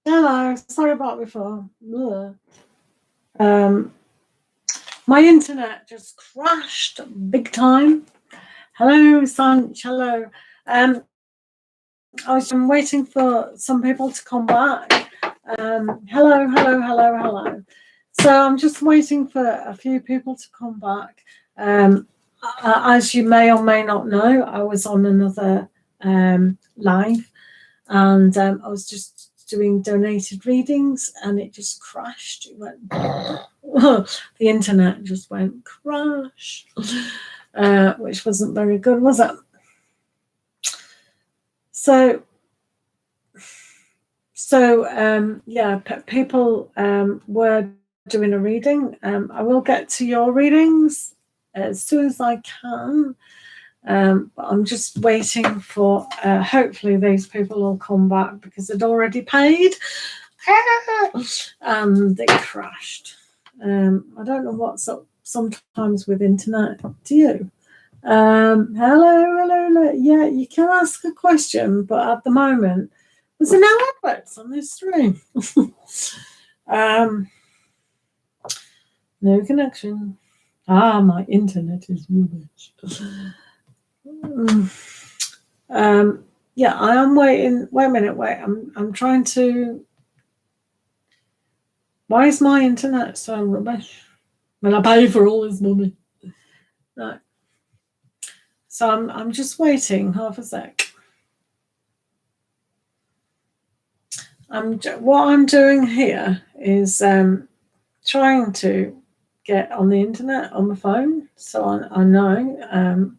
Hello, sorry about before. My internet just crashed big time. Hello, Sanch. Hello. I was waiting for some people to come back. Hello. So I'm just waiting for a few people to come back. As you may or may not know, I was on another live, and I was just doing donated readings, and it just crashed. It went, the internet just went crash, which wasn't very good, was it? So yeah, people were doing a reading. I will get to your readings as soon as I can. But I'm just waiting for, hopefully these people will come back because they'd already paid and it crashed. I don't know what's up sometimes with internet. Do you? Hello. Yeah, you can ask a question, but at the moment, there's no adverts on this stream. No connection. My internet is rubbish. Yeah, I am waiting. Wait a minute. I'm trying to. Why is my internet so rubbish when I pay for all this money? Right. So I'm just waiting. Half a sec. What I'm doing here is trying to get on the internet on my phone, so I know.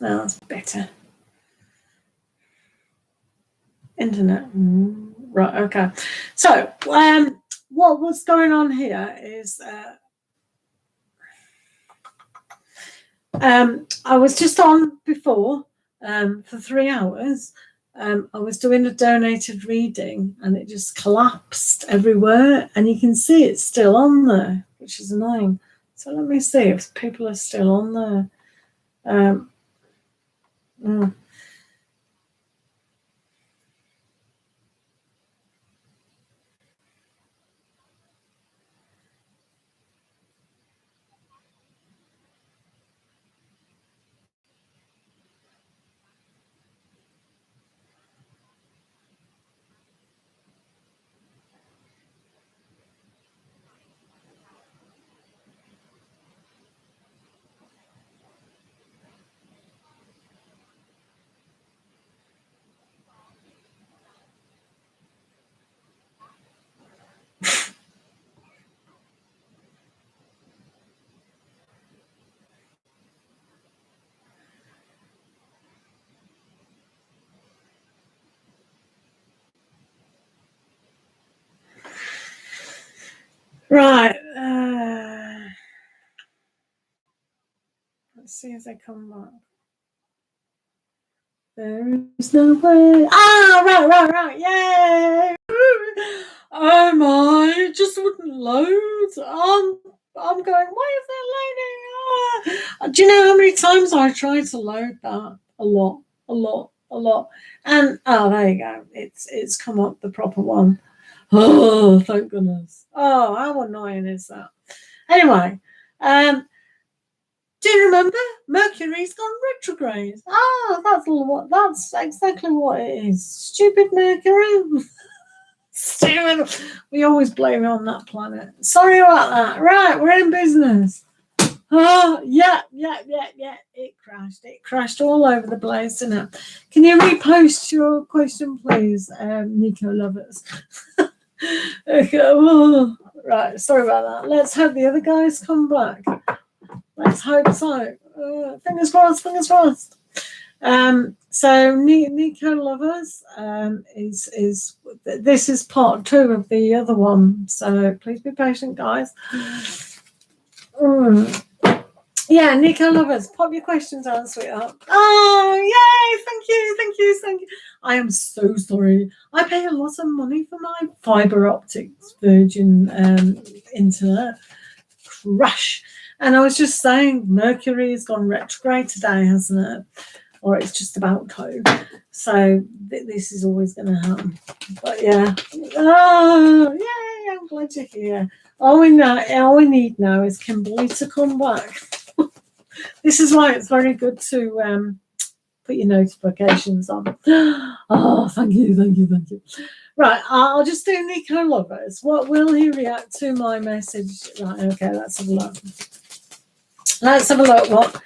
That's better. Internet. Right, okay. So, what was going on here is I was just on before for 3 hours. I was doing a donated reading and it just collapsed everywhere, and you can see it's still on there, which is annoying. So let me see if people are still on there. Right. Let's see if they come back. There is no way. Right. Yay! Oh my, it just wouldn't load. I'm going, why is that loading? Do you know how many times I tried to load that? A lot. And there you go. It's come up the proper one. Oh, thank goodness. Oh, how annoying is that? Anyway, do you remember? Mercury's gone retrograde. That's exactly what it is. Stupid Mercury. Stupid. We always blame it on that planet. Sorry about that. Right, we're in business. Oh, yeah. It crashed all over the place, didn't it? Can you repost your question, please, Nico Lovers? Okay. Oh, right, sorry about that. Let's hope the other guys come back. Let's hope so. Fingers crossed. So Nico Lovers this is part 2 of the other one. So please be patient, guys. Yeah, Nico Lovers, pop your questions on, sweetheart. Oh, yay! Thank you. I am so sorry. I pay a lot of money for my fiber optics Virgin internet. rush. And I was just saying, Mercury's gone retrograde today, hasn't it? Or it's just about to. So this is always going to happen. But yeah. Oh, yay, I'm glad you're here. All we need now is Kimberly to come back. This is why it's very good to put your notifications on. Oh, thank you. Right, I'll just do Nico Lovers. What will he react to my message? Right, okay, let's have a look. Let's have a look what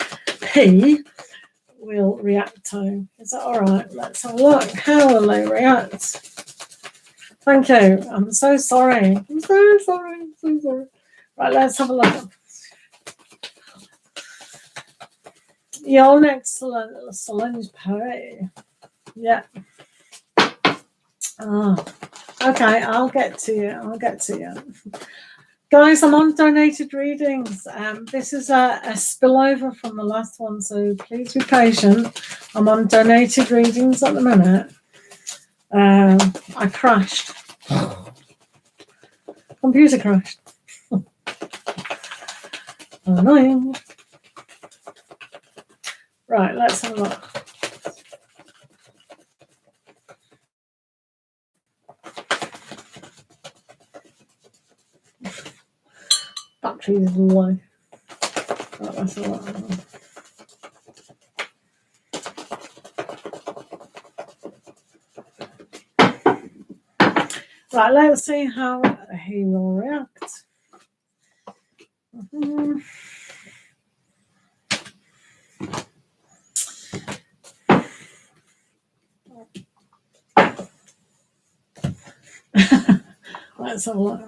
he will react to. Is that all right? Let's have a look. How will they react? Thank you. I'm so sorry. I'm so sorry. Right, let's have a look. You're next, Solange Perry. Yeah. Oh, okay, I'll get to you. Guys, I'm on donated readings. This is a spillover from the last one, so please be patient. I'm on donated readings at the minute. I crashed. Computer crashed. Annoying. Right, let's have a look. Battery is low. Right, let's have a look. Right, let's see how he will react. Let's have a look.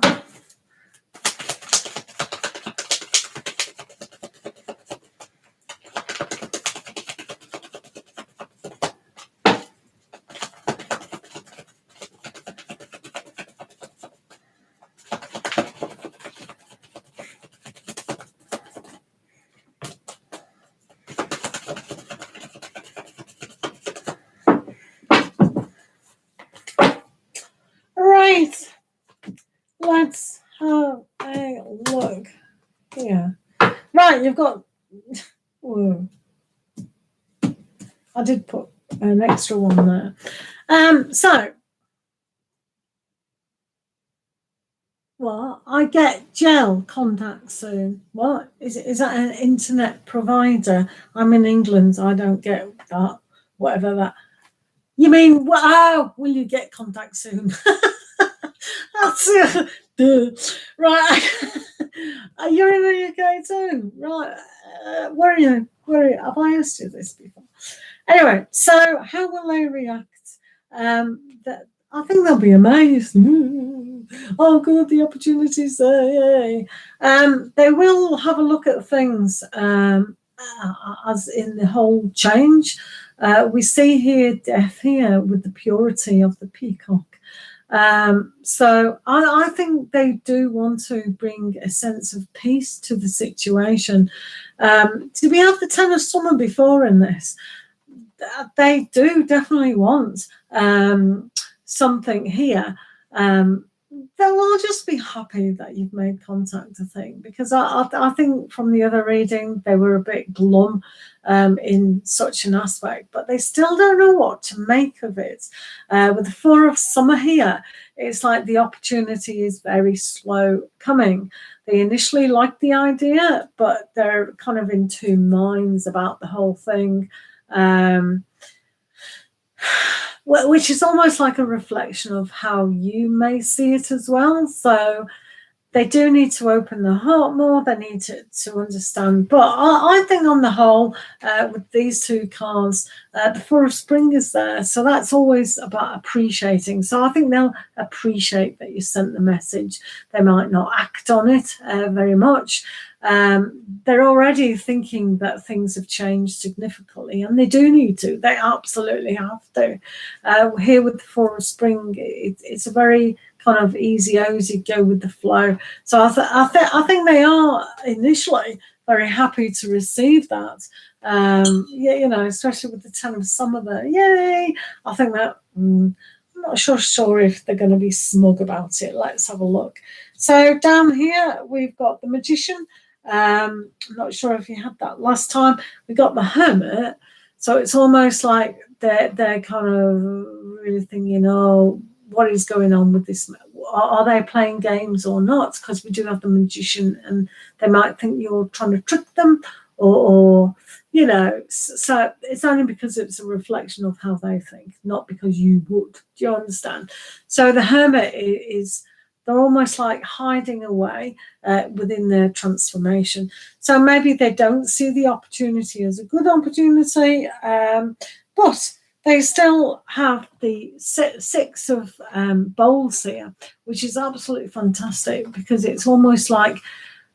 Right, let's have a look here. Right, you've got. Whoa. I did put an extra one there. So, well, I get gel contact soon. What is that? An internet provider? I'm in England, so I don't get that. Whatever that. You mean, wow, will you get contact soon? That's right. You're in the UK too, right? Where are you? Have I asked you this before? Anyway, so how will they react? I think they'll be amazed. Oh, good, the opportunities there, yay. They will have a look at things as in the whole change. We see here death here with the purity of the peacock. So I think they do want to bring a sense of peace to the situation. Do we have the Ten of Summer before in this? They do definitely want something here. They'll just be happy that you've made contact, I think, because I think from the other reading they were a bit glum in such an aspect, but they still don't know what to make of it. With the Four of Summer here, it's like the opportunity is very slow coming. They initially like the idea, but they're kind of in two minds about the whole thing. Which is almost like a reflection of how you may see it as well. So they do need to open their heart more. They need to understand. But I think on the whole, with these two cards, the Four of Spring is there. So that's always about appreciating. So I think they'll appreciate that you sent the message. They might not act on it very much. They're already thinking that things have changed significantly, and they do need to. They absolutely have to. Here with the Four of Spring, it's a very kind of easy go with the flow. So I think they are initially very happy to receive that. Yeah, you know, especially with the Ten of Summer there. Yay! I think that I'm not sure if they're going to be smug about it. Let's have a look. So down here we've got the Magician. I'm not sure if you had that last time. We got the Hermit. So it's almost like they're kind of really thinking, oh, what is going on with this? Are they playing games or not? Because we do have the Magician, and they might think you're trying to trick them, or you know. So it's only because it's a reflection of how they think, not because you would. Do you understand? So the Hermit is, they're almost like hiding away within their transformation. So maybe they don't see the opportunity as a good opportunity, but they still have the six of bowls here, which is absolutely fantastic, because it's almost like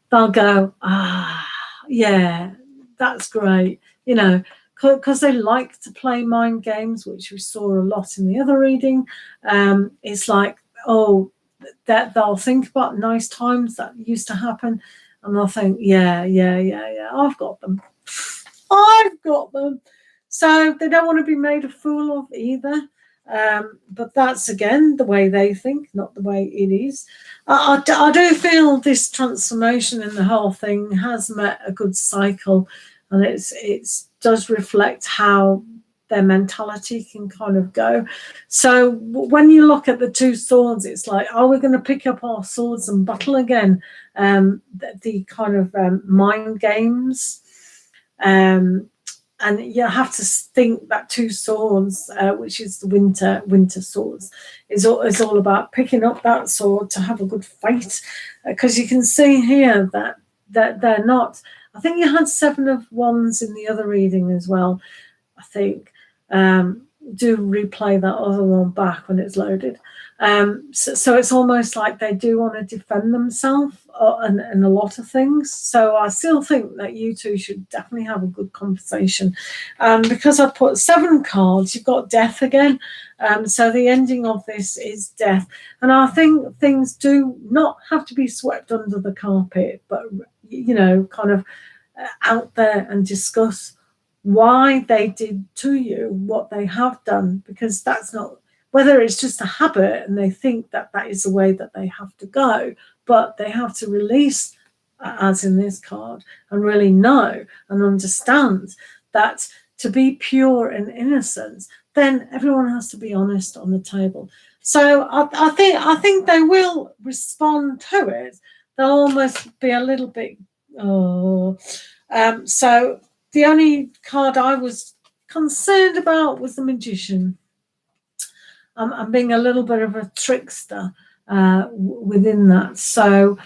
they'll go, yeah, that's great, you know, because they like to play mind games, which we saw a lot in the other reading. It's like, oh, that they'll think about nice times that used to happen, and they'll think, yeah, I've got them. So they don't want to be made a fool of either. But that's, again, the way they think, not the way it is. I do feel this transformation in the whole thing has met a good cycle, and it does reflect how their mentality can kind of go. So when you look at the Two Swords, it's like, are we going to pick up our swords and battle again? The kind of mind games. And you have to think that Two Swords, which is the winter swords, is all about picking up that sword to have a good fight. Because you can see here that they're not. I think you had Seven of Wands in the other reading as well, I think. Do replay that other one back when it's loaded. So it's almost like they do want to defend themselves and a lot of things. So I still think that you two should definitely have a good conversation. Because I put 7 cards, you've got death again. So the ending of this is death. And I think things do not have to be swept under the carpet, but, you know, kind of out there and discuss why they did to you what they have done, because that's not, whether it's just a habit and they think that that is the way that they have to go, but they have to release, as in this card, and really know and understand that to be pure and innocent, then everyone has to be honest on the table. So I think they will respond to it. They'll almost be a little bit, so the only card I was concerned about was the Magician. I'm being a little bit of a trickster within that. So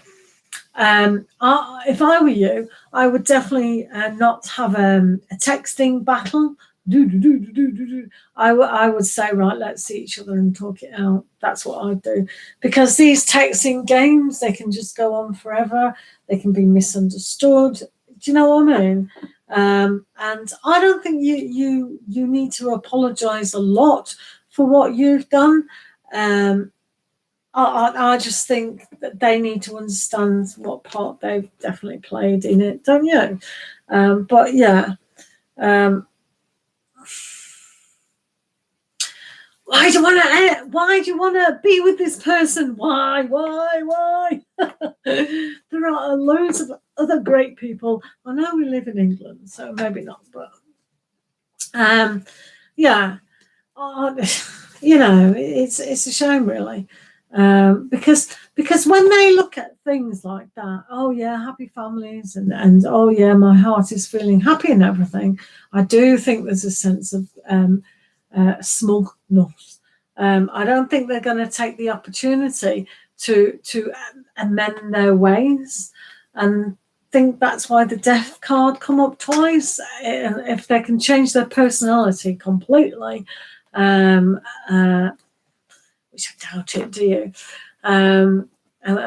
if I were you, I would definitely not have a texting battle. I would say, right, let's see each other and talk it out. That's what I'd do. Because these texting games, they can just go on forever. They can be misunderstood. Do you know what I mean? And I don't think you need to apologize a lot for what you've done. I just think that they need to understand what part they've definitely played in it, don't you? But yeah. Why do you want to be with this person? Why? There are loads of other great people. I know we live in England, so maybe not, but yeah. You know, it's a shame, really. Because when they look at things like that, oh yeah, happy families, and oh yeah, my heart is feeling happy and everything, I do think there's a sense of smugness. I don't think they're going to take the opportunity to amend their ways, and think that's why the death card come up twice. And if they can change their personality completely, which I doubt it, do you? I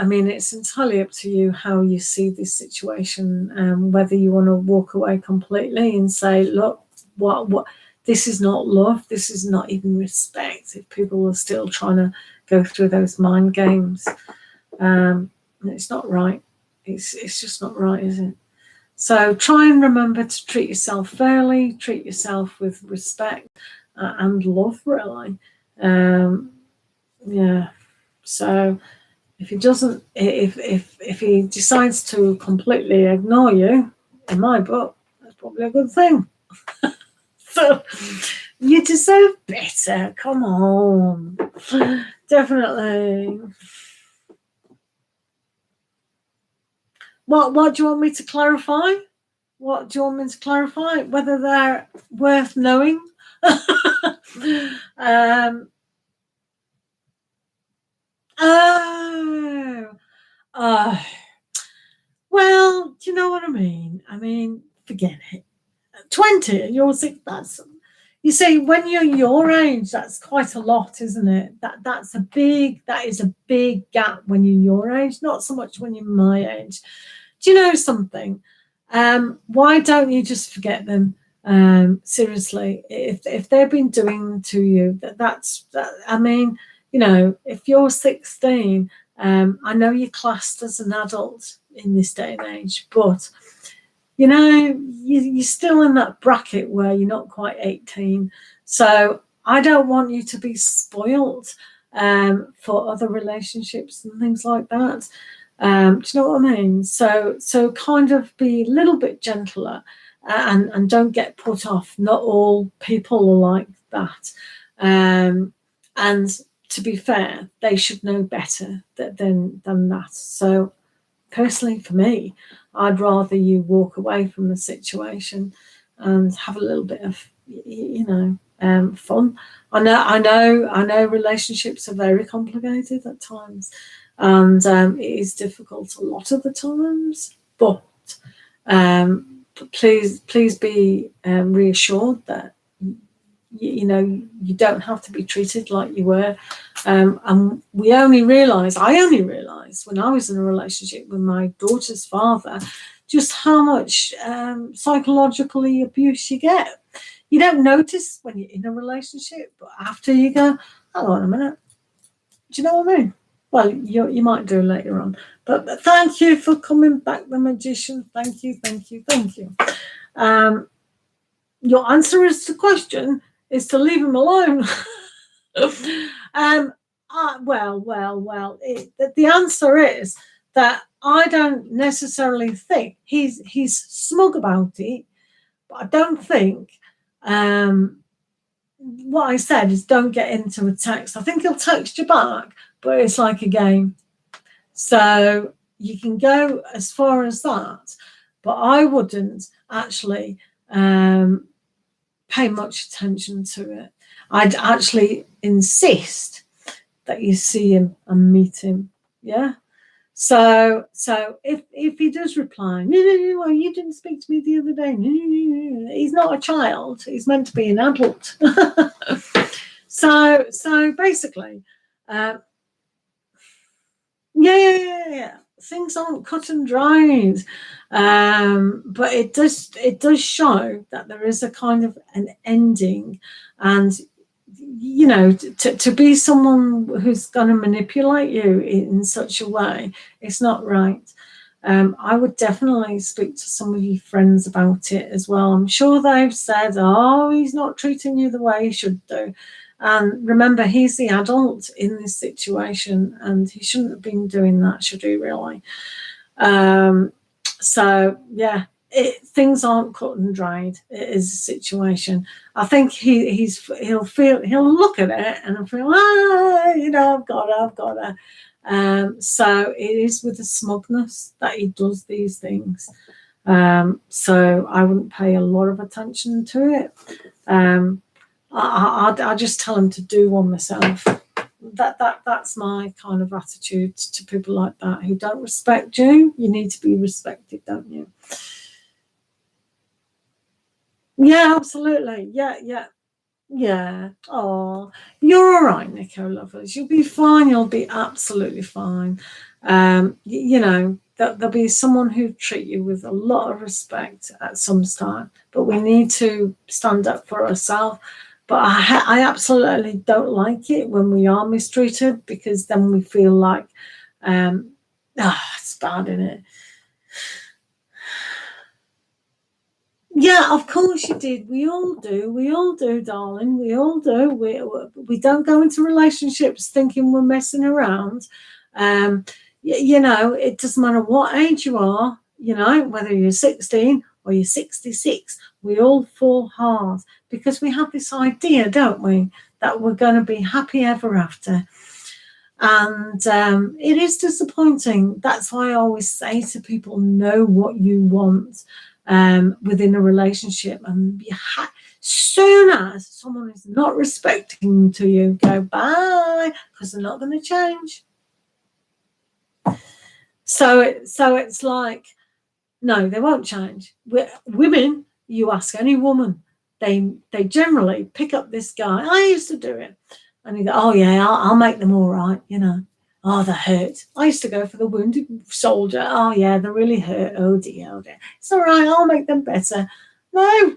mean, it's entirely up to you how you see this situation, whether you want to walk away completely and say, look, what this is not love, this is not even respect, if people are still trying to go through those mind games. It's not right. It's just not right, is it? So try and remember to treat yourself fairly, treat yourself with respect and love, really. Yeah. So if he doesn't, if he decides to completely ignore you, in my book, that's probably a good thing. So you deserve better. Come on, definitely. What do you want me to clarify? What do you want me to clarify? Whether they're worth knowing? um. Oh. Oh. Well, do you know what I mean? I mean, forget it. 20, you're six. That's, you see, when you're your age, that's quite a lot, isn't it? That is a big gap when you're your age, not so much when you're my age. Do you know something? Why don't you just forget them? Seriously, if they've been doing to you I mean, you know, if you're 16, I know you're classed as an adult in this day and age, but you know, you're still in that bracket where you're not quite 18. So I don't want you to be spoiled for other relationships and things like that. Do you know what I mean? So kind of be a little bit gentler and don't get put off. Not all people are like that. And to be fair, they should know better than that. So personally, for me, I'd rather you walk away from the situation and have a little bit of, fun. I know relationships are very complicated at times, and it is difficult a lot of the times. But please be reassured that you don't have to be treated like you were. And I only realised when I was in a relationship with my daughter's father, just how much psychologically abuse you get. You don't notice when you're in a relationship, but after you go, hang on a minute, do you know what I mean? Well, you might do later on. But thank you for coming back, the magician. Thank you. Your answer is the question is to leave him alone. The answer is that I don't necessarily think he's smug about it, but I don't think what I said is don't get into a text. I think he'll text you back, but it's like a game. So you can go as far as that, but I wouldn't actually pay much attention to it. I'd actually insist that you see him and meet him. Yeah. So if he does reply, no, well, you didn't speak to me the other day. No, he's not a child. He's meant to be an adult. So basically, yeah. Things aren't cut and dried, but it does show that there is a kind of an ending, and to be someone who's going to manipulate you in such a way, it's not right. I would definitely speak to some of your friends about it as well. I'm sure they've said, oh, he's not treating you the way he should do. And remember, he's the adult in this situation, and he shouldn't have been doing that, should he really? So, yeah, things aren't cut and dried. It is a situation. I think he'll look at it and feel, I've got her. So it is with a smugness that he does these things. So I wouldn't pay a lot of attention to it. I just tell him to do one myself. That's my kind of attitude to people like that who don't respect you. You need to be respected, don't you? Yeah, absolutely. Yeah. Oh, you're all right, Nico lovers. You'll be fine. You'll be absolutely fine. There'll be someone who treat you with a lot of respect at some time, but we need to stand up for ourselves. But I absolutely don't like it when we are mistreated, because then we feel like, it's bad, isn't it? Yeah, of course you did. We all do. We all do, darling. We all do. We don't go into relationships thinking we're messing around. You know, it doesn't matter what age you are, you know, whether you're 16 or you're 66, we all fall hard because we have this idea, don't we, that we're going to be happy ever after. And it is disappointing. That's why I always say to people, know what you want within a relationship. And soon as someone is not respecting to you, go bye, because they're not going to change. So it's like, no, they won't change. Women, you ask any woman, they generally pick up this guy. I used to do it. And you go, oh yeah, I'll make them all right, you know. Oh, they're hurt. I used to go for the wounded soldier. Oh yeah, they're really hurt. Oh dear, oh dear. It's all right, I'll make them better. No,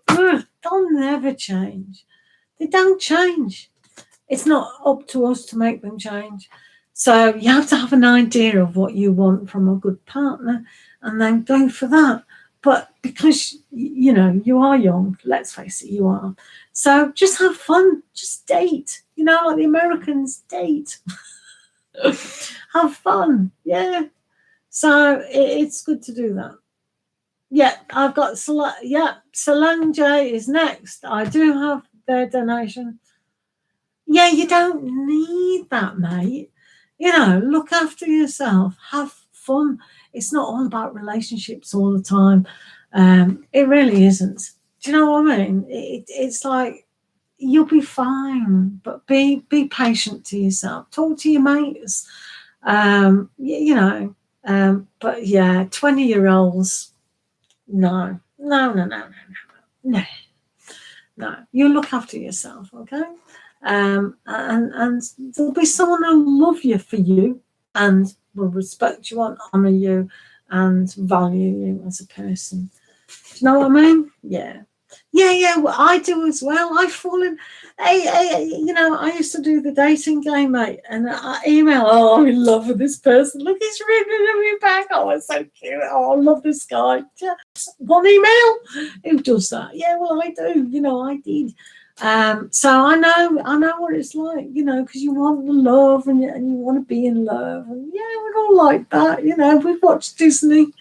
they'll never change. They don't change. It's not up to us to make them change. So you have to have an idea of what you want from a good partner and then go for that. But because, you know, you are young, let's face it, you are. So just have fun. Just date. You know, like the Americans date. Have fun. Yeah. So it's good to do that. Yeah, I've got Solange is next. I do have their donation. Yeah, you don't need that, mate. You know, look after yourself, have fun. It's not all about relationships all the time. It really isn't. Do you know what I mean? It's like you'll be fine, but be patient to yourself. Talk to your mates. You know, but yeah, 20-year-olds, no. You look after yourself, okay? And there'll be someone who'll love you for you and will respect you and honour you and value you as a person. Do you know what I mean? Yeah. Well, I do as well. I've fallen. You know, I used to do the dating game, mate, and I email. Oh, I'm in love with this person. Look, he's written me back. Oh, it's so cute. Oh, I love this guy. Just one email. Who does that? Yeah, well, I do. You know, I did. So I know what it's like, you know, because you want the love and you want to be in love, and yeah, we're all like that, you know. We've watched Disney,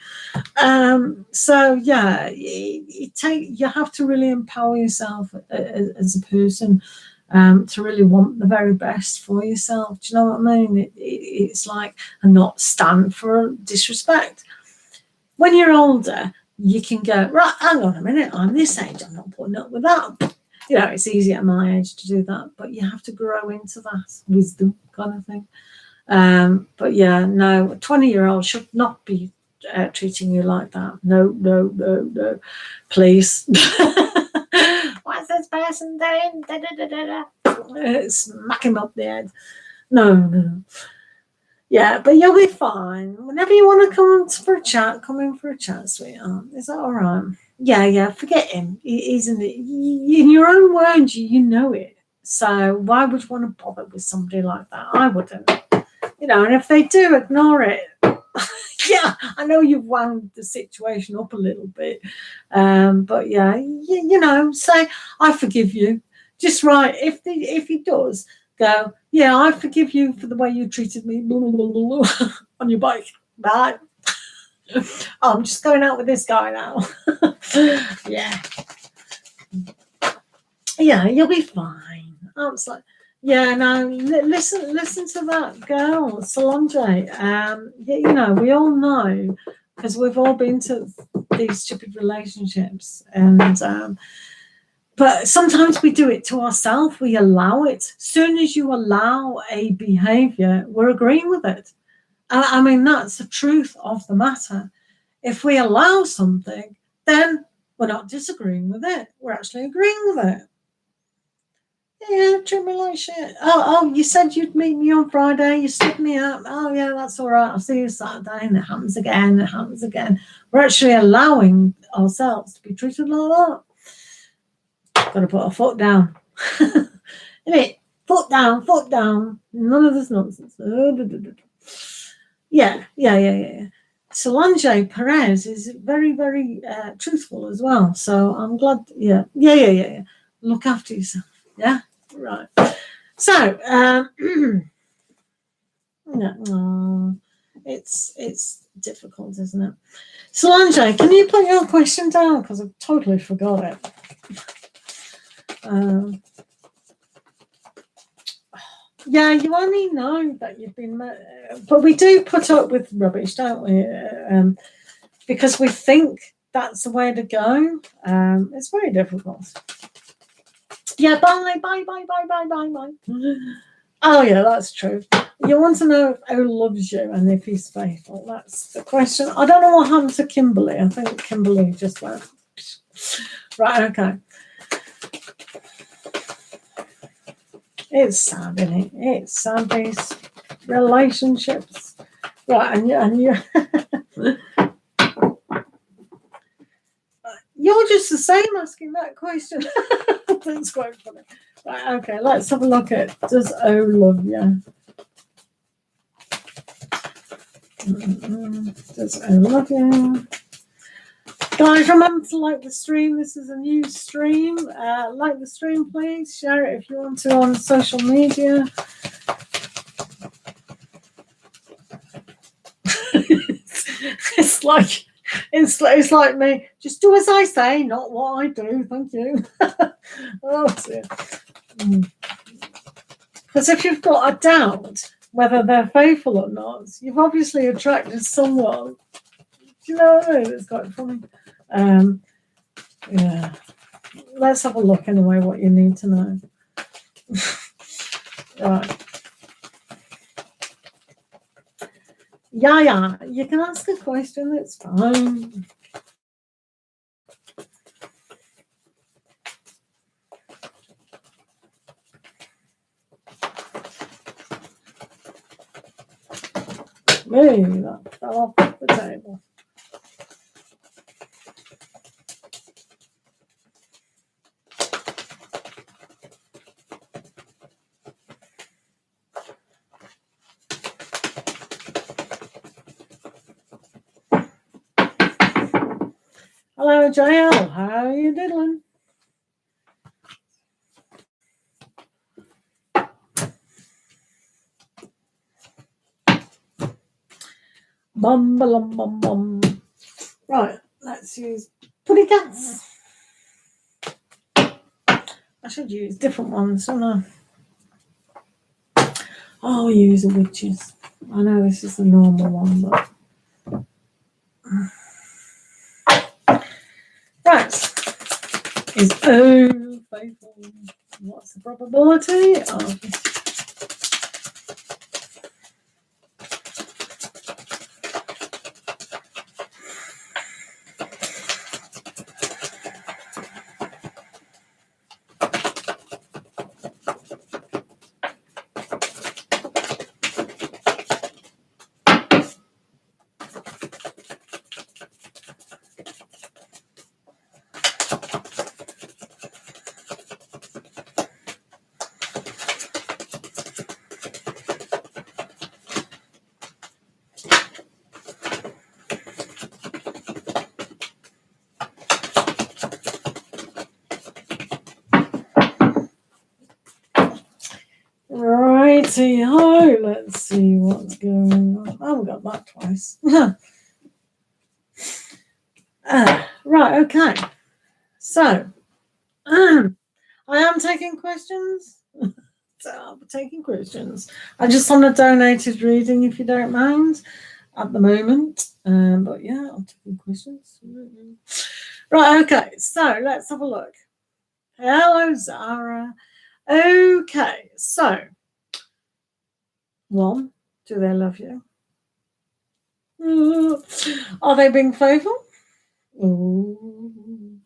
so yeah, you have to really empower yourself as a person, to really want the very best for yourself. Do you know what I mean? It's like, and not stand for disrespect. When you're older, you can go, right, hang on a minute, I'm this age, I'm not putting up with that. You know, it's easy at my age to do that, but you have to grow into that wisdom kind of thing. But yeah, no, a 20-year-old should not be treating you like that. No, please. What's this person doing? Smack him up the head. No. Yeah, but you'll be fine. Whenever you want to come for a chat, come in for a chat, sweetheart. Is that all right? Yeah, forget him. He's in your own words, you know it. So why would you want to bother with somebody like that? I wouldn't. You know, and if they do, ignore it. Yeah, I know you've wound the situation up a little bit. But yeah, you know, say, I forgive you. Just right. If he does, go, yeah, I forgive you for the way you treated me on your bike. Bye. I'm just going out with this guy now. Yeah, you'll be fine. I was like, yeah, no, listen to that girl, Solange. You know, we all know, because we've all been to these stupid relationships, and but sometimes we do it to ourselves. We allow it. As soon as you allow a behavior, we're agreeing with it. I mean, that's the truth of the matter. If we allow something, then we're not disagreeing with it. We're actually agreeing with it. Yeah, treat me like shit. Oh, you said you'd meet me on Friday. You stood me up. Oh, yeah, that's all right. I'll see you Saturday. And it happens again. We're actually allowing ourselves to be treated like that. Got to put our foot down. Innit? Foot down. None of this nonsense. Yeah. Solange Perez is very, very truthful as well. So I'm glad. Yeah. Look after yourself. Yeah. Right. So, it's difficult, isn't it? Solange, can you put your question down? Because I've totally forgot it. Yeah, you only know that you've been, but we do put up with rubbish, don't we? Because we think that's the way to go. It's very difficult. Yeah, bye. Oh, yeah, that's true. You want to know if O loves you and if he's faithful. That's the question. I don't know what happened to Kimberly. I think Kimberly just went. Right, okay. It's sad, isn't it? It's sad, these relationships. Right, and you you're just the same asking that question. That's quite funny. Right, okay, let's have a look at does O love you? Does O love you? Guys, remember to like the stream. This is a new stream. Like the stream, please. Share it if you want to on social media. It's like me. Just do as I say, not what I do. Thank you. Oh dear. Because if you've got a doubt whether they're faithful or not, you've obviously attracted someone. Do you know what I mean? It's quite funny. Yeah. Let's have a look anyway what you need to know. Right. Yeah, you can ask a question, it's fine. Maybe that fell off the table. Hello, JL. How are you doing? Bum. Right, let's use putty cats. I should use different ones, shouldn't I? I'll use a witches. I know this is the normal one, but right. Is O faithful? What's the probability of righty-ho, let's see what's going on. I haven't got that twice. Right, okay. So, I am taking questions. So I'll be taking questions. I just want a donated reading if you don't mind at the moment. But yeah, I'm taking questions. Right, okay. So let's have a look. Hello, Zara. Okay, so 1, do they love you? Are they being faithful? Ooh.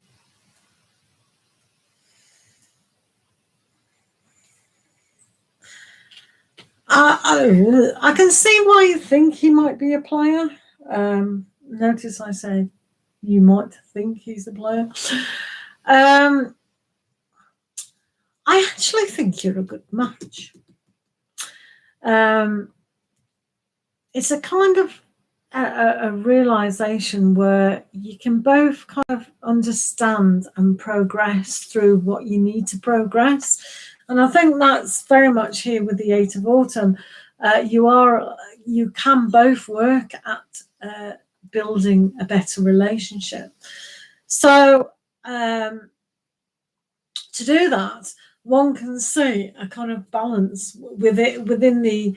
I can see why you think he might be a player. Notice I said you might think he's a player. I actually think you're a good match. It's a kind of a realization where you can both kind of understand and progress through what you need to progress. And I think that's very much here with the Eight of Autumn. You can both work at building a better relationship. So to do that, one can see a kind of balance with it within the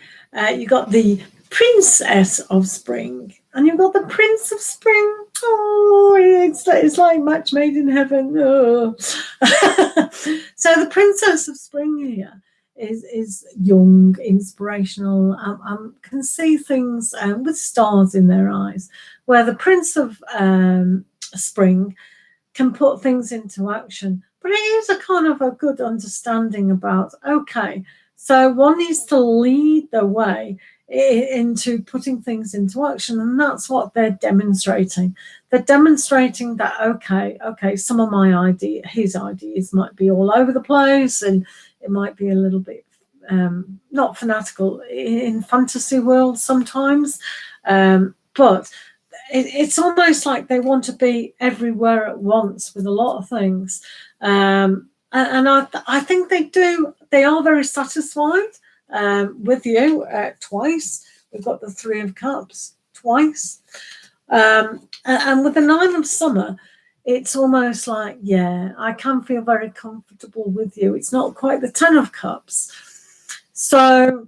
you got the Princess of Spring and you've got the Prince of Spring. Oh, it's like match made in heaven. Oh. So the Princess of Spring here is young, inspirational, can see things with stars in their eyes, where the Prince of Spring can put things into action. But it is a kind of a good understanding about, okay, so one needs to lead the way into putting things into action, and that's what they're demonstrating. They're demonstrating that, okay, some of my his ideas might be all over the place, and it might be a little bit not fanatical in fantasy world sometimes, but it's almost like they want to be everywhere at once with a lot of things. And I think they do. They are very satisfied with you twice. We've got the Three of Cups twice. And with the Nine of Summer, it's almost like, yeah, I can feel very comfortable with you. It's not quite the Ten of Cups. So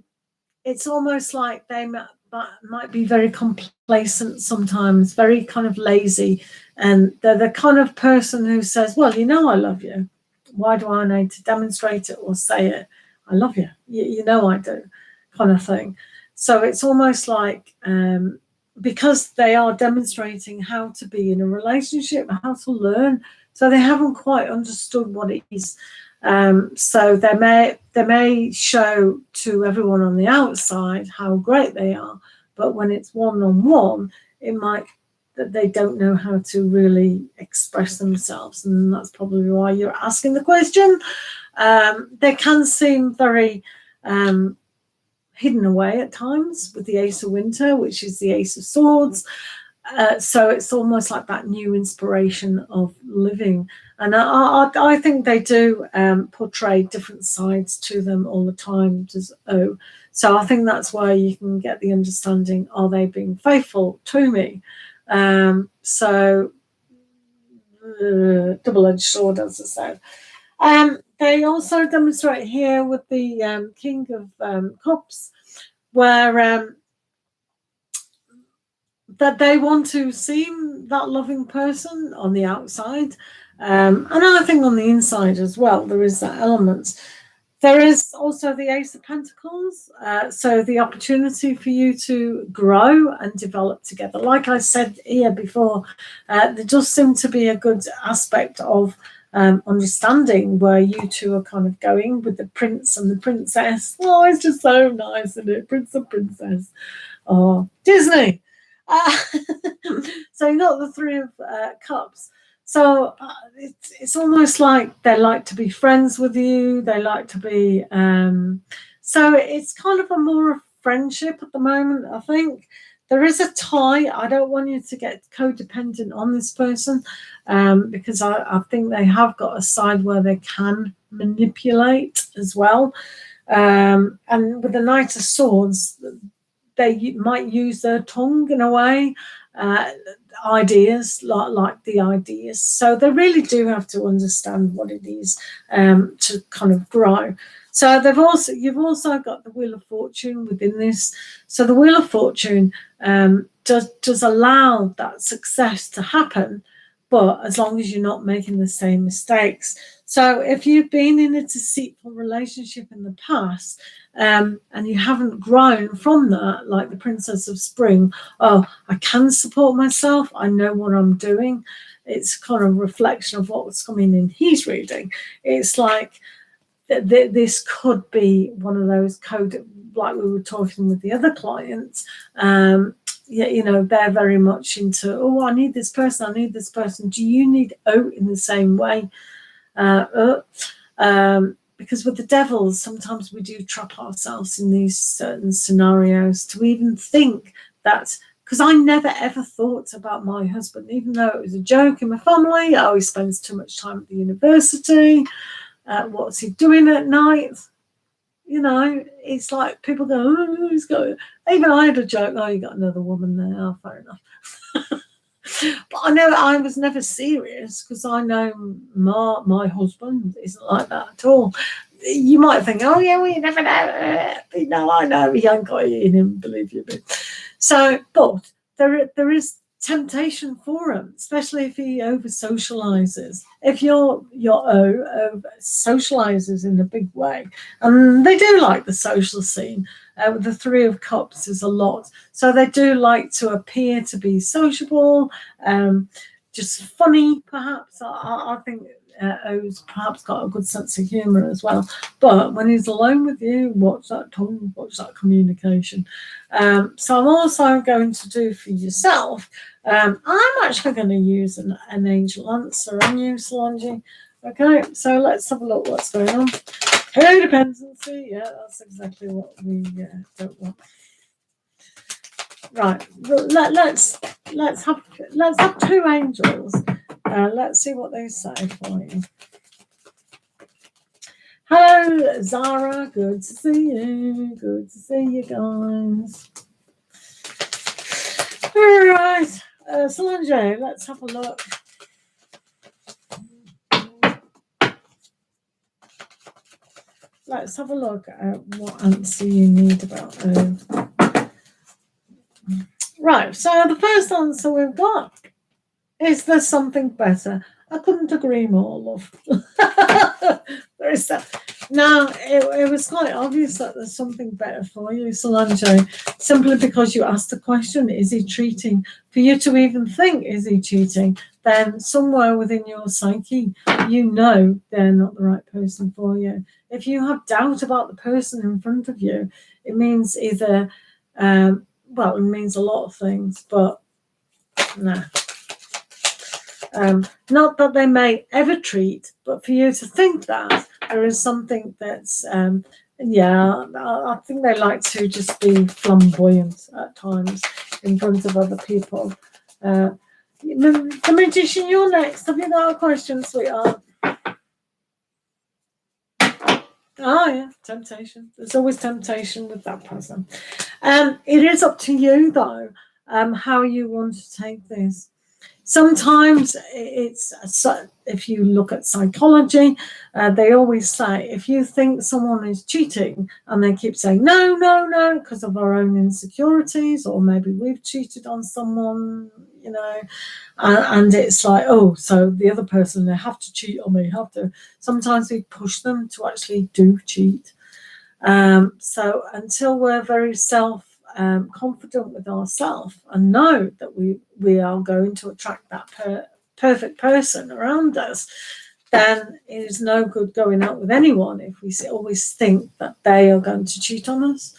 it's almost like they might be very complacent sometimes, very kind of lazy. And they're the kind of person who says, well, you know I love you. Why do I need to demonstrate it or say it? I love you. You know I do, kind of thing. So it's almost like because they are demonstrating how to be in a relationship, how to learn, so they haven't quite understood what it is. So they may show to everyone on the outside how great they are, but when it's one-on-one, it might that they don't know how to really express themselves, and that's probably why you're asking the question. They can seem very hidden away at times with the Ace of Winter, which is the Ace of Swords. So it's almost like that new inspiration of living. And I think they do portray different sides to them all the time. So I think that's why you can get the understanding, are they being faithful to me? So double-edged sword, as I said. They also demonstrate here with the King of Cups, where that they want to seem that loving person on the outside, and I think on the inside as well there is that element. There is also the Ace of Pentacles, so the opportunity for you to grow and develop together. Like I said here before, there does seem to be a good aspect of understanding where you two are kind of going with the prince and the princess. Oh, it's just so nice, isn't it? Prince and princess. Oh, Disney. So you got the Three of Cups. So it's almost like they like to be friends with you. They like to be. So it's kind of a more of friendship at the moment, I think. There is a tie. I don't want you to get codependent on this person, because I think they have got a side where they can manipulate as well. And with the Knight of Swords, they might use their tongue in a way, ideas like the ideas. So they really do have to understand what it is to kind of grow. So you've also got the Wheel of Fortune within this. So the Wheel of Fortune does allow that success to happen, but as long as you're not making the same mistakes. So if you've been in a deceitful relationship in the past, and you haven't grown from that, like the Princess of Spring, oh, I can support myself, I know what I'm doing. It's kind of a reflection of what was coming in his reading. It's like this could be one of those code, like we were talking with the other clients. You know, they're very much into, oh, I need this person. Do you need in the same way? Because with the devils, sometimes we do trap ourselves in these certain scenarios to even think that because I never ever thought about my husband, even though it was a joke in my family. Oh, he spends too much time at the university. What's he doing at night? You know, it's like people go, oh, he's got. Even I had a joke. Oh, you got another woman there. Oh, fair enough. But I know I was never serious because I know my husband isn't like that at all. You might think, oh yeah, well you never know. But no, I know he ain't got it in him, believe you me. So, but there is temptation for him, especially if he over socializes. If your over socializes in a big way, and they do like the social scene. The Three of Cups is a lot, so they do like to appear to be sociable, just funny, perhaps. I think O's perhaps got a good sense of humor as well. But when he's alone with you, watch that tongue, watch that communication. So I'm also going to do for yourself. I'm actually going to use an angel answer on you, Solange. Okay, so let's have a look what's going on. Codependency, yeah, that's exactly what we don't want. Right, let's have two angels. Let's see what they say for you. Hello, Zara. Good to see you. Good to see you guys. All right, Solange, let's have a look. Let's have a look at what answer you need about Right, so the first answer we've got is there's something better. I couldn't agree more, love. There is that. Now, it was quite obvious that there's something better for you, Solange, simply because you asked the question, is he cheating? For you to even think, is he cheating? Then somewhere within your psyche, you know they're not the right person for you. If you have doubt about the person in front of you, it means either, well, it means a lot of things, but no. Not that they may ever treat, but for you to think that there is something that's, yeah, I think they like to just be flamboyant at times in front of other people. The Magician, you're next. Have you got a question, sweetheart? Oh, yeah, temptation. There's always temptation with that person. It is up to you, though, how you want to take this. Sometimes it's, if you look at psychology, they always say if you think someone is cheating and they keep saying no, no, no, because of our own insecurities, or maybe we've cheated on someone, you know, and it's like, oh, so the other person, they have to cheat on me, have to. Sometimes we push them to actually do cheat. So until we're very confident with ourselves and know that we are going to attract that perfect person around us, then it is no good going out with anyone if we always think that they are going to cheat on us,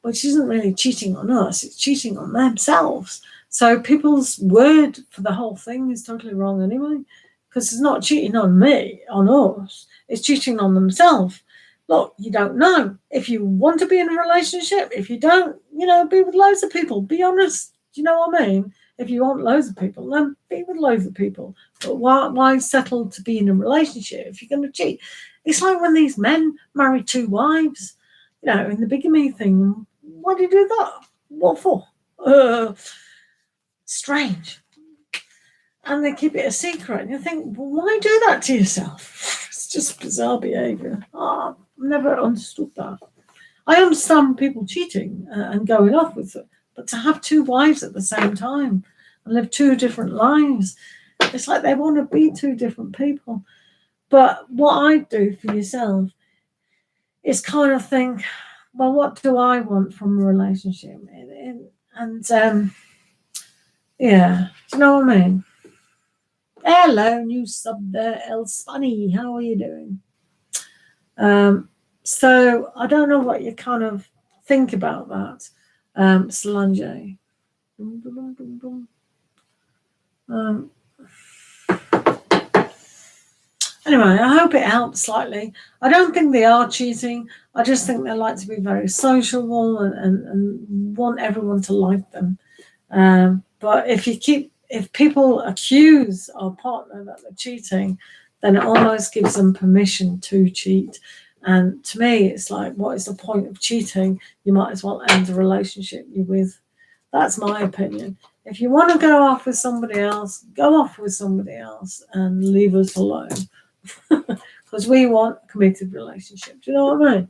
which isn't really cheating on us, it's cheating on themselves. So people's word for the whole thing is totally wrong anyway, because it's not cheating on me, on us, it's cheating on themselves. Look, you don't know. If you want to be in a relationship, if you don't, you know, be with loads of people. Be honest. Do you know what I mean? If you want loads of people, then be with loads of people. But why settle to be in a relationship if you're going to cheat? It's like when these men marry two wives, you know, in the bigamy thing. Why do you do that? What for? Strange. And they keep it a secret. And you think, well, why do that to yourself? It's just bizarre behaviour. I've never understood that. I understand people cheating and going off with it, but to have two wives at the same time and live two different lives, it's like they want to be two different people. But what I do for yourself is kind of think, well, what do I want from a relationship? And yeah, do you know what I mean? Hello, new sub there, El Spunny. How are you doing? So I don't know what you kind of think about that, Solange. Anyway, I hope it helps slightly. I don't think they are cheating. I just think they like to be very sociable and want everyone to like them. But if people accuse our partner that they're cheating, then it almost gives them permission to cheat. And to me, it's like, what is the point of cheating? You might as well end the relationship you're with. That's my opinion. If you want to go off with somebody else, go off with somebody else and leave us alone. Because we want a committed relationship. Do you know what I mean?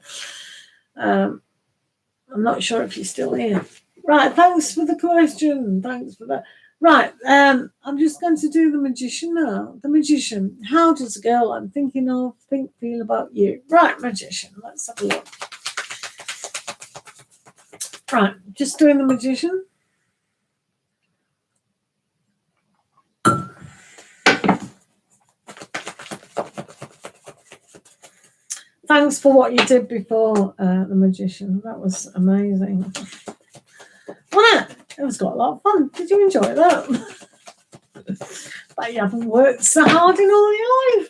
I'm not sure if you're still here. Right, thanks for the question. Thanks for that. Right, I'm just going to do the magician now. The magician. How does a girl I'm thinking of feel about you? Right, magician. Let's have a look. Right, just doing the magician. Thanks for what you did before, the magician. That was amazing. Well, it was got a lot of fun. Did you enjoy that? But you haven't worked so hard in all your life.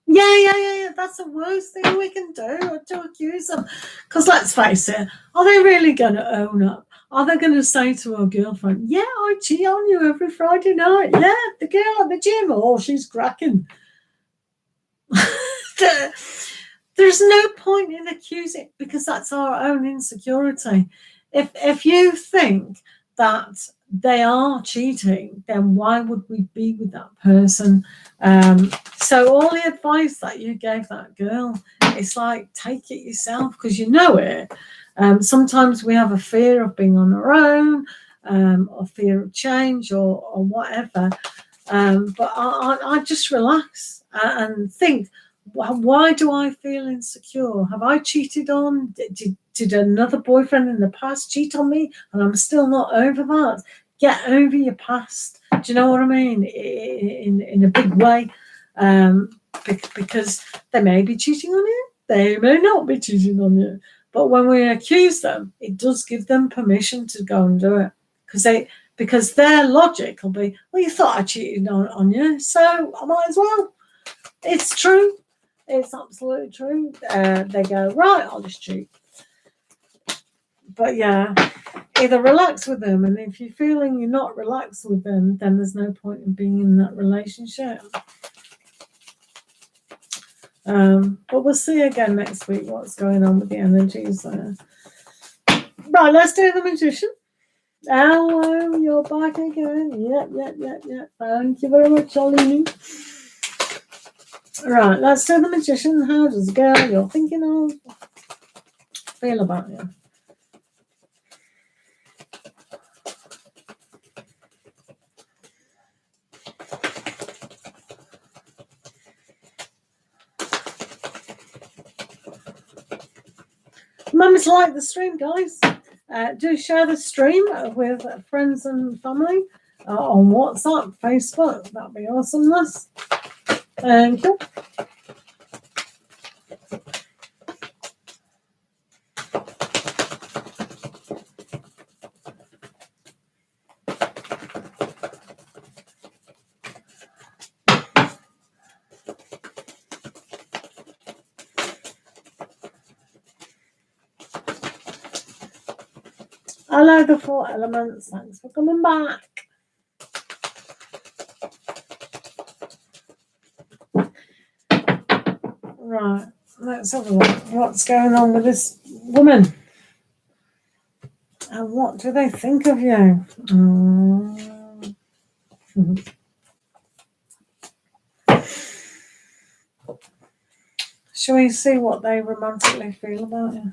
Yeah. That's the worst thing we can do, to accuse them. Because let's face it, are they really going to own up? Are they going to say to her girlfriend, yeah, I cheat on you every Friday night. Yeah, the girl at the gym, oh, she's cracking. There's no point in accusing, because that's our own insecurity. If you think that they are cheating, then why would we be with that person? So all the advice that you gave that girl, it's like, take it yourself, because you know it. Sometimes we have a fear of being on our own, or fear of change, or whatever. But I just relax and think, why do I feel insecure? Have I cheated on? Did another boyfriend in the past cheat on me and I'm still not over that? Get over your past. Do you know what I mean? In a big way. Because they may be cheating on you. They may not be cheating on you. But when we accuse them, it does give them permission to go and do it. Because their logic will be, well, you thought I cheated on you, so I might as well. It's true. It's absolutely true. They go, right, I'll just cheat. But yeah, either relax with them, and if you're feeling you're not relaxed with them, then there's no point in being in that relationship. But we'll see again next week what's going on with the energies there. Right, let's do the magician. Hello, you're back again. Yep. Thank you very much, Olini. Right, let's do the magician. How does the girl you're thinking of feel about you? Remember to like the stream, guys. Do share the stream with friends and family on WhatsApp, Facebook. That'd be awesomeness. Thank you. Hello, the four elements. Thanks for coming back. Right, let's have a look. What's going on with this woman? And what do they think of you? Shall we see what they romantically feel about you?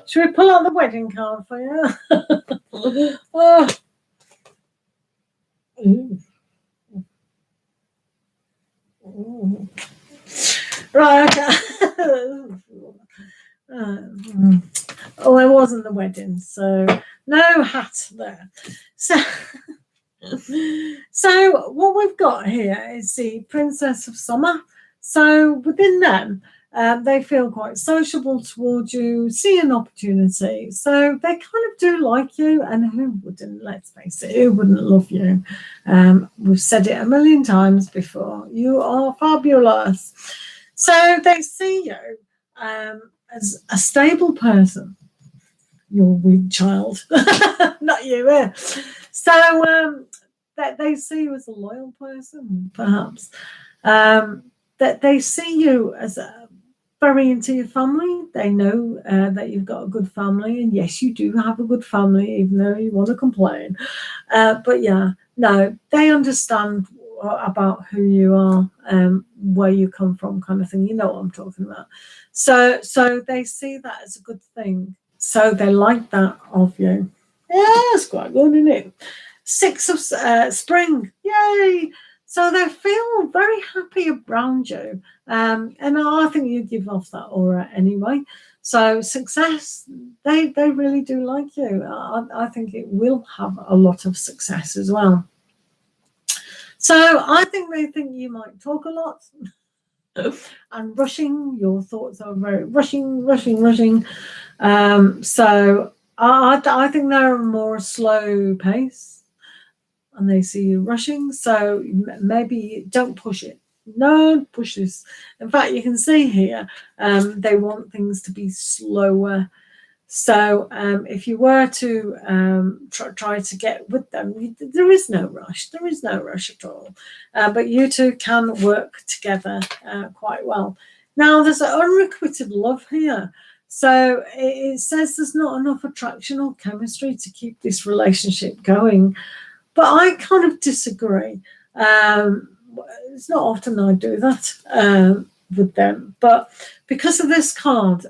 Should we pull out the wedding card for you? Oh. Right, okay. Oh, I wasn't the wedding, so no hat there. So, so what we've got here is the Princess of Summer. So within them, they feel quite sociable towards you, see an opportunity. So they kind of do like you, and who wouldn't, let's face it, who wouldn't love you? We've said it a million times before. You are fabulous. So they see you as a stable person. Your weak child, not you. So that they see you as a loyal person, perhaps. That they see you as very into your family. They know that you've got a good family, and yes, you do have a good family, even though you want to complain. But yeah, no, they understand about who you are, where you come from, kind of thing. You know what I'm talking about. So they see that as a good thing. So they like that of you. Yeah, it's quite good, isn't it? 6 of spring, yay! So they feel very happy around you, and I think you give off that aura anyway. So success, they really do like you. I think it will have a lot of success as well. So I think they think you might talk a lot. And rushing, your thoughts are very rushing. So I think they're more slow pace, and they see you rushing. So maybe don't push it. No, push this. In fact, you can see here they want things to be slower. So if you were to try to get with them, there is no rush. There is no rush at all. But you two can work together quite well. Now, there's an unrequited love here. So it says there's not enough attraction or chemistry to keep this relationship going. But I kind of disagree. It's not often I do that with them, but because of this card,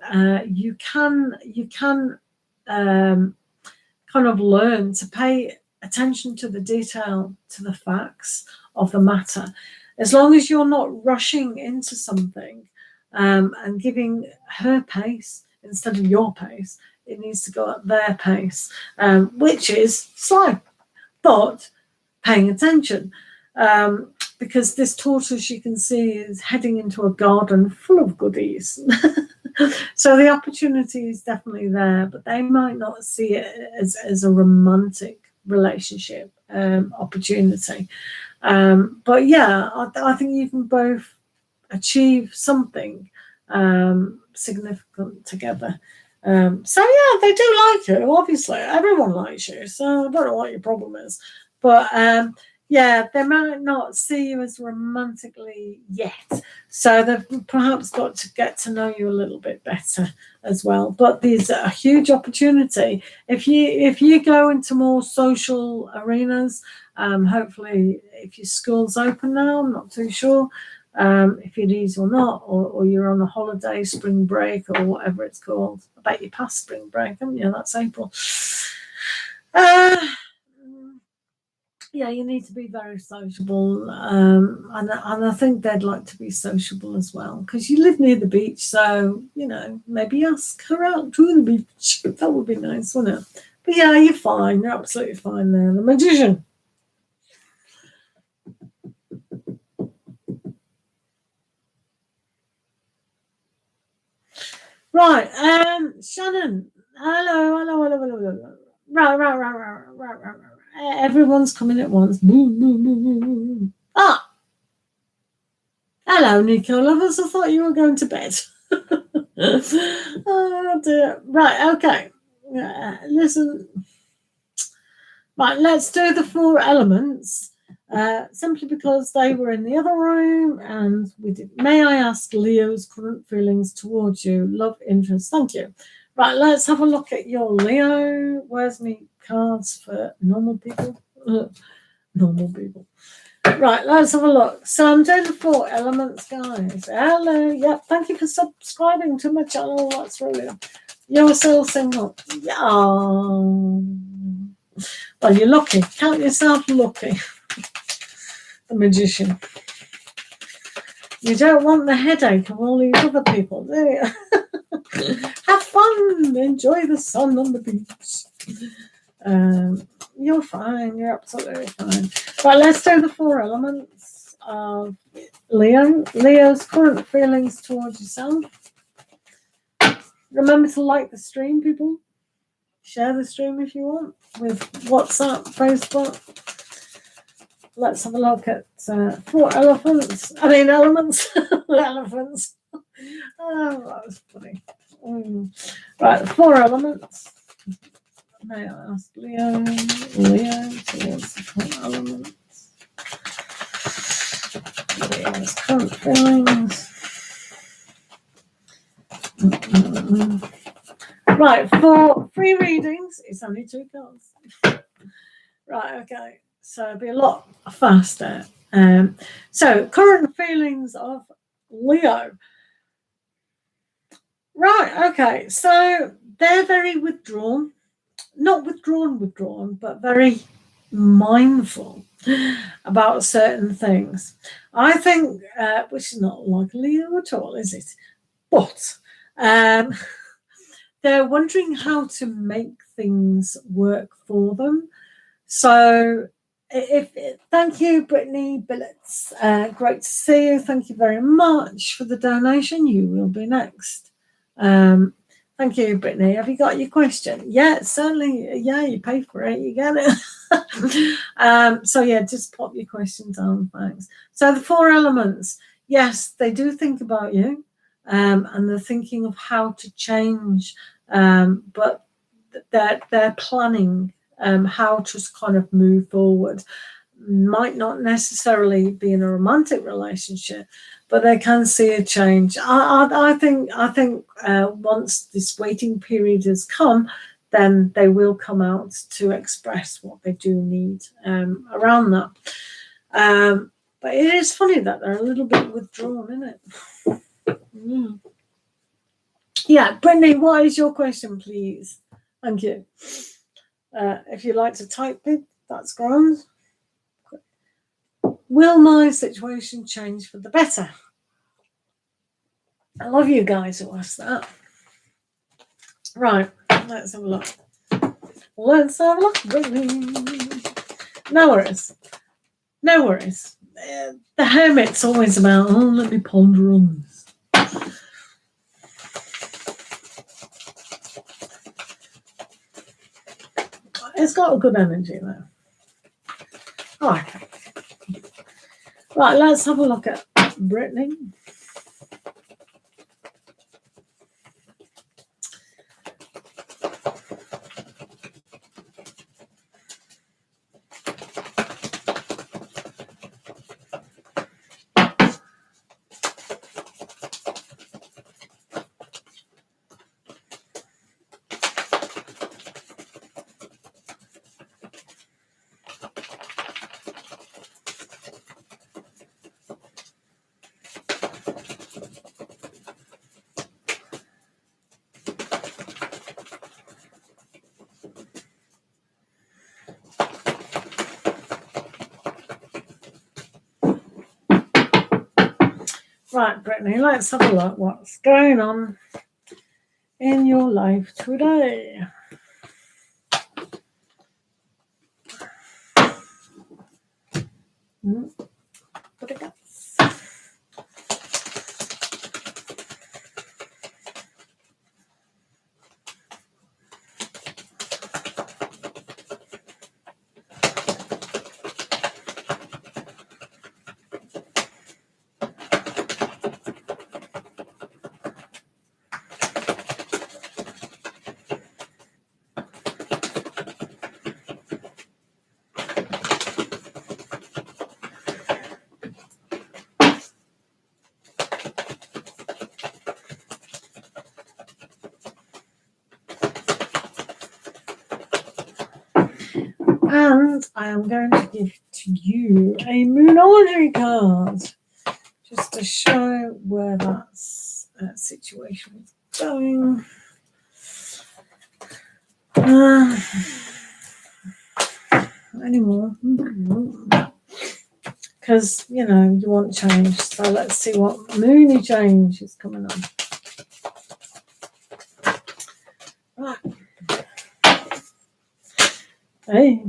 you can kind of learn to pay attention to the detail, to the facts of the matter. As long as you're not rushing into something and giving her pace instead of your pace, it needs to go at their pace, which is slow, but paying attention. Because this tortoise, you can see, is heading into a garden full of goodies. So the opportunity is definitely there, but they might not see it as a romantic relationship opportunity. But yeah, I think you can both achieve something significant together. So yeah, they do like you. Obviously, everyone likes you. So I don't know what your problem is, but yeah, they might not see you as romantically yet. So they've perhaps got to get to know you a little bit better as well. But there's a huge opportunity. If you go into more social arenas, hopefully if your school's open now, I'm not too sure if it is or not, or you're on a holiday, spring break, or whatever it's called. I bet you passed spring break, haven't you? That's April. Yeah, you need to be very sociable, and I think they'd like to be sociable as well, because you live near the beach, so maybe ask her out to the beach. That would be nice, wouldn't it? But yeah, you're fine. You're absolutely fine there. The Magician. Right, Shannon. Hello. Right. Everyone's coming at once. Boom. Ah! Hello, Nico lovers. I thought you were going to bed. Oh, dear. Right, okay. Listen. Right, let's do the 4 elements. Simply because they were in the other room and we did. May I ask Leo's current feelings towards you? Love, interest. Thank you. Right, let's have a look at your Leo. Where's me cards for normal people? Normal people. Right, let's have a look. So I'm doing the 4 elements, guys. Hello. Yep, thank you for subscribing to my channel. That's really good. You're still single. Yeah. Well, you're lucky. Count yourself lucky. The Magician. You don't want the headache of all these other people, do you? Have fun. Enjoy the sun on the beach. You're fine. You're absolutely fine. Right, let's do the 4 elements of Leo. Leo's current feelings towards yourself. Remember to like the stream, people. Share the stream if you want with WhatsApp, Facebook. Let's have a look at 4 elements. Elephants. Oh, that was funny. Right, the 4 elements. May I ask Leo towards the 4 elements. Leo's current feelings. Right, for free readings, it's only 2 cards. Right, okay. So it'll be a lot faster. So current feelings of Leo. Right, okay. So they're very withdrawn. Not withdrawn, but very mindful about certain things. I think, which is not like Leo at all, is it? But they're wondering how to make things work for them. So thank you, Brittany Billets. Great to see you. Thank you very much for the donation. You will be next. Thank you, Brittany. Have you got your question? Yeah, certainly. Yeah, you pay for it, you get it. So yeah, just pop your question down. Thanks. So the 4 elements. Yes, they do think about you, and they're thinking of how to change, but they're planning how to kind of move forward. Might not necessarily be in a romantic relationship, but they can see a change. I think once this waiting period has come, then they will come out to express what they do need around that. But it is funny that they're a little bit withdrawn, isn't it? Yeah, Brittany, what is your question, please? Thank you. If you'd like to type it, that's grand. Will my situation change for the better? I love you guys who asked that. Right, let's have a look. Let's have a look. No worries. No worries. The Hermit's always about, oh, let me ponder on this. It's got a good energy there. Oh, okay. Right, let's have a look at Brittany. Right, Brittany, let's have a look what's going on in your life today. What I got? And I am going to give to you a Moonology card just to show where that situation is going. Anymore. Because, you know, you want change. So let's see what Moony change is coming on. Right. Hey.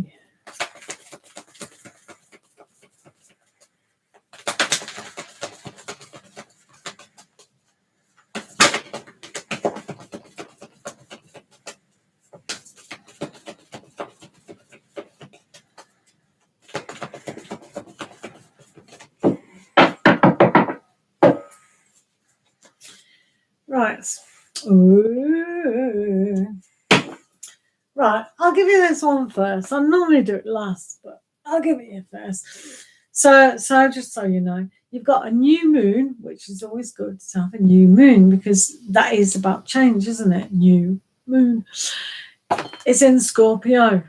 Right. Ooh. Right, I'll give you this one first. I normally do it last, but I'll give it you first. So just so you know, you've got a new moon, which is always good to have a new moon because that is about change, isn't it? New moon. It's in Scorpio.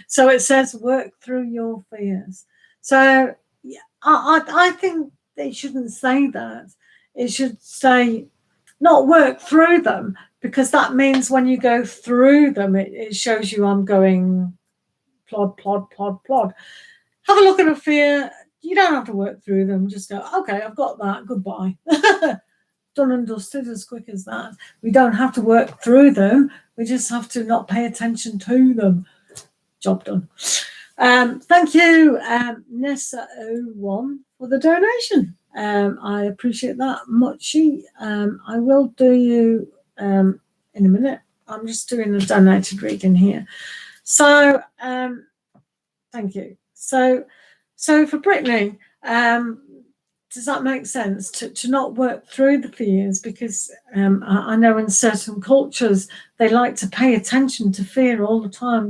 So it says work through your fears. So yeah, I think they shouldn't say that. It should say not work through them, because that means when you go through them, it shows you I'm going plod, plod, plod, plod. Have a look at a fear. You don't have to work through them. Just go, okay, I've got that. Goodbye. Done and dusted as quick as that. We don't have to work through them. We just have to not pay attention to them. Job done. Thank you, Nessa01, for the donation. I appreciate that much. I will do you in a minute. I'm just doing a donated reading here. So thank you. So for Brittany, does that make sense to not work through the fears? Because I know in certain cultures they like to pay attention to fear all the time.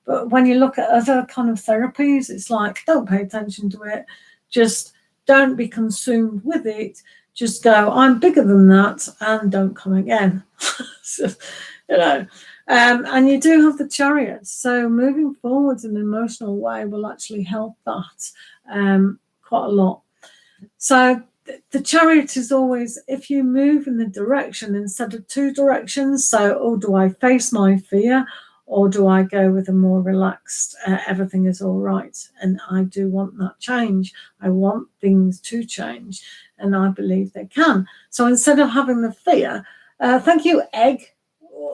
But when you look at other kind of therapies, it's like, don't pay attention to it. Just don't be consumed with it. Just go, I'm bigger than that, and don't come again. So, you know. And you do have the Chariot. So moving forwards in an emotional way will actually help that quite a lot. So the Chariot is always, if you move in the direction instead of two directions, so, do I face my fear, or do I go with a more relaxed, everything is all right? And I do want that change. I want things to change, and I believe they can. So instead of having the fear, thank you, Egg.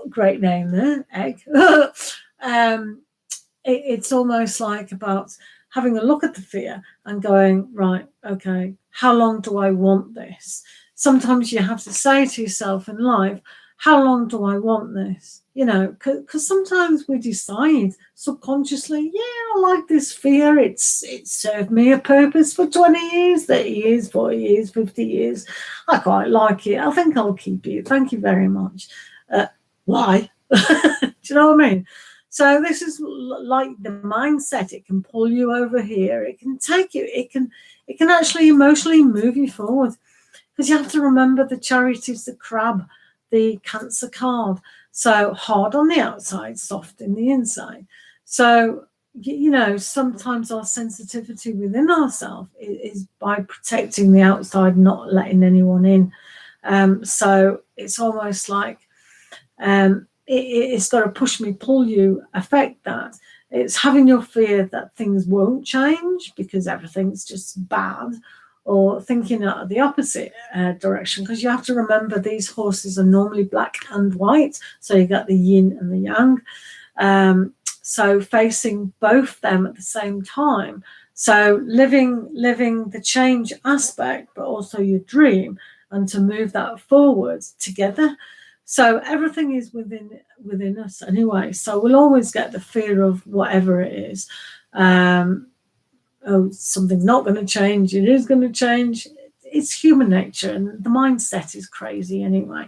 Great name there, Egg. It's almost like about having a look at the fear and going, right, okay, how long do I want this? Sometimes you have to say to yourself in life, how long do I want this? You know, because sometimes we decide subconsciously, yeah, I like this fear. It's served me a purpose for 20 years, 30 years, 40 years, 50 years. I quite like it. I think I'll keep it. Thank you very much. Why? Do you know what I mean? So this is like the mindset. It can pull you over here. It can take you. It can actually emotionally move you forward, because you have to remember the Chariot is the crab, the Cancer card. So hard on the outside, soft in the inside. So you know, sometimes our sensitivity within ourselves is by protecting the outside, not letting anyone in. So it's almost like it's got to push me, pull you, affect that. It's having your fear that things won't change because everything's just bad, or thinking out of the opposite direction, because you have to remember these horses are normally black and white, so you got the yin and the yang. So facing both them at the same time, so living the change aspect, but also your dream, and to move that forward together. So everything is within us anyway. So we'll always get the fear of whatever it is. Something's not going to change. It is going to change. It's human nature, and the mindset is crazy anyway.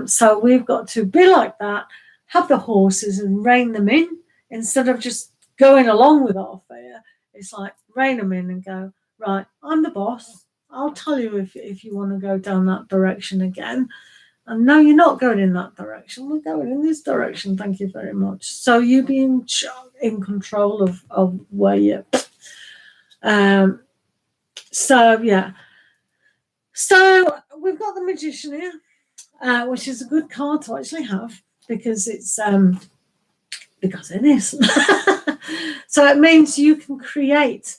So we've got to be like that, have the horses and rein them in, instead of just going along with our fear. It's like rein them in and go, right, I'm the boss. I'll tell you if you want to go down that direction again. And no, you're not going in that direction. We're going in this direction. Thank you very much. So you be in control of where you're. So yeah. So we've got the Magician here, which is a good card to actually have, because it's because it is. So it means you can create.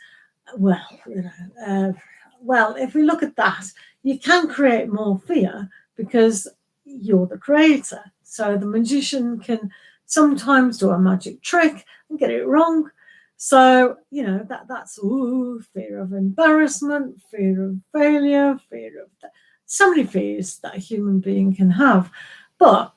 Well, you know, well, if we look at that, you can create more fear, because you're the creator. So the magician can sometimes do a magic trick and get it wrong. So, you know, that's fear of embarrassment, fear of failure, fear of so many fears that a human being can have. But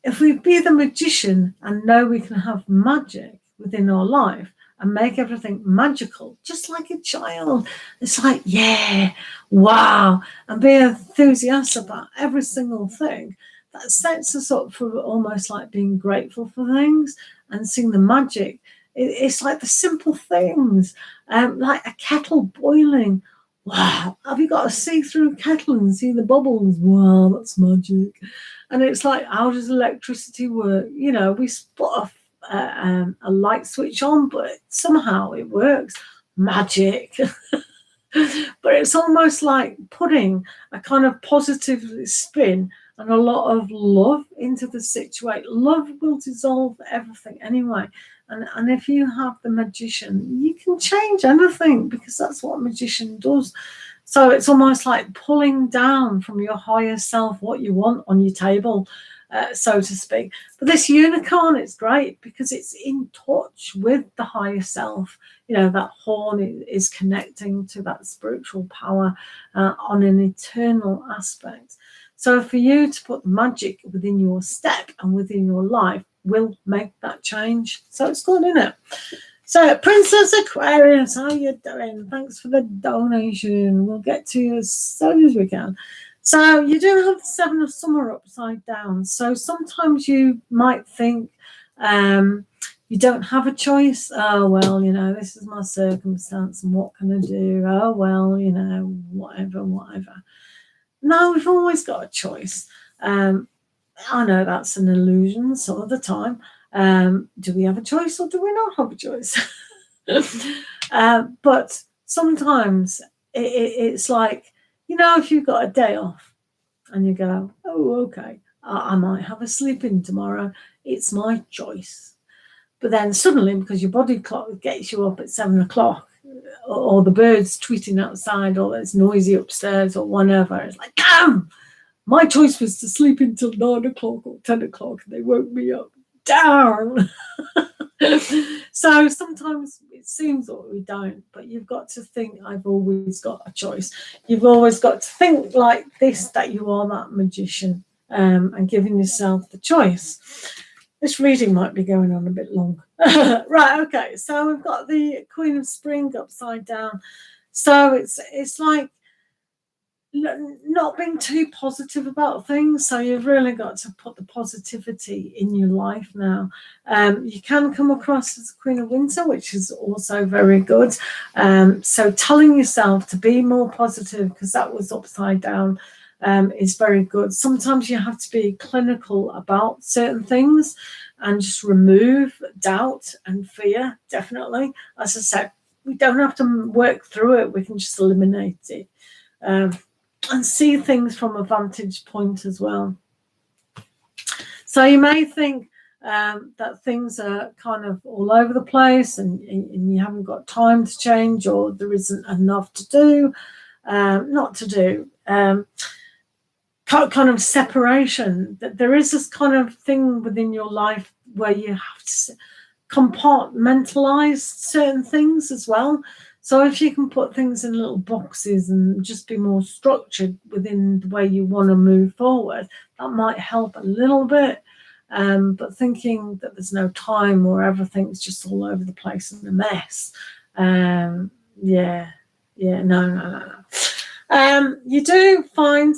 if we be the magician and know we can have magic within our life and make everything magical, just like a child, it's like, yeah, wow, and be enthusiastic about every single thing, that sets us up for almost like being grateful for things and seeing the magic. It's like the simple things, like a kettle boiling. Wow, have you got a see-through kettle and see the bubbles? Wow, that's magic. And it's like, how does electricity work? You know, we put a light switch on, but somehow it works. Magic. But it's almost like putting a kind of positive spin and a lot of love into the situation. Love will dissolve everything anyway. And if you have the magician, you can change anything, because that's what a magician does. So it's almost like pulling down from your higher self what you want on your table, so to speak. But this unicorn, it's great because it's in touch with the higher self. You know, that horn is connecting to that spiritual power on an eternal aspect. So for you to put magic within your step and within your life will make that change. So it's good, isn't it? So, Princess Aquarius, how you doing? Thanks for the donation. We'll get to you as soon as we can. So, you do have the Seven of Summer upside down. So, sometimes you might think you don't have a choice. Oh, well, you know, this is my circumstance and what can I do? Oh, well, you know, whatever. No, we've always got a choice. I know that's an illusion some of the time. Do we have a choice or do we not have a choice? But sometimes it's like, you know, if you've got a day off and you go, oh, okay, I might have a sleep in tomorrow. It's my choice. But then suddenly, because your body clock gets you up at 7 o'clock, or the birds tweeting outside, or it's noisy upstairs, or whatever, it's like, damn! My choice was to sleep until 9 o'clock or 10 o'clock, and they woke me up. Down. So sometimes it seems that we don't, but you've got to think, I've always got a choice. You've always got to think like this, that you are that magician, and giving yourself the choice. This reading might be going on a bit long. Right, okay, so we've got the Queen of Spring upside down. So it's like not being too positive about things. So you've really got to put the positivity in your life now. You can come across as a Queen of Winter, which is also very good. So telling yourself to be more positive, because that was upside down, is very good. Sometimes you have to be clinical about certain things and just remove doubt and fear, definitely. As I said, we don't have to work through it. We can just eliminate it. And see things from a vantage point as well. So you may think that things are kind of all over the place and you haven't got time to change, or there isn't enough to do, not to do. Kind of separation, that there is this kind of thing within your life where you have to compartmentalize certain things as well. So if you can put things in little boxes and just be more structured within the way you want to move forward, that might help a little bit. But thinking that there's no time or everything's just all over the place and a mess, no. You do find,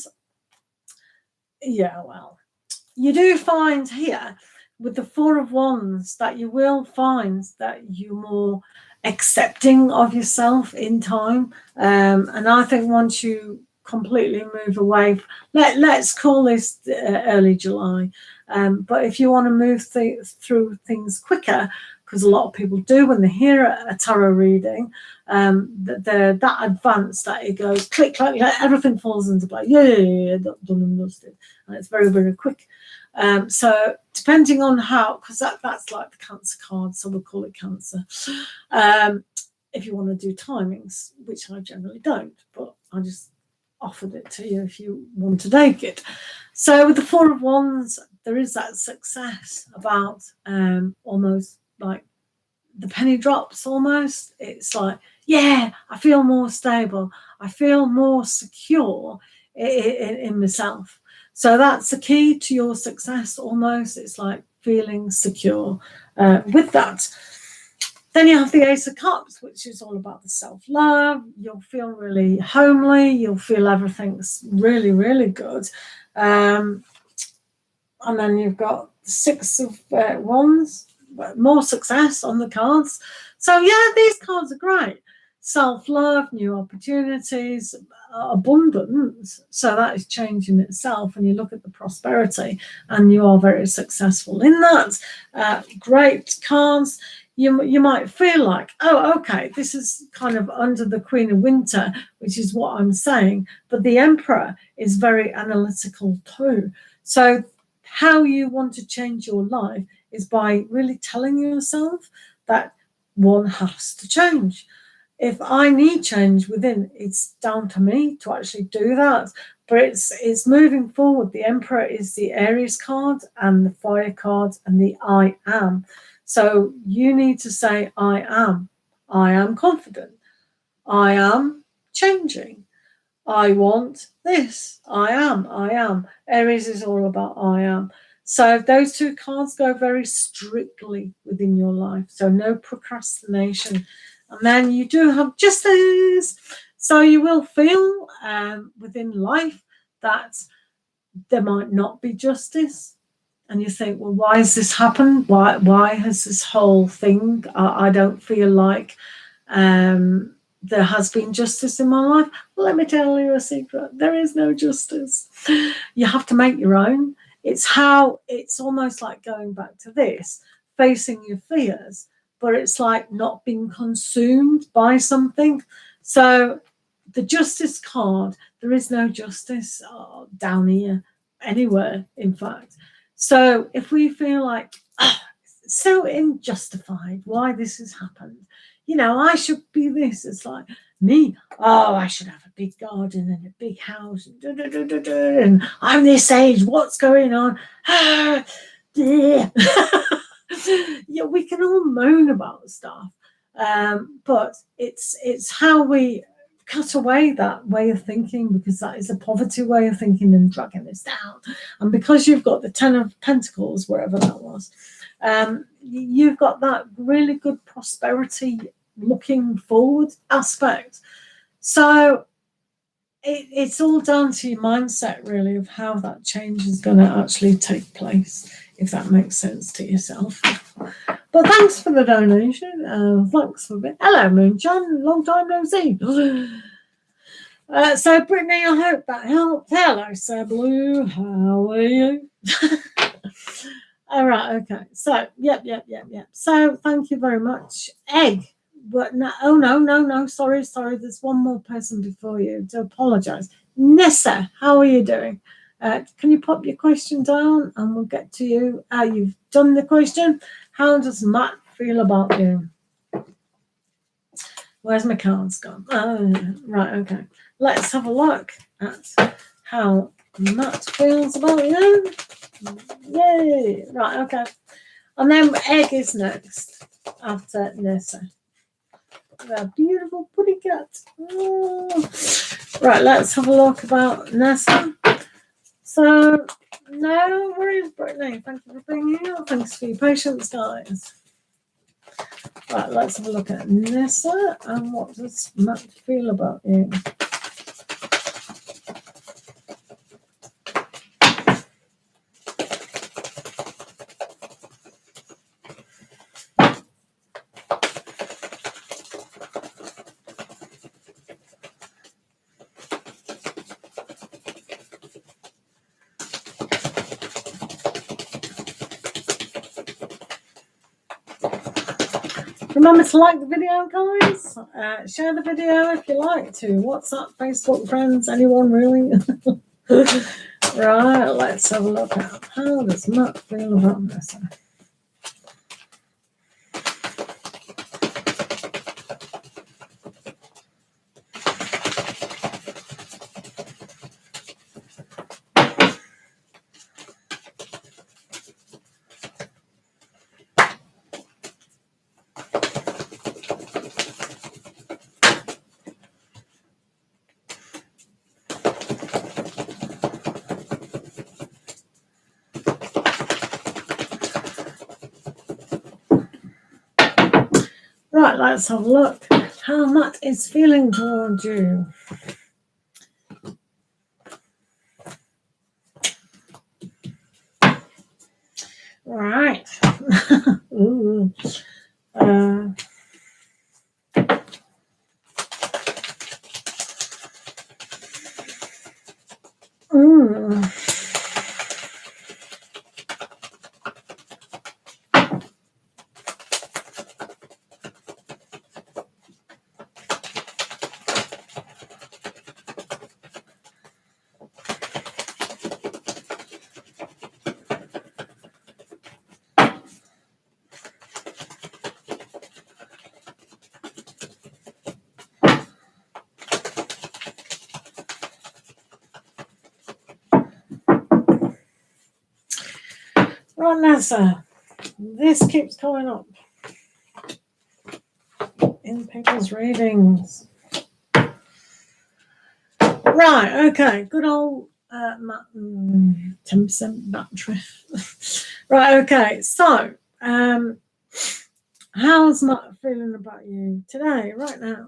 you do find here with the Four of Wands that you will find that you're more accepting of yourself in time, and I think once you completely move away, let's call this early July, but if you want to move through things quicker, because a lot of people do when they hear a tarot reading, they're that advanced that it goes click, click, everything falls into place. Done and dusted, and it's very, very quick. So depending on how, because that's like the Cancer card, so we'll call it Cancer. If you want to do timings, which I generally don't, but I just offered it to you if you want to take it. So with the Four of Wands, there is that success about almost like the penny drops almost. It's like, yeah, I feel more stable. I feel more secure in myself. So that's the key to your success almost. It's like feeling secure with that. Then you have the Ace of Cups, which is all about the self-love. You'll feel really homely. You'll feel everything's really, really good. And then you've got the Six of Wands, more success on the cards. So yeah, these cards are great. Self-love, new opportunities, abundance. So that is changing itself. And you look at the prosperity and you are very successful in that. Great cards. You might feel like, oh, okay, this is kind of under the Queen of Winter, which is what I'm saying. But the Emperor is very analytical too. So how you want to change your life is by really telling yourself that one has to change. If I need change within, it's down to me to actually do that. But it's moving forward. The Emperor is the Aries card and the Fire card and the I am. So you need to say, I am confident, I am changing, I want this, I am. Aries is all about I am. So those two cards go very strictly within your life. So no procrastination. And then you do have justice. So you will feel within life that there might not be justice. And you think, well, why has this happened? Why has this whole thing? I don't feel like there has been justice in my life. Well, let me tell you a secret. There is no justice. You have to make your own. It's almost like going back to this, facing your fears, but it's like not being consumed by something. So the justice card, there is no justice down here, anywhere, in fact. So if we feel like, so unjustified why this has happened, I should be this. It's like me, I should have a big garden and a big house, and I'm this age, what's going on? Yeah, we can all moan about stuff, but it's how we cut away that way of thinking, because that is a poverty way of thinking and dragging us down. And because you've got the 10 of Pentacles, wherever that was, you've got that really good prosperity looking forward aspect. So it's all down to your mindset, really, of how that change is going to actually take place, if that makes sense to yourself. But thanks for the donation. Thanks for being. Hello, Moonshine. Long time no see. So, Brittany, I hope that helped. Hello, Sir Blue. How are you? All right. Okay. So, yep. So, thank you very much. Egg. But no. Oh no. Sorry. There's one more person before you. To apologise. Nessa, how are you doing? Can you pop your question down and we'll get to you? You've done the question. How does Matt feel about you? Where's my cards gone? Right, okay. Let's have a look at how Matt feels about you. Yay! Right, okay. And then Egg is next after Nessa. A beautiful putty cat. Oh. Right, let's have a look about Nessa. So, no worries, Brittany. Thank you for being here. Thanks for your patience, guys. Right, let's have a look at Nessa. And what does Matt feel about you? Remember to like the video, guys. Share the video if you like to. WhatsApp, Facebook friends, anyone really. Right, let's have a look at how does Matt feel about this. Right, let's have a look. How Matt is feeling towards you. Right. Ooh. Right, Nessa, this keeps coming up in people's readings. Right, okay, good old 10% battery. Right, okay, so how's Matt feeling about you today, right now?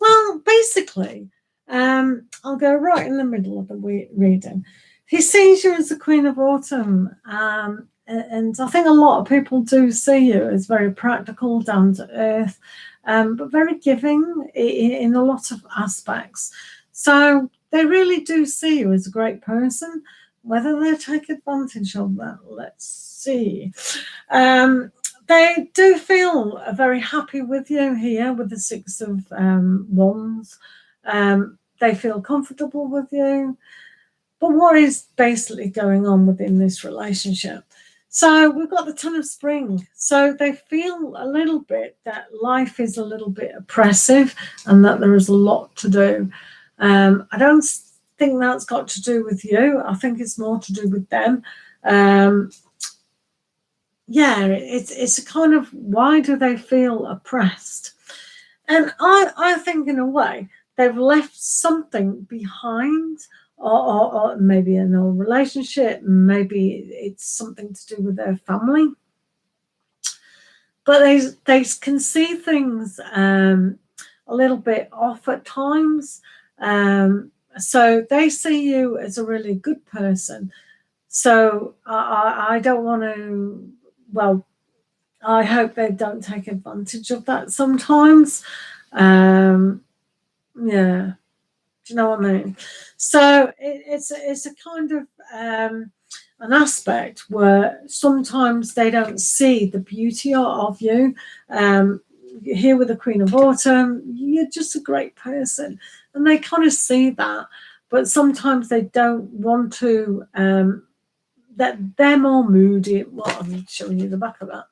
Well, basically, I'll go right in the middle of the reading. He sees you as the Queen of Autumn, and I think a lot of people do see you as very practical, down to earth, but very giving in a lot of aspects. So they really do see you as a great person. Whether they take advantage of that, let's see. They do feel very happy with you here with the Six of Wands. They feel comfortable with you. But what is basically going on within this relationship? So we've got the Ten of Spring. So they feel a little bit that life is a little bit oppressive and that there is a lot to do. I don't think that's got to do with you. I think it's more to do with them. Yeah, it's a kind of, why do they feel oppressed? And I think in a way they've left something behind, or maybe an old relationship, maybe it's something to do with their family. But they can see things a little bit off at times. So they see you as a really good person. So I don't want to, well, I hope they don't take advantage of that sometimes. Yeah, do you know what I mean? So it's a kind of an aspect where sometimes they don't see the beauty of you. Here with the Queen of Autumn, you're just a great person, and they kind of see that, but sometimes they don't want to. That they're more moody. Well, I'm showing you the back of that.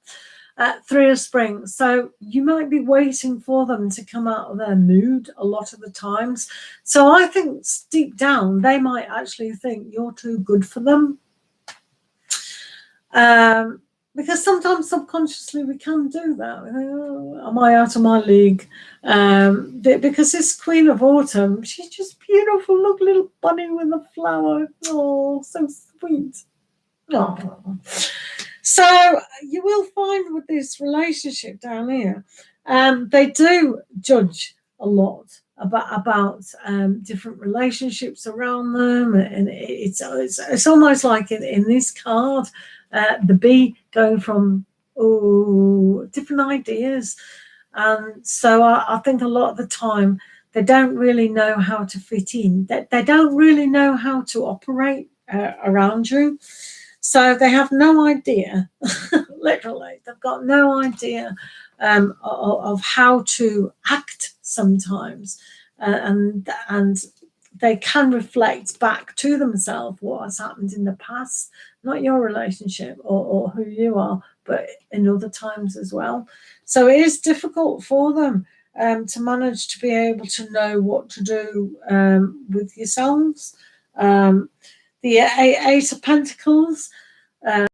Three of Spring. So you might be waiting for them to come out of their mood a lot of the times. So I think deep down, they might actually think you're too good for them. Because sometimes subconsciously we can do that. We think, oh, am I out of my league? Because this Queen of Autumn, she's just beautiful. Look, little bunny with a flower. Oh, so sweet. Oh. So you will find with this relationship down here, they do judge a lot about different relationships around them, and it's almost like in this card, the bee going from different ideas, and so I think a lot of the time they don't really know how to fit in. They don't really know how to operate around you. So they have no idea, literally, they've got no idea of how to act sometimes. And they can reflect back to themselves what has happened in the past, not your relationship or who you are, but in other times as well. So it is difficult for them to manage to be able to know what to do with yourselves. The Eight of Pentacles,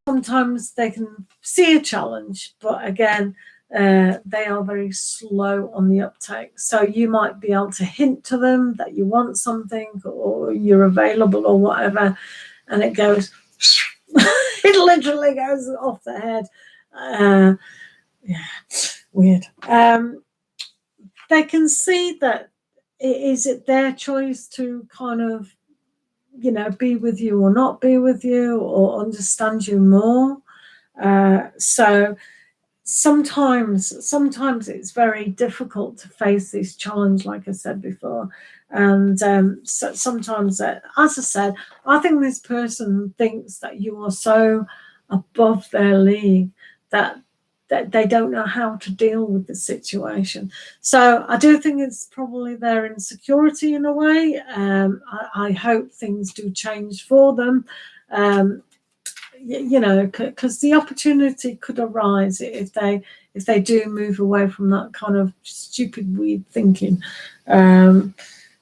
sometimes they can see a challenge, but again, they are very slow on the uptake. So you might be able to hint to them that you want something or you're available or whatever, and it goes, it literally goes off the head. Yeah, weird. They can see that is it their choice to kind of, you know, be with you or not be with you or understand you more. So sometimes it's very difficult to face this challenge, like I said before. And so sometimes, as I said, I think this person thinks that you are so above their league that they don't know how to deal with the situation. So I do think it's probably their insecurity in a way. I hope things do change for them. You know, because the opportunity could arise if they do move away from that kind of stupid, weird thinking.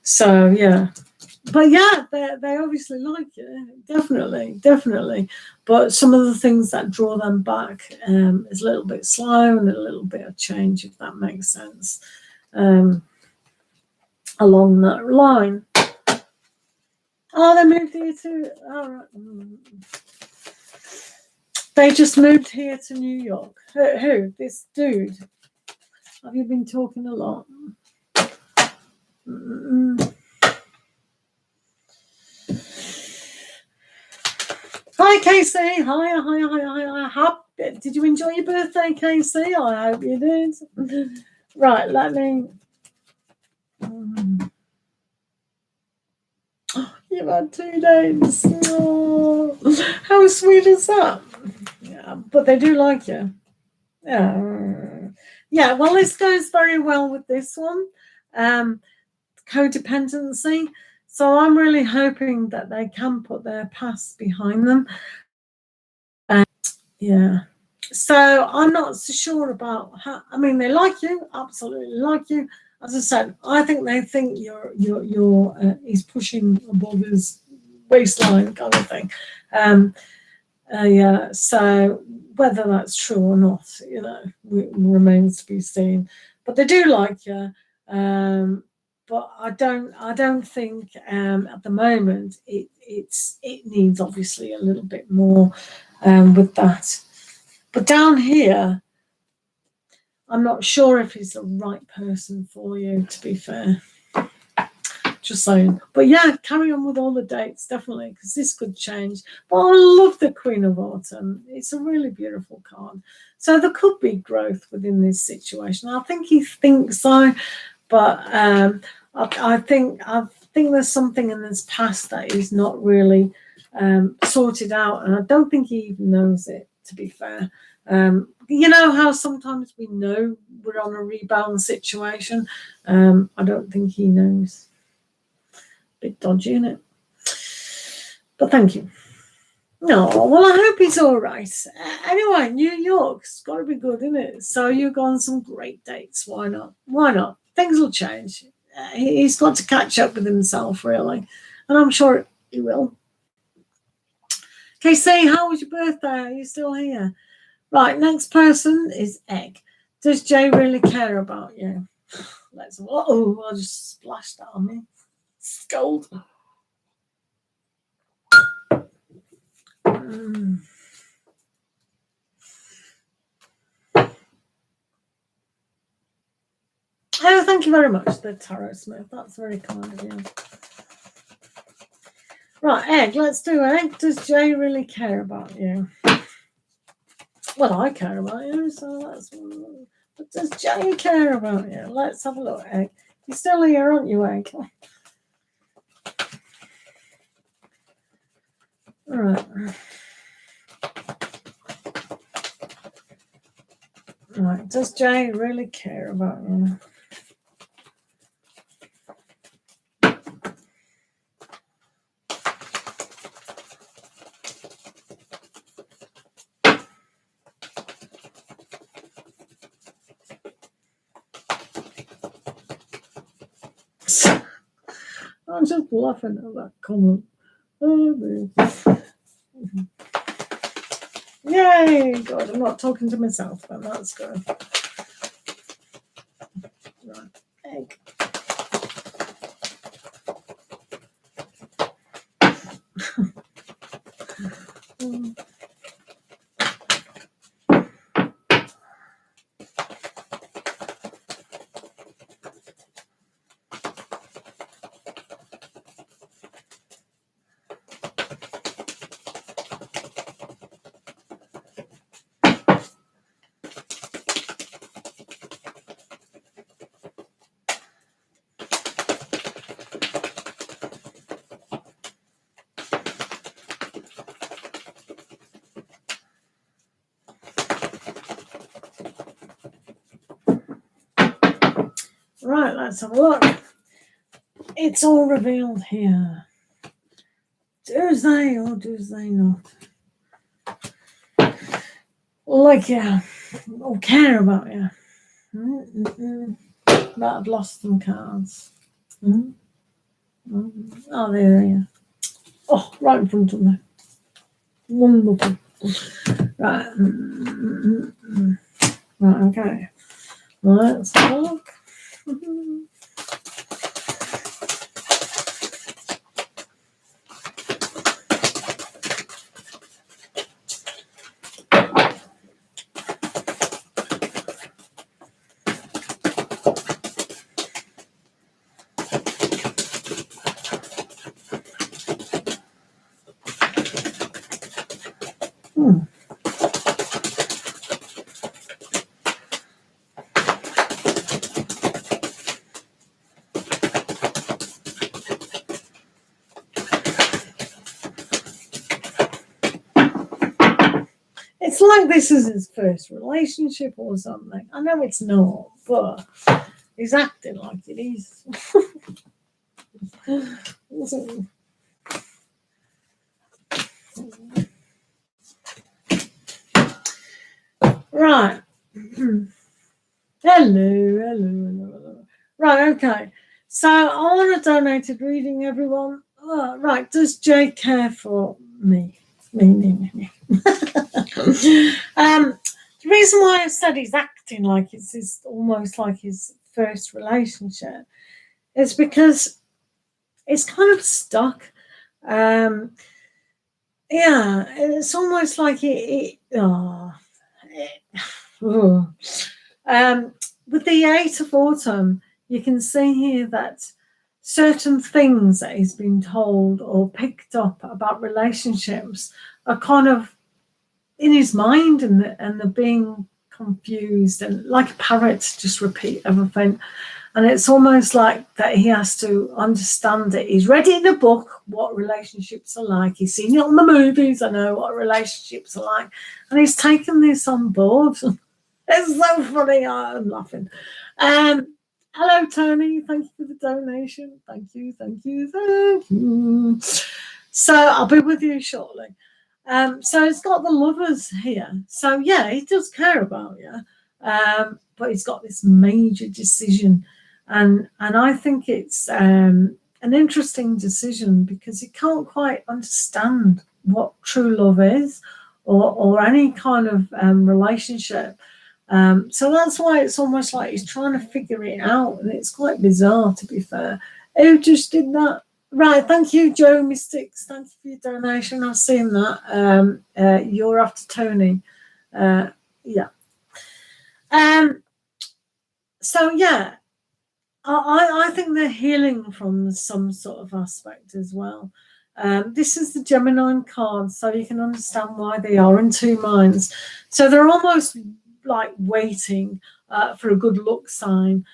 So yeah, but yeah, they obviously like it, definitely. But some of the things that draw them back is a little bit slow and a little bit of change, if that makes sense, along that line. Oh, they moved here too. All right. They just moved here to New York. Who? This dude? Have you been talking a lot? Hi, Casey. Hi. Did you enjoy your birthday, Casey? I hope you did. Right, let me... You've had 2 days. Oh, how sweet is that? Yeah, but they do like you. Yeah, well, this goes very well with this one. Codependency. So I'm really hoping that they can put their past behind them. Yeah. So I'm not so sure about how. I mean, they like you, absolutely like you. As I said, I think they think you're he's pushing above his waistline kind of thing. Yeah. So whether that's true or not, you know, remains to be seen. But they do like you. But I don't think at the moment it needs obviously a little bit more with that. But down here, I'm not sure if he's the right person for you, to be fair. Just saying. But yeah, carry on with all the dates, definitely, because this could change. But I love the Queen of Autumn. It's a really beautiful card. So there could be growth within this situation. I think he thinks so, but I think there's something in his past that is not really sorted out, and I don't think he even knows it, to be fair. You know how sometimes we know we're on a rebound situation? I don't think he knows. Bit dodgy, isn't it? But thank you. No, well, I hope he's all right. Anyway, New York's got to be good, isn't it? So you go on some great dates. Why not? Why not? Things will change. He's got to catch up with himself, really. And I'm sure he will. KC, how was your birthday? Are you still here? Right, next person is Egg. Does Jay really care about you? Let's. Oh, I just splashed that on me. Scold. Oh, thank you very much, the Tarot Smith. That's very kind of you. Right, Egg, let's do Egg. Does Jay really care about you? Well, I care about you, so that's... But does Jay care about you? Let's have a look, Egg. You're still here, aren't you, Egg? All right. Right, does Jay really care about you? I'm just laughing at that comment. Oh, yay! God, I'm not talking to myself, but that's good. Right, Egg. Right, let's have a look. It's all revealed here. Do they or do they not like you or care about you? But I've lost some cards. Oh, there they are. Oh, right in front of me. Wonderful. Right. Right, okay. Let's have a look. It's like this is his first relationship or something. I know it's not, but he's acting like it is. Right. Hello. Right, okay. So I want a donated reading, everyone. Right, does Jay care for me? Me. The reason why I said he's acting like it's almost like his first relationship is because it's kind of stuck. Yeah, it's almost like with the Eight of Autumn, you can see here that certain things that he's been told or picked up about relationships are kind of in his mind, and they're being confused, and like a parrot just repeat everything. And it's almost like that he has to understand it. He's read it in a book what relationships are like. He's seen it on the movies. I know what relationships are like. And he's taken this on board. It's so funny. I'm laughing. Hello, Tony. Thank you for the donation. Thank you. So I'll be with you shortly. So it's got the lovers here. So yeah, he does care about you, but he's got this major decision, and I think it's an interesting decision because he can't quite understand what true love is, or any kind of relationship. So that's why it's almost like he's trying to figure it out, and it's quite bizarre, to be fair. Who just did that? Right, thank you, Joe Mystics. Thank you for your donation. I've seen that. You're after Tony. Yeah. So yeah, I think they're healing from some sort of aspect as well. This is the Gemini card, so you can understand why they are in two minds. So they're almost like waiting for a good luck sign.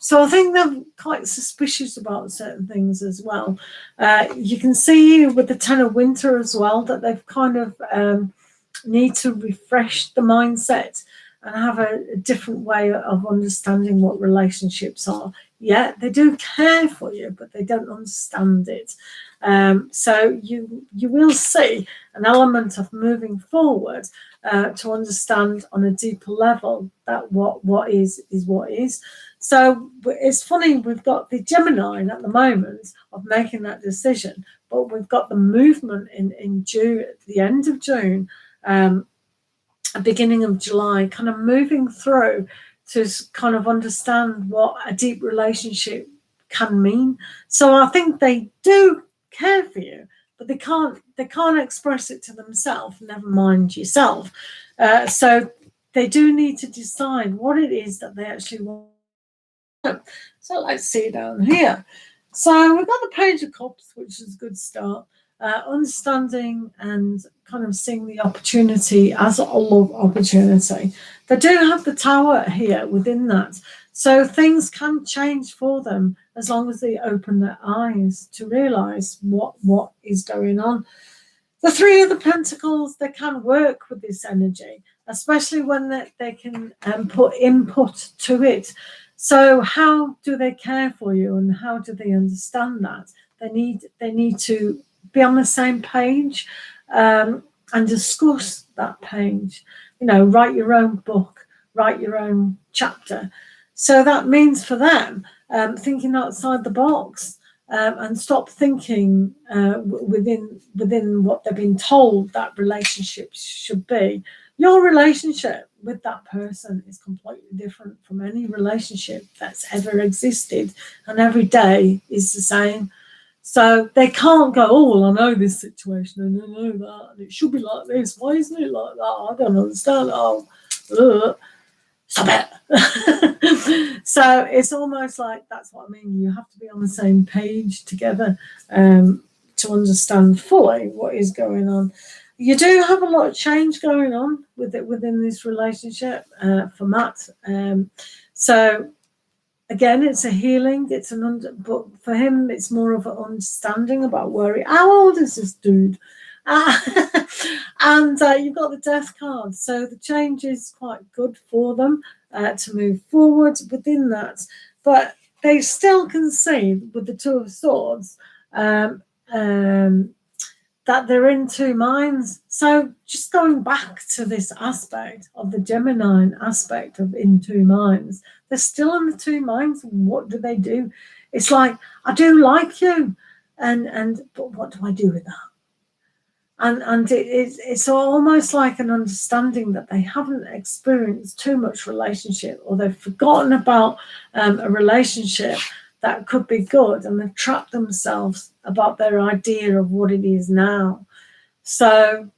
So I think they're quite suspicious about certain things as well. You can see with the Ten of Winter as well that they've kind of need to refresh the mindset and have a different way of understanding what relationships are. Yeah, they do care for you, but they don't understand it. So you will see an element of moving forward to understand on a deeper level that what is what is. So it's funny, we've got the Gemini at the moment of making that decision, but we've got the movement in June, at the end of June, beginning of July, kind of moving through to kind of understand what a deep relationship can mean. So I think they do care for you, but they can't express it to themselves, never mind yourself. So they do need to decide what it is that they actually want. So let's see down here. So we've got the Page of Cups, which is a good start. Understanding and kind of seeing the opportunity as a love opportunity. They do have the Tower here within that. So things can change for them as long as they open their eyes to realise what is going on. The Three of the Pentacles, they can work with this energy, especially when they can put input to it. So how do they care for you, and how do they understand that? They need to be on the same page, and discuss that page. Write your own book, write your own chapter. So that means for them, thinking outside the box, and stop thinking within what they've been told that relationships should be. Your relationship with that person is completely different from any relationship that's ever existed, and every day is the same. So they can't go, oh, well, I know this situation and I know that, and it should be like this. Why isn't it like that? I don't understand. Stop it. So it's almost like, that's what I mean. You have to be on the same page together to understand fully what is going on. You do have a lot of change going on within this relationship for Matt. So again, it's a healing. But for him, it's more of an understanding about how old is this dude? And you've got the Death card. So the change is quite good for them to move forward within that. But they still can see with the Two of Swords that they're in two minds. So just going back to this aspect of the Gemini aspect of in two minds, they're still in the two minds. What do they do? It's like, I do like you, but what do I do with that? And it's almost like an understanding that they haven't experienced too much relationship, or they've forgotten about a relationship that could be good, and they've trapped themselves about their idea of what it is now. So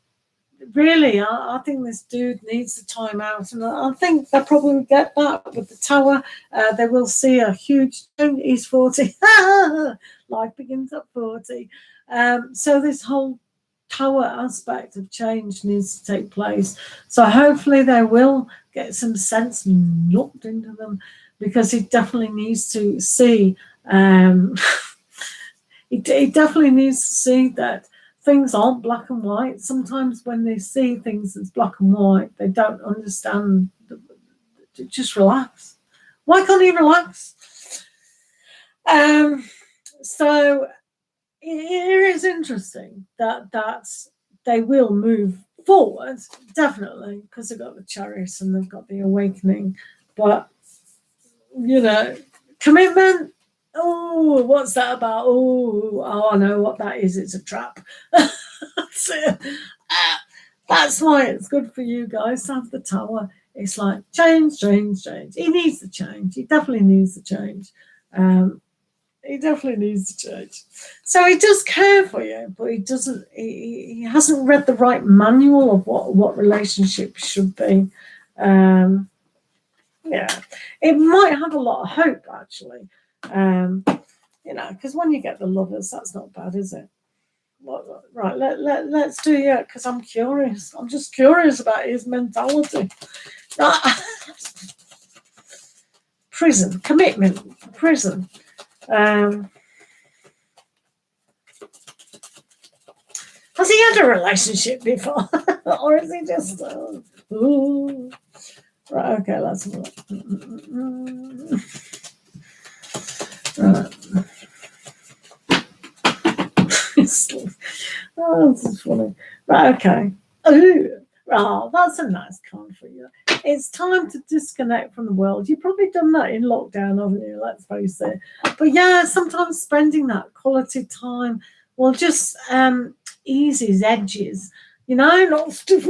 really, I think this dude needs the time out, and I think they'll probably get that with the Tower. They will see a huge change. He's 40. Life begins at 40. So this whole Tower aspect of change needs to take place. So hopefully they will get some sense knocked into them, because he definitely needs to see, he definitely needs to see that things aren't black and white. Sometimes when they see things as black and white, they don't understand. Just relax. Why can't he relax? So it is interesting that they will move forward, definitely, because they've got the Chariot and they've got the Awakening. But commitment. Oh, what's that about? Oh, I know what that is. It's a trap. That's why it's good for you guys to have the Tower. It's like change. He needs the change. He definitely needs the change. He definitely needs to change. So he does care for you, but he doesn't. He hasn't read the right manual of what relationships should be. Yeah, it might have a lot of hope, actually. Because when you get the Lovers, that's not bad, is it? Right, let's do because I'm curious. I'm just curious about his mentality. Prison, commitment, prison. Has he had a relationship before? Or is he just... Right, okay, let's have a look. Right. Oh, this is funny. Right, okay. Oh, that's a nice card for you. It's time to disconnect from the world. You've probably done that in lockdown, haven't you? Let's face it. But yeah, sometimes spending that quality time will just ease his edges. Not stiff.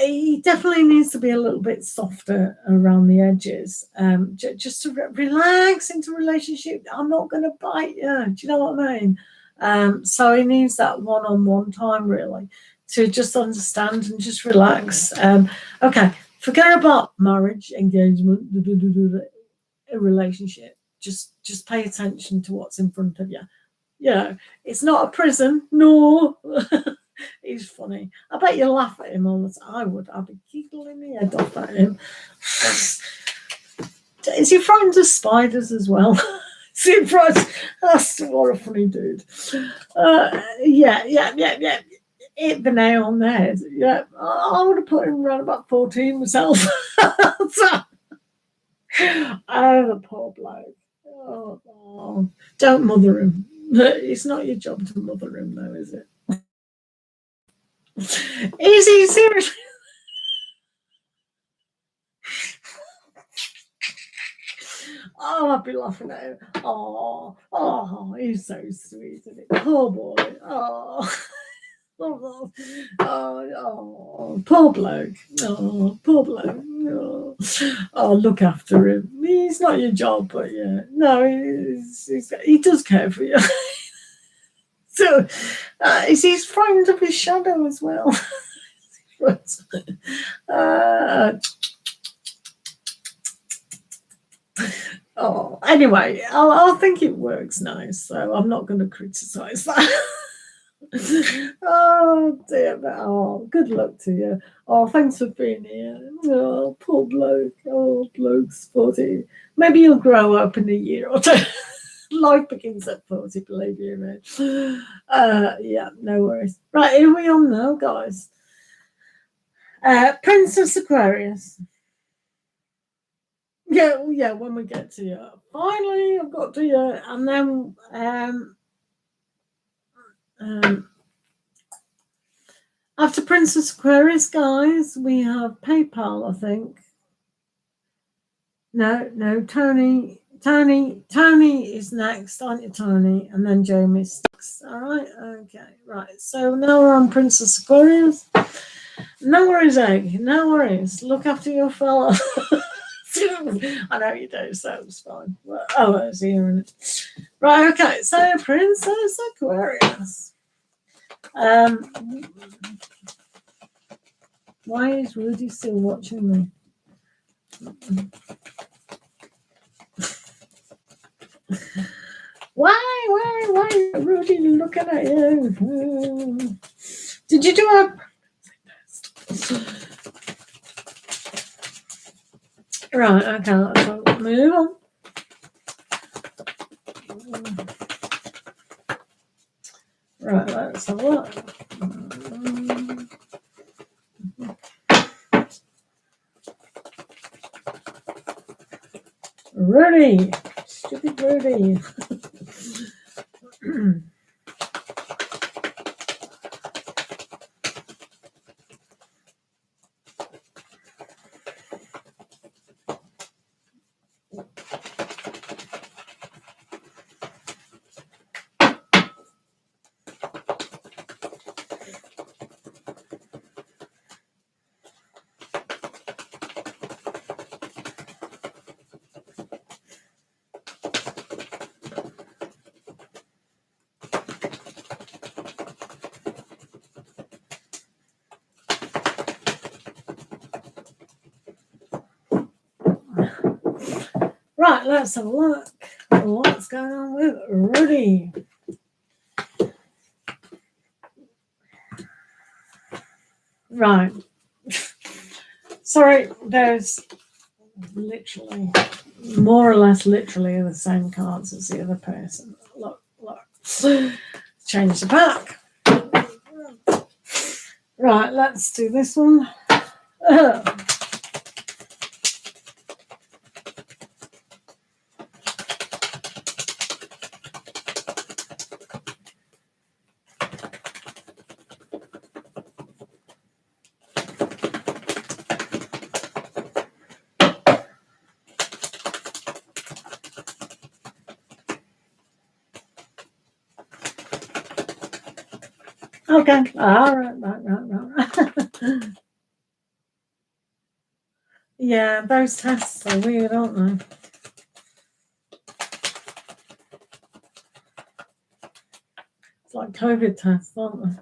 He definitely needs to be a little bit softer around the edges, just to relax into a relationship. I'm not going to bite you. Do you know what I mean? So he needs that one-on-one time, really, to just understand and just relax. Okay, forget about marriage, engagement, a relationship. Just pay attention to what's in front of you. It's not a prison. No. He's funny. I bet you laugh at him all the time. I would. I'd be giggling the head off at him. Is he frightened of spiders as well? Is he frightened? That's what a funny dude. Yeah. Hit the nail on the head. Yeah, I would have put him around about 14 myself. Oh, the poor bloke. Oh, don't mother him. It's not your job to mother him, though, is it? Is he seriously? Oh, I'd be laughing at him. Oh, he's so sweet, isn't he? Poor boy. Poor bloke. Oh, poor bloke. Oh, look after him. It's not your job, but yeah. No, he does care for you. So, is he frightened of his shadow as well? Anyway, I think it works nice, so I'm not going to criticize that. Oh dear, good luck to you. Oh, thanks for being here. Oh, poor bloke. Oh, bloke's 40. Maybe you'll grow up in a year or two. Life begins at 40, believe you me. Yeah, no worries. Right, here we are now, guys. Princess Aquarius. Yeah, when we get to you. Finally, I've got to you. And then after Princess Aquarius, guys, we have PayPal, I think. No, Tony is next, aren't you, Tony? And then Jamie's next. All right, okay, right. So now we're on Princess Aquarius. No worries, Egg. No worries. Look after your fella. I know you do, so it's fine. Oh, I was hearing it. Right, okay. So Princess Aquarius. Why is Rudy still watching me? Why is Rudy looking at you? Did you do a... Right, okay, let's move on. Right, let's have a look. Rudy, stupid Rudy. Right, let's have a look. What's going on with Rudy? Right. Sorry, there's literally, more or less literally the same cards as the other person. Look. Change the back. Right, let's do this one. Okay, all right. Yeah, those tests are weird, aren't they? It's like COVID tests, aren't they?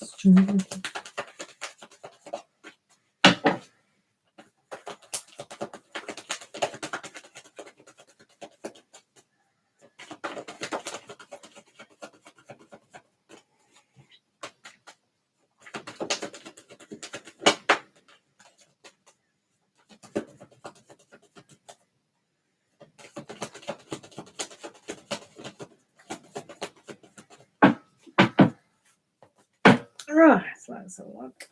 Stupid. Right, so let's have a look.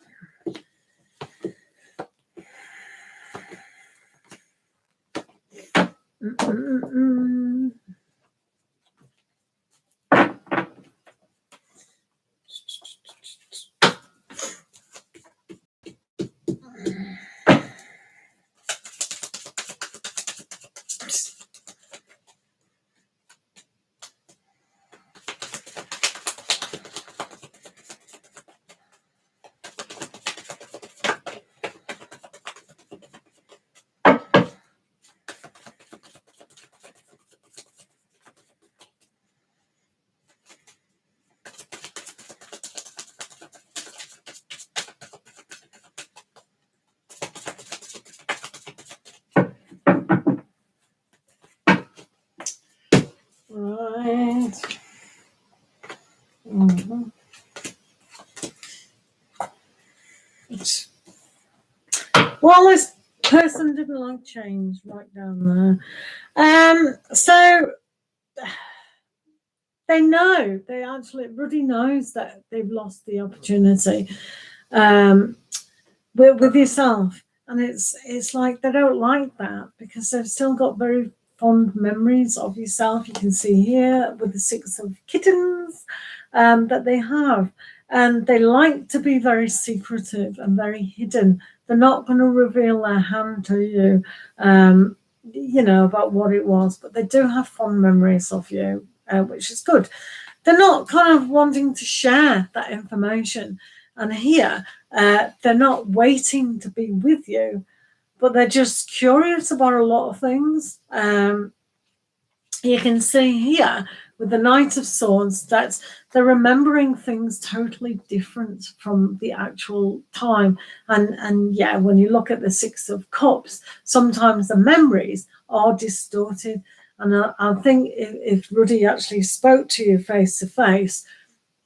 Right. Mhm. Well, this person didn't like change, right down there. So they know, they actually, Ruddy knows that they've lost the opportunity with yourself. And it's like they don't like that because they've still got very fond memories of yourself. You can see here with the 6 of kittens that they have. And they like to be very secretive and very hidden. They're not going to reveal their hand to you, about what it was. But they do have fond memories of you, which is good. They're not kind of wanting to share that information. And here, they're not waiting to be with you, but they're just curious about a lot of things. You can see here with the Knight of Swords that they're remembering things totally different from the actual time. And yeah, when you look at the 6 of Cups, sometimes the memories are distorted. And I think if Ruddy actually spoke to you face to face,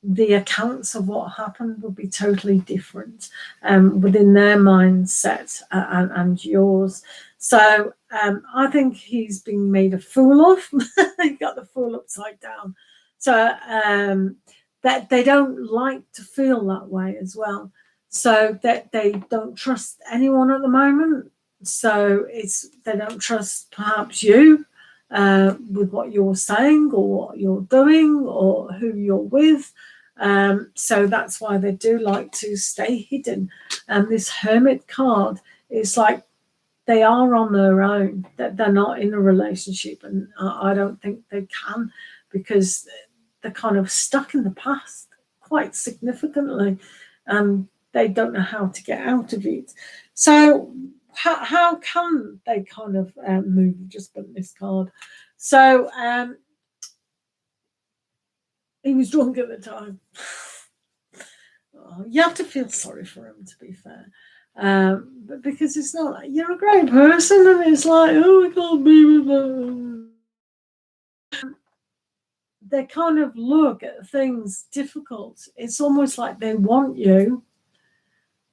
the accounts of what happened would be totally different within their mindset and yours. So I think he's been made a fool of. He got the fool upside down. So that they don't like to feel that way as well. So that they don't trust anyone at the moment. So they don't trust perhaps you with what you're saying or what you're doing or who you're with. So that's why they do like to stay hidden. And this Hermit card is like they are on their own, that they're not in a relationship. And I don't think they can because they're kind of stuck in the past quite significantly. And they don't know how to get out of it. So how can they kind of move? Just put this card. So he was drunk at the time. You have to feel sorry for him, to be fair. But because it's not like you're a great person, and it's like, oh, I can't be with them. They kind of look at things difficult. It's almost like they want you,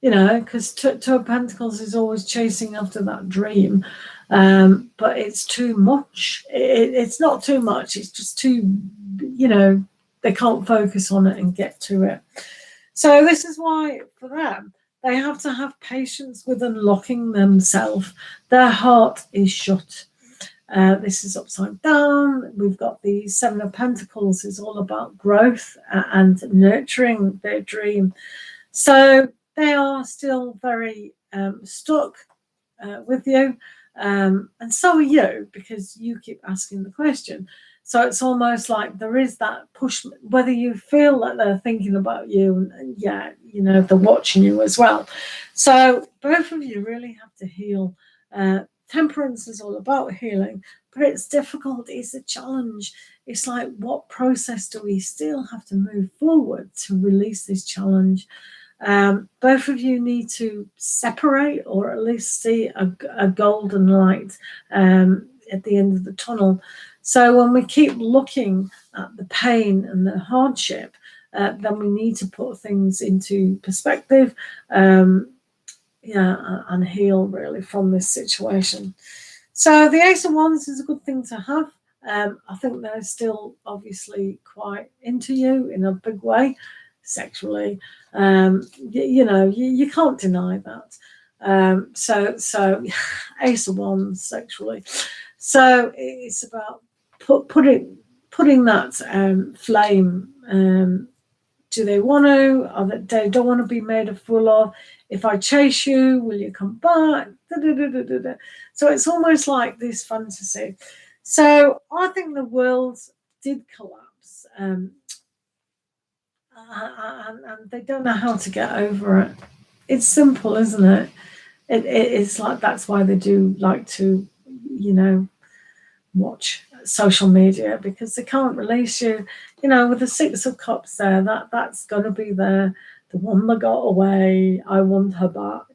because Two of Pentacles is always chasing after that dream. But it's too much. It's not too much. It's just too, they can't focus on it and get to it. So this is why, for them, they have to have patience with unlocking themselves. Their heart is shut. This is upside down. We've got the 7 of Pentacles is all about growth and nurturing their dream. So they are still very stuck with you. And so are you, because you keep asking the question. So it's almost like there is that push, whether you feel that they're thinking about you, and yeah, they're watching you as well. So both of you really have to heal. Temperance is all about healing, but it's difficult. It's a challenge. It's like, what process do we still have to move forward to release this challenge? Both of you need to separate, or at least see a golden light at the end of the tunnel. So when we keep looking at the pain and the hardship, then we need to put things into perspective, and heal really from this situation. So the Ace of Wands is a good thing to have. I think they're still obviously quite into you in a big way, sexually. You can't deny that. So Ace of Wands sexually. So it's about putting that flame. Do they want to? Or that they don't want to be made a fool of? If I chase you, will you come back? So it's almost like this fantasy. So I think the world did collapse, and they don't know how to get over it. It's simple, isn't it? It's like that's why they do like to, watch social media, because they can't release you. With the Six of Cups there, that's going to be there. The one that got away, I want her back.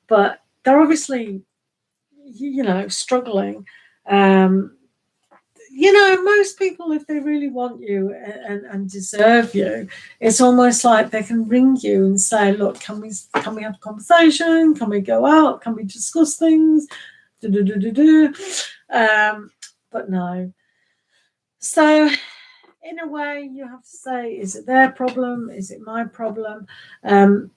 But they're obviously, struggling. Most people, if they really want you and deserve you, it's almost like they can ring you and say, look, can we have a conversation? Can we go out? Can we discuss things? But no. So in a way, you have to say, is it their problem? Is it my problem? And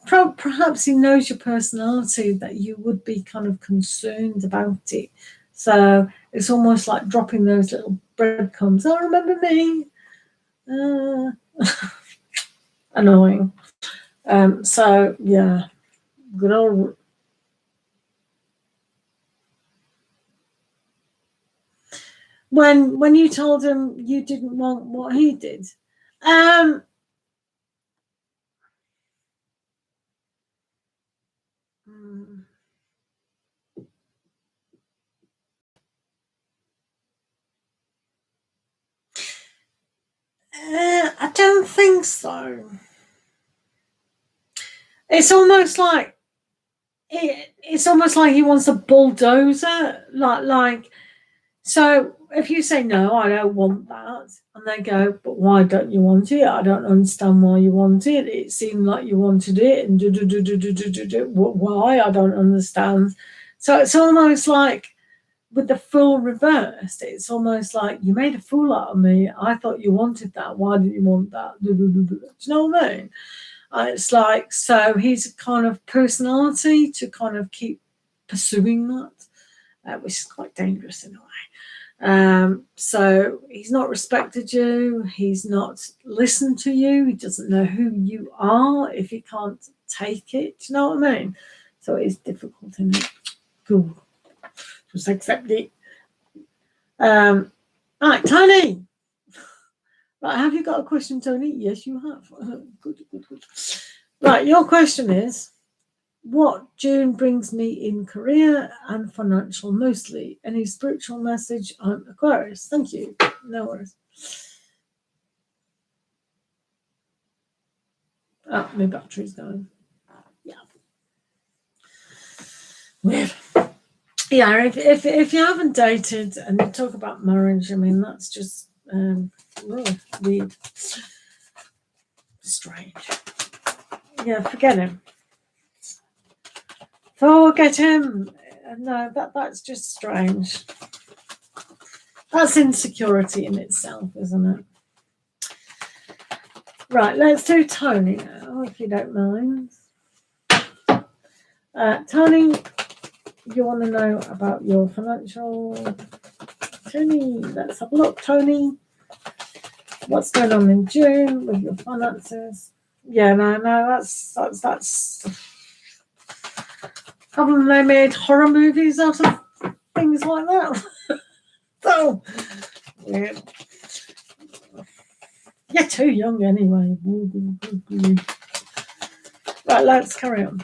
perhaps he knows your personality, that you would be kind of concerned about it. So it's almost like dropping those little breadcrumbs. Oh, remember me? Annoying. So yeah, good old. When you told him you didn't want what he did, I don't think so. It's almost like he wants a bulldozer, like. So if you say no, I don't want that, and they go, but why don't you want it? I don't understand why you want it. It seemed like you wanted it, and why? I don't understand. So it's almost like, with the fool reversed, it's almost like, you made a fool out of me. I thought you wanted that. Why did you want that? Do you know what I mean? It's like, so he's a kind of personality to kind of keep pursuing that, which is quite dangerous in a way. So he's not respected you. He's not listened to you. He doesn't know who you are if he can't take it. Do you know what I mean? So it's difficult, isn't it? Cool. Just accept it. Right, Tony. Right, have you got a question, Tony? Yes, you have. Good. Right, your question is, what June brings me in career and financial mostly? Any spiritual message? I'm Aquarius. Thank you. No worries. Oh, my battery's going. Yeah. Weird. Yeah, if you haven't dated and you talk about marriage, I mean, that's just weird. Strange. Yeah, forget him. Forget him. No, that's just strange. That's insecurity in itself, isn't it? Right, let's do Tony now, if you don't mind. Tony, you want to know about your financial. Tony, let's have a look. Tony, what's going on in June with your finances? Yeah, no, that's. Haven't they made horror movies out of things like that? So weird. You're too young anyway. Right, let's carry on.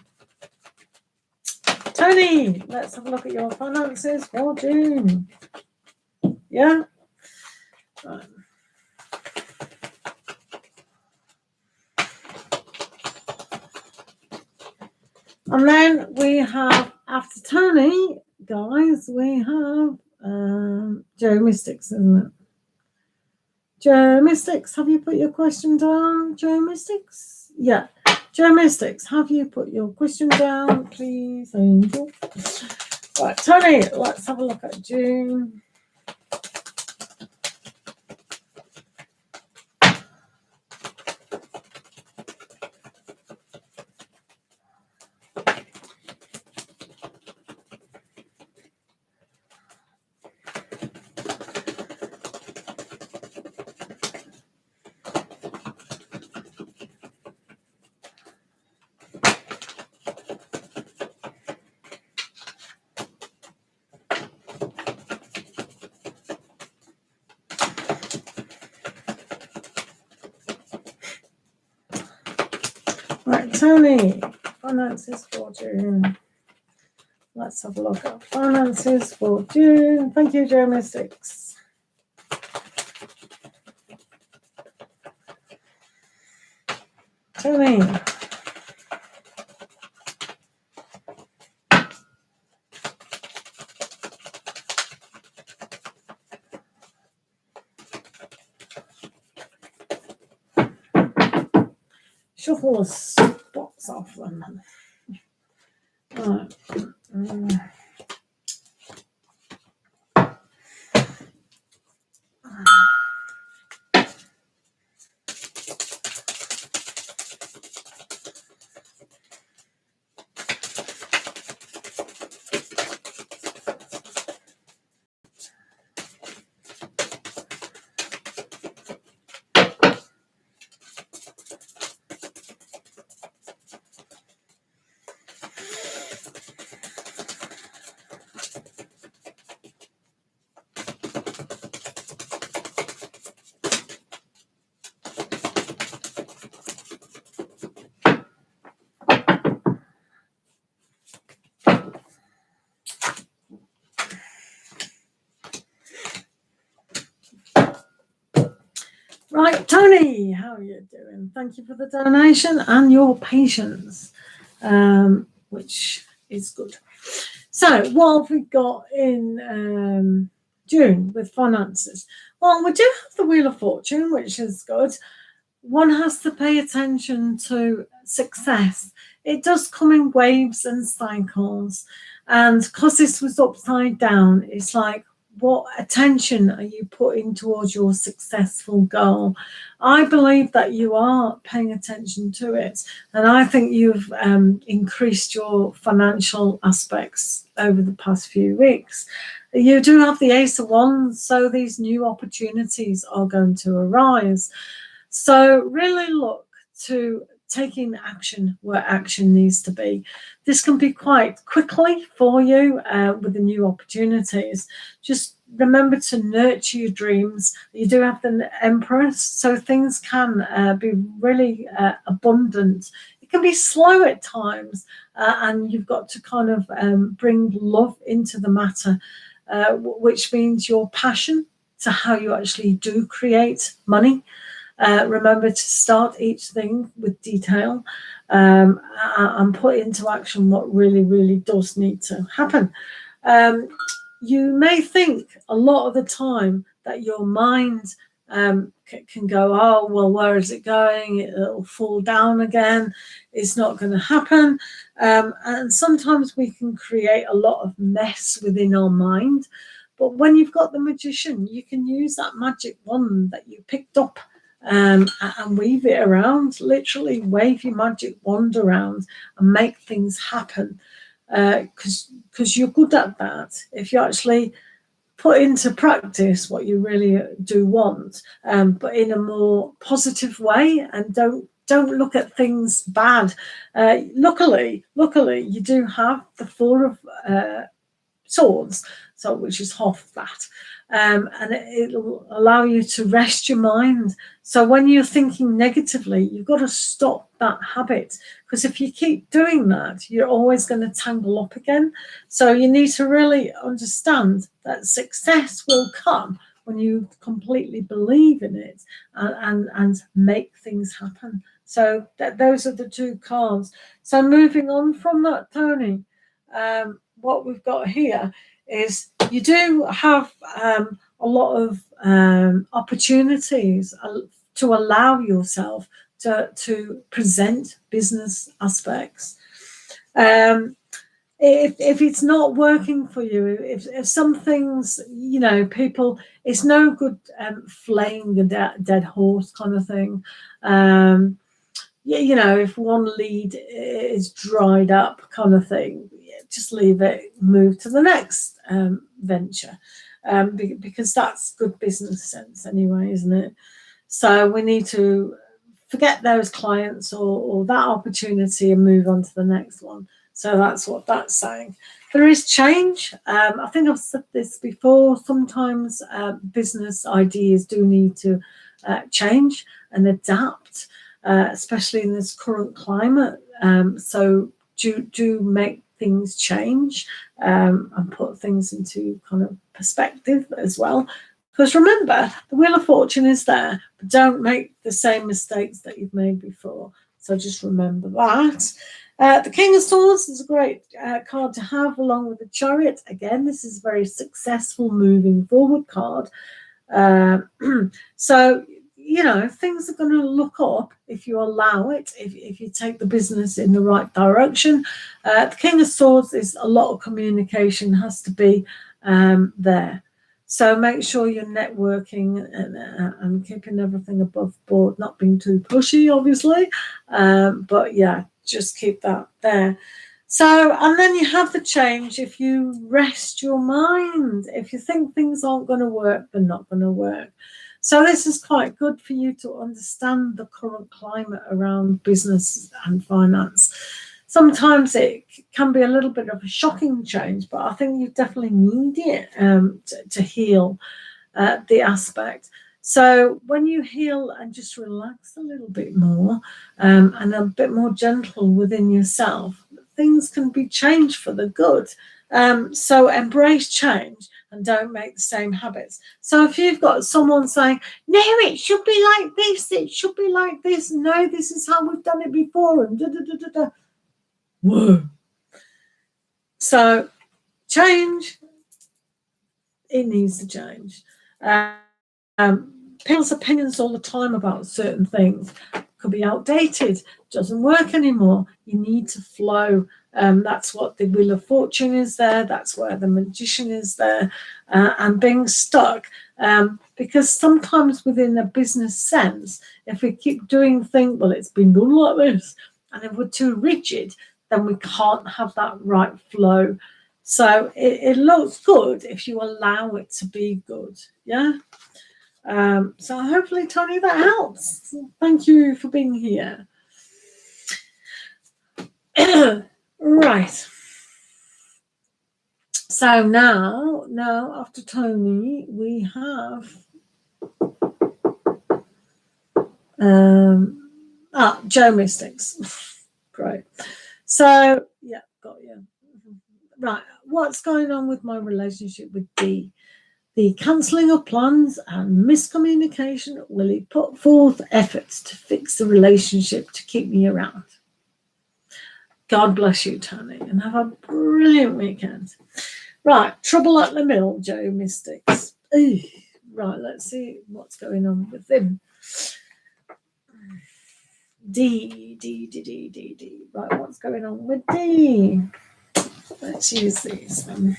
Tony, let's have a look at your finances for June. Yeah? Right. And then we have, after Tony, guys, we have Joe Mystics, isn't it? Joe Mystics, have you put your question down, Joe Mystics? Yeah. Joe Mystics, have you put your question down, please? Thank you. Right, Tony, let's have a look at June. Tony, finances for June. Let's have a look at finances for June. Thank you, Jeremy 6. Tony. Shuffle the spots off them. Right. Right, Tony, how are you doing? Thank you for the donation and your patience, which is good. So, what have we got in June with finances? Well, we do have the Wheel of Fortune, which is good. One has to pay attention to success. It does come in waves and cycles. And because this was upside down, it's like, what attention are you putting towards your successful goal? I believe that you are paying attention to it. And I think you've increased your financial aspects over the past few weeks. You do have the Ace of Wands, so these new opportunities are going to arise. So really look to taking action where action needs to be. This can be quite quickly for you with the new opportunities. Just remember to nurture your dreams. You do have the Empress, so things can be really abundant. It can be slow at times, and you've got to kind of bring love into the matter, which means your passion to how you actually do create money. Remember to start each thing with detail and put into action what really, really does need to happen. You may think a lot of the time that your mind can go, oh, well, where is it going? It'll fall down again. It's not going to happen. And sometimes we can create a lot of mess within our mind. But when you've got the Magician, you can use that magic wand that you picked up and weave it around. Literally wave your magic wand around and make things happen, because you're good at that. If you actually put into practice what you really do want, but in a more positive way, and don't look at things bad. Luckily you do have the Four of Swords, so which is half that. And it'll allow you to rest your mind. So when you're thinking negatively, you've got to stop that habit, because if you keep doing that, you're always going to tangle up again. So you need to really understand that success will come when you completely believe in it and make things happen. So those are the two cards. So moving on from that, Tony, what we've got here is you do have a lot of opportunities to allow yourself to present business aspects. If it's not working for you, if some things, people, it's no good flaying a dead horse kind of thing. If one lead is dried up kind of thing, just leave it, move to the next venture, because that's good business sense anyway, isn't it? So we need to forget those clients or that opportunity and move on to the next one. So that's what that's saying. There is change. I think I've said this before. Sometimes business ideas do need to change and adapt, especially in this current climate. So do make things change, and put things into kind of perspective as well. Because remember, the Wheel of Fortune is there, but don't make the same mistakes that you've made before. So just remember that. The King of Swords is a great card to have along with the Chariot. Again, this is a very successful moving forward card. So, you know, things are going to look up if you allow it, if you take the business in the right direction. The King of Swords is a lot of communication has to be there. So make sure you're networking and keeping everything above board, not being too pushy, obviously. But yeah, just keep that there. So, and then you have the change if you rest your mind. If you think things aren't going to work, they're not going to work. So this is quite good for you to understand the current climate around business and finance. Sometimes it can be a little bit of a shocking change, but I think you definitely need it to heal the aspect. So when you heal and just relax a little bit more and a bit more gentle within yourself, things can be changed for the good. So embrace change and don't make the same habits. So if you've got someone saying, no, it should be like this, it should be like this, no, this is how we've done it before, and da-da-da-da-da. Whoa. So change, it needs to change. People's opinions all the time about certain things could be outdated, doesn't work anymore. You need to flow. That's what the Wheel of Fortune is there. That's where the Magician is there. And being stuck, because sometimes within a business sense, if we keep doing things, well, it's been done like this, and if we're too rigid, then we can't have that right flow. So it looks good if you allow it to be good. Yeah. So hopefully, Tony, that helps. Thank you for being here. Right. So now after Tony, we have Joe Mystics. Great. So yeah, got you. Right. What's going on with my relationship with D? The cancelling of plans and miscommunication. Will he put forth efforts to fix the relationship to keep me around? God bless you, Tony, and have a brilliant weekend. Right, trouble at the mill, Joe Mystics. Ooh, right, let's see what's going on with him. D. Right, what's going on with D? Let's use these then.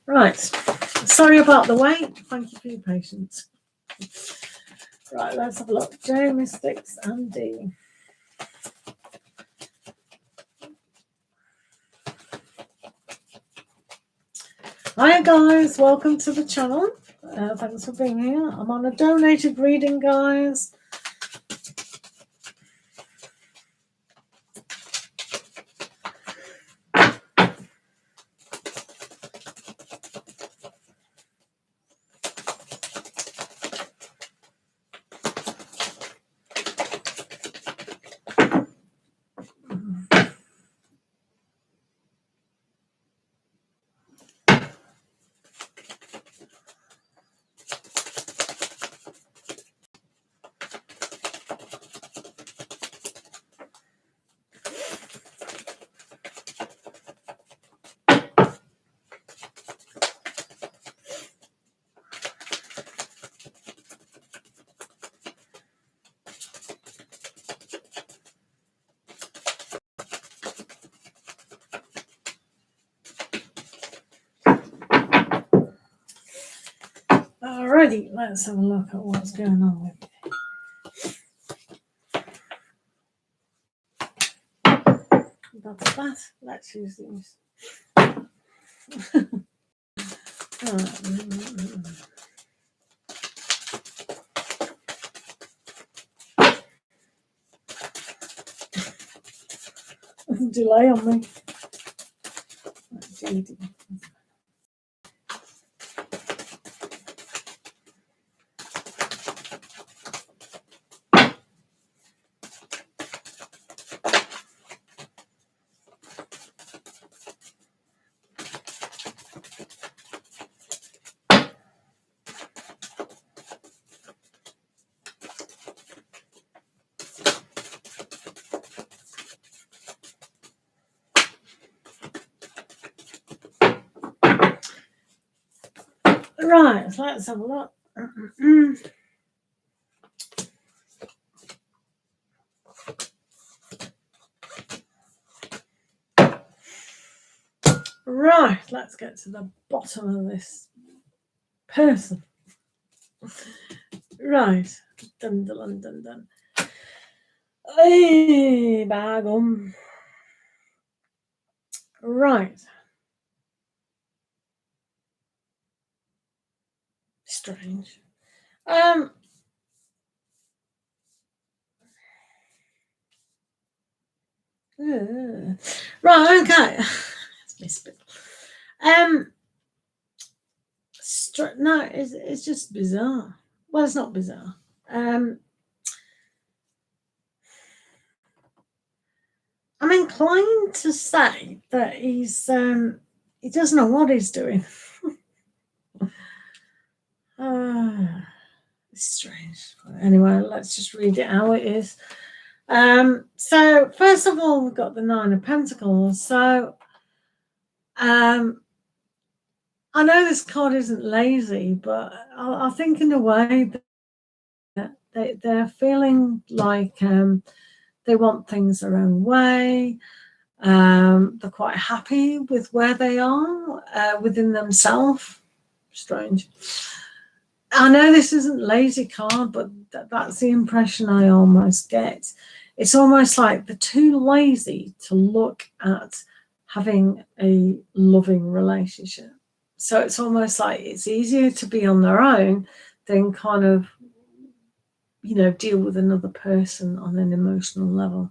Right, sorry about the wait. Thank you for your patience. Right, let's have a look. Joe Mystics and D. Hi guys, welcome to the channel. Thanks for being here. I'm on a donated reading, guys. Alrighty, let's have a look at what's going on with it. That's that. Let's use these. Delay on me. Right, so let's have a look. Right, let's get to the bottom of this person. Right, dun dun dun dun. Hey, bagum. Right. Strange. Right, okay. It's my spit. No, it's just bizarre. Well, it's not bizarre. I'm inclined to say that he doesn't know what he's doing. It's strange. Anyway, let's just read it how it is. So first of all, we've got the Nine of Pentacles. So I know this card isn't lazy, but I think in a way that they're feeling like they want things their own way. They're quite happy with where they are within themselves. Strange. I know this isn't lazy card, but that's the impression I almost get. It's almost like they're too lazy to look at having a loving relationship. So it's almost like it's easier to be on their own than kind of, deal with another person on an emotional level.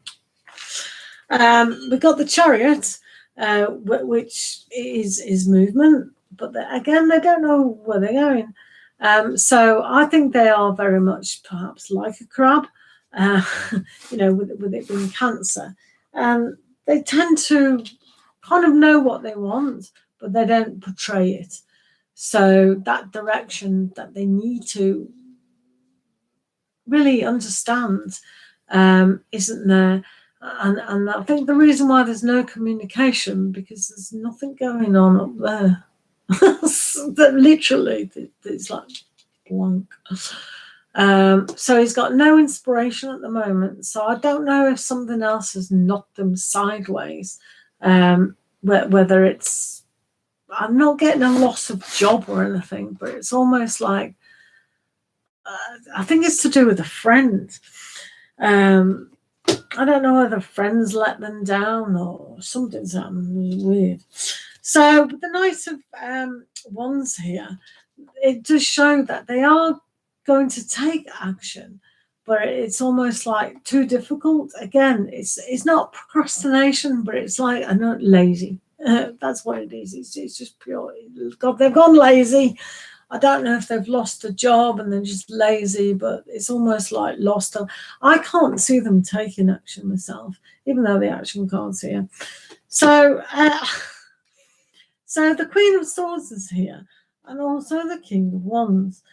We've got the Chariot, which is movement, but again, they don't know where they're going. So I think they are very much perhaps like a crab, with it being Cancer. They tend to kind of know what they want, but they don't portray it. So that direction that they need to really understand isn't there. And I think the reason why there's no communication, because there's nothing going on up there. That literally it's like blank. So he's got no inspiration at the moment. So I don't know if something else has knocked them sideways. Whether it's, I'm not getting a loss of job or anything, but it's almost like I think it's to do with a friend. I don't know whether friends let them down or something's happened. It's weird. So the Knight of Wands here, it does show that they are going to take action, but it's almost like too difficult. Again, it's not procrastination, but it's like, I'm not lazy. That's what it is. It's just pure. God, they've gone lazy. I don't know if they've lost a job and they're just lazy, but it's almost like lost. I can't see them taking action myself, even though the action card's here. So, so the Queen of Swords is here, and also the King of Wands.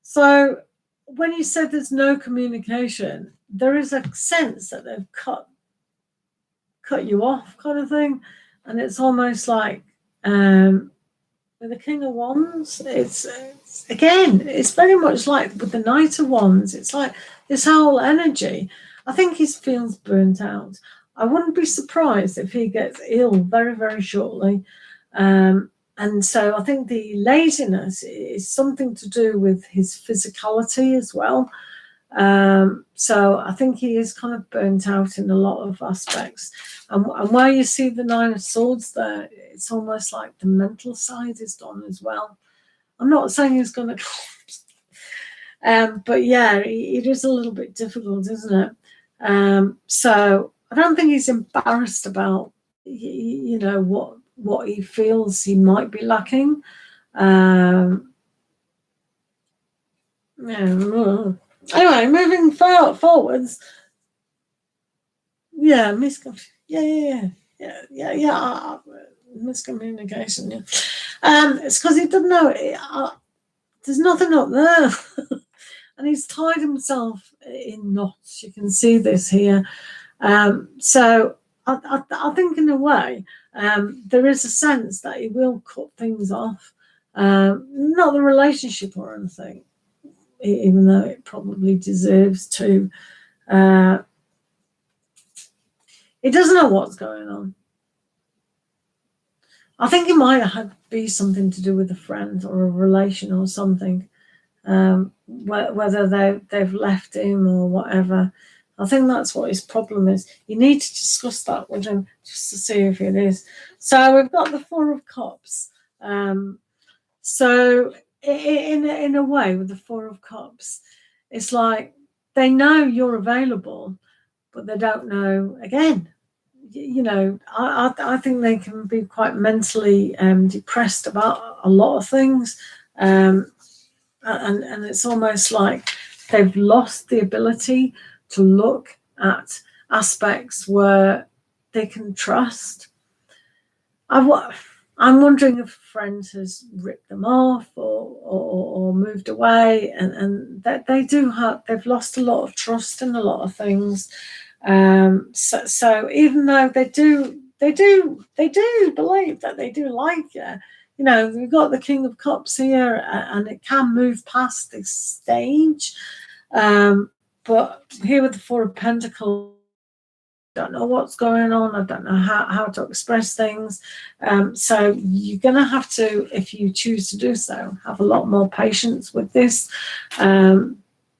So when you said there's no communication, there is a sense that they've cut you off, kind of thing, and it's almost like with the King of Wands, it's very much like with the Knight of Wands. It's like this whole energy. I think he feels burnt out. I wouldn't be surprised if he gets ill very, very shortly. And so I think the laziness is something to do with his physicality as well. So I think he is kind of burnt out in a lot of aspects. And where you see the Nine of Swords there, it's almost like the mental side is done as well. I'm not saying he's going to but yeah, it is a little bit difficult, isn't it? So I don't think he's embarrassed about, what he feels he might be lacking. Yeah. Anyway, moving forwards. Yeah, miscommunication. It's because he doesn't know. There's nothing up there. And he's tied himself in knots. You can see this here. So I think in a way, there is a sense that he will cut things off. Not the relationship or anything, even though it probably deserves to. He doesn't know what's going on. I think it might have be something to do with a friend or a relation or something, whether they've left him or whatever. I think that's what his problem is. You need to discuss that with him just to see if it is. So we've got the Four of Cups. So in a way, with the Four of Cups, it's like they know you're available, but they don't know again. You know, I think they can be quite mentally depressed about a lot of things, and it's almost like they've lost the ability to look at aspects where they can trust. I'm wondering if a friend has ripped them off or moved away, and that they've lost a lot of trust in a lot of things. So even though they do believe that they do like you, you know, we've got the King of Cups here, and it can move past this stage. But here with the Four of Pentacles, I don't know what's going on. I don't know how to express things. So you're going to have to, if you choose to do so, have a lot more patience with this,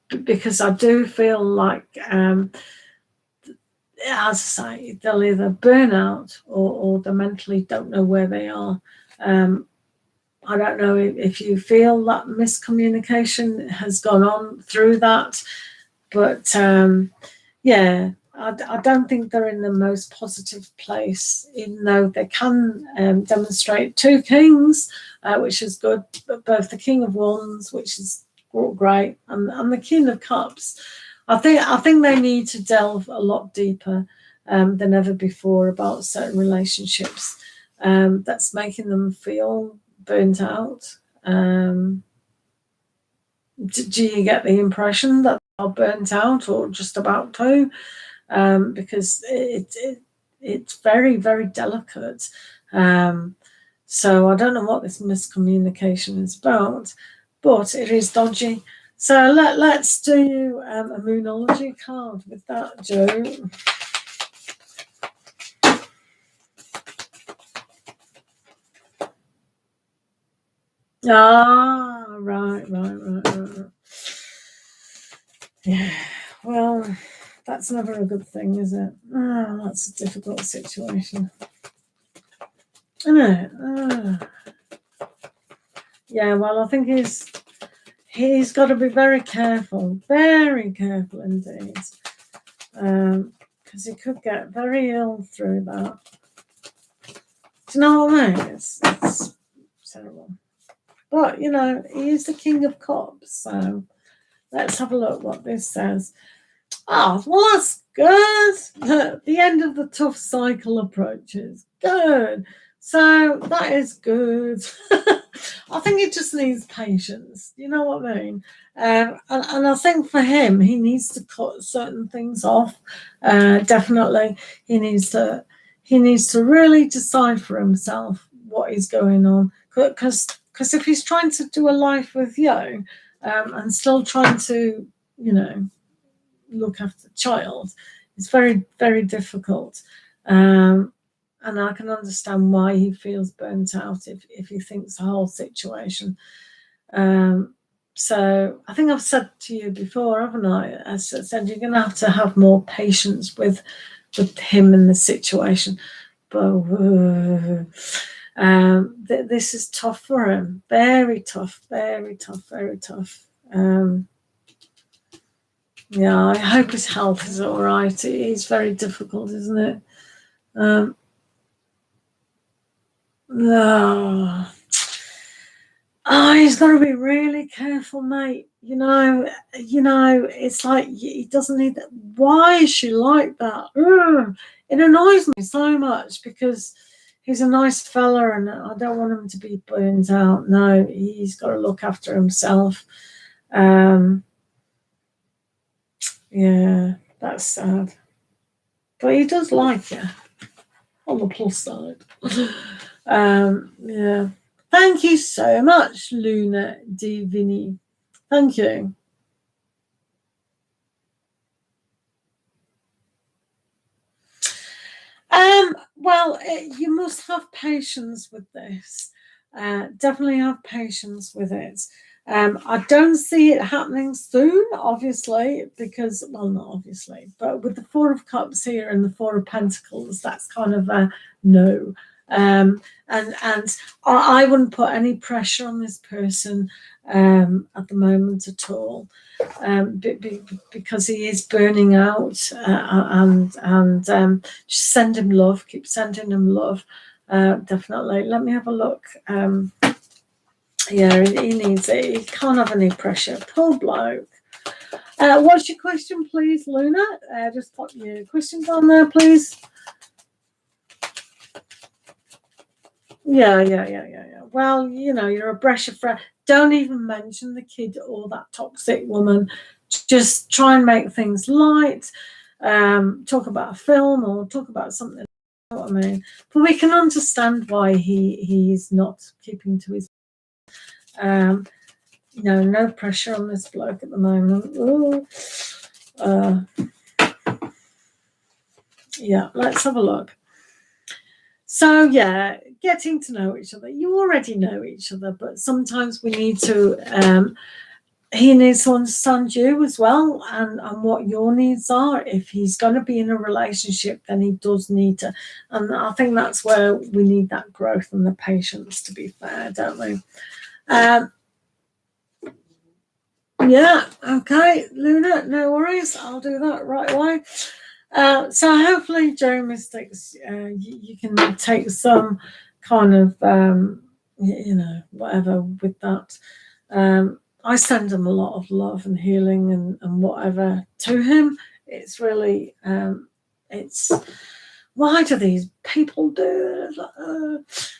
because I do feel like, as I say, they'll either burn out or they mentally don't know where they are. I don't know if you feel that miscommunication has gone on through that, but yeah, I don't think they're in the most positive place, even though they can demonstrate two kings, which is good, but both the King of Wands, which is great, and the King of Cups. I think they need to delve a lot deeper than ever before about certain relationships that's making them feel burnt out. Do you get the impression that they're burnt out or just about to? Because it's very, very delicate. So I don't know what this miscommunication is about, but it is dodgy. So let's do a Moonology card with that, Joe. Ah, right. Yeah, well, that's never a good thing, is it? Oh, that's a difficult situation. Isn't it? Yeah, well, I think he's got to be very careful indeed, because he could get very ill through that. Do you know what I mean? It's terrible. But, you know, he is the King of Cups, so let's have a look what this says. Oh, well, that's good. The end of the tough cycle approaches. Good. So that is good. I think it just needs patience. You know what I mean? And I think for him, he needs to cut certain things off. Definitely, he needs to really decide for himself what is going on. Because if he's trying to do a life with you, and still trying to, you know, look after the child, it's very, very difficult. And I can understand why he feels burnt out if he thinks the whole situation. So I think I've said to you before, haven't I? I said you're going to have more patience with him and the situation. But this is tough for him. Very tough, very tough, very tough. Yeah, I hope his health is all right. It's very difficult, isn't it? Oh, he's got to be really careful, mate. You know, it's like he doesn't need that. Why is she like that? It annoys me so much because he's a nice fella and I don't want him to be burnt out. No, he's got to look after himself. Yeah, that's sad. But he does like you, on the plus side. Yeah. Thank you so much, Luna Divini. Thank you. Well, you must have patience with this. Definitely have patience with it. I don't see it happening soon, obviously, because, well, not obviously, but with the Four of Cups here and the Four of Pentacles, that's kind of a no. And I wouldn't put any pressure on this person at the moment at all, because he is burning out, and just send him love, keep sending him love. Definitely. Let me have a look. Yeah, he needs it. He can't have any pressure. Poor bloke. What's your question, please, Luna? Just put your questions on there, please. Yeah. Well, you're a pressure friend. Don't even mention the kid or that toxic woman. Just try and make things light. Talk about a film or talk about something. You know what I mean? But we can understand why he's not keeping to his. No pressure on this bloke at the moment. Ooh. Yeah, let's have a look. So, yeah, getting to know each other. You already know each other, but sometimes we need to, he needs to understand you as well, and what your needs are. If he's going to be in a relationship, then he does need to, and I think that's where we need that growth and the patience, to be fair, don't we? Yeah, okay, Luna, no worries. I'll do that right away. So hopefully, Joe Mystics, you can take some kind of, whatever with that. I send him a lot of love and healing and whatever to him. It's really, it's, why do these people do it?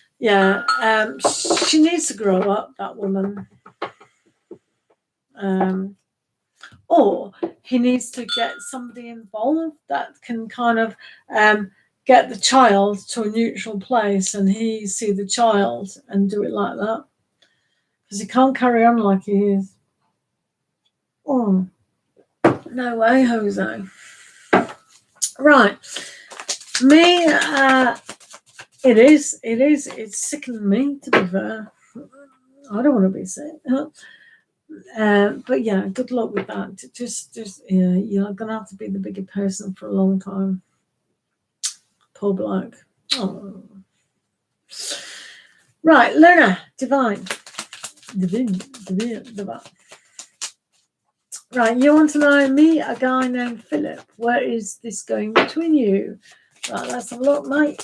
She needs to grow up, that woman. Or he needs to get somebody involved that can kind of get the child to a neutral place, and he see the child and do it like that, because he can't carry on like he is. Oh, no way, Jose. Right. Me, it's sickening me, to be fair. I don't want to be sick. But yeah, good luck with that. Just you're gonna have to be the bigger person for a long time. Poor bloke. Oh. Right, Luna, divine. Right, you want to know me, a guy named Philip. Where is this going between you? Right, let's have a look, mate.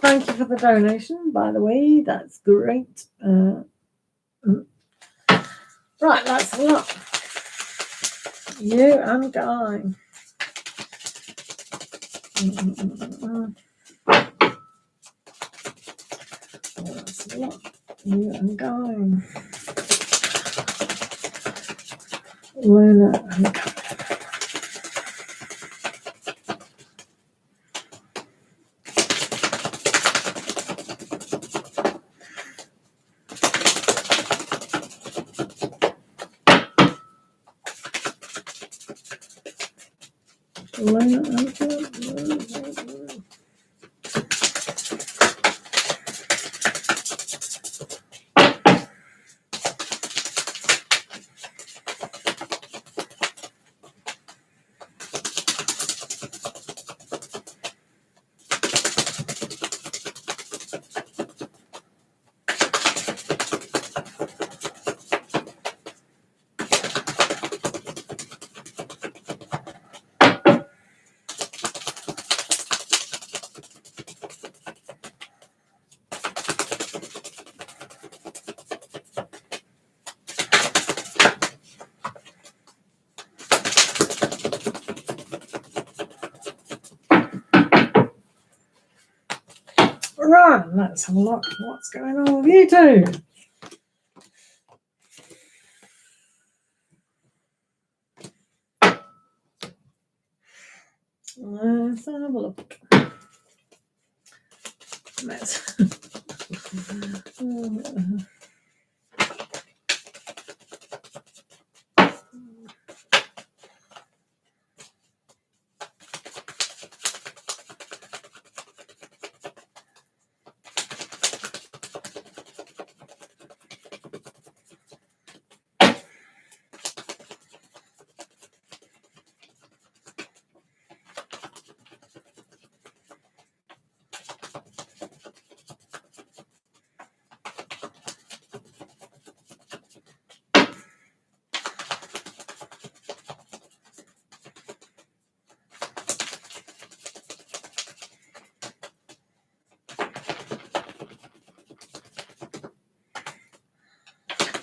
Thank you for the donation, by the way. That's great. Right, let's have a look. You and Guy. Let's have a look. You and Guy. Luna and Guy. Luna and Guy. Right, let's have a look. What's going on with you two? Let's have a look. Let's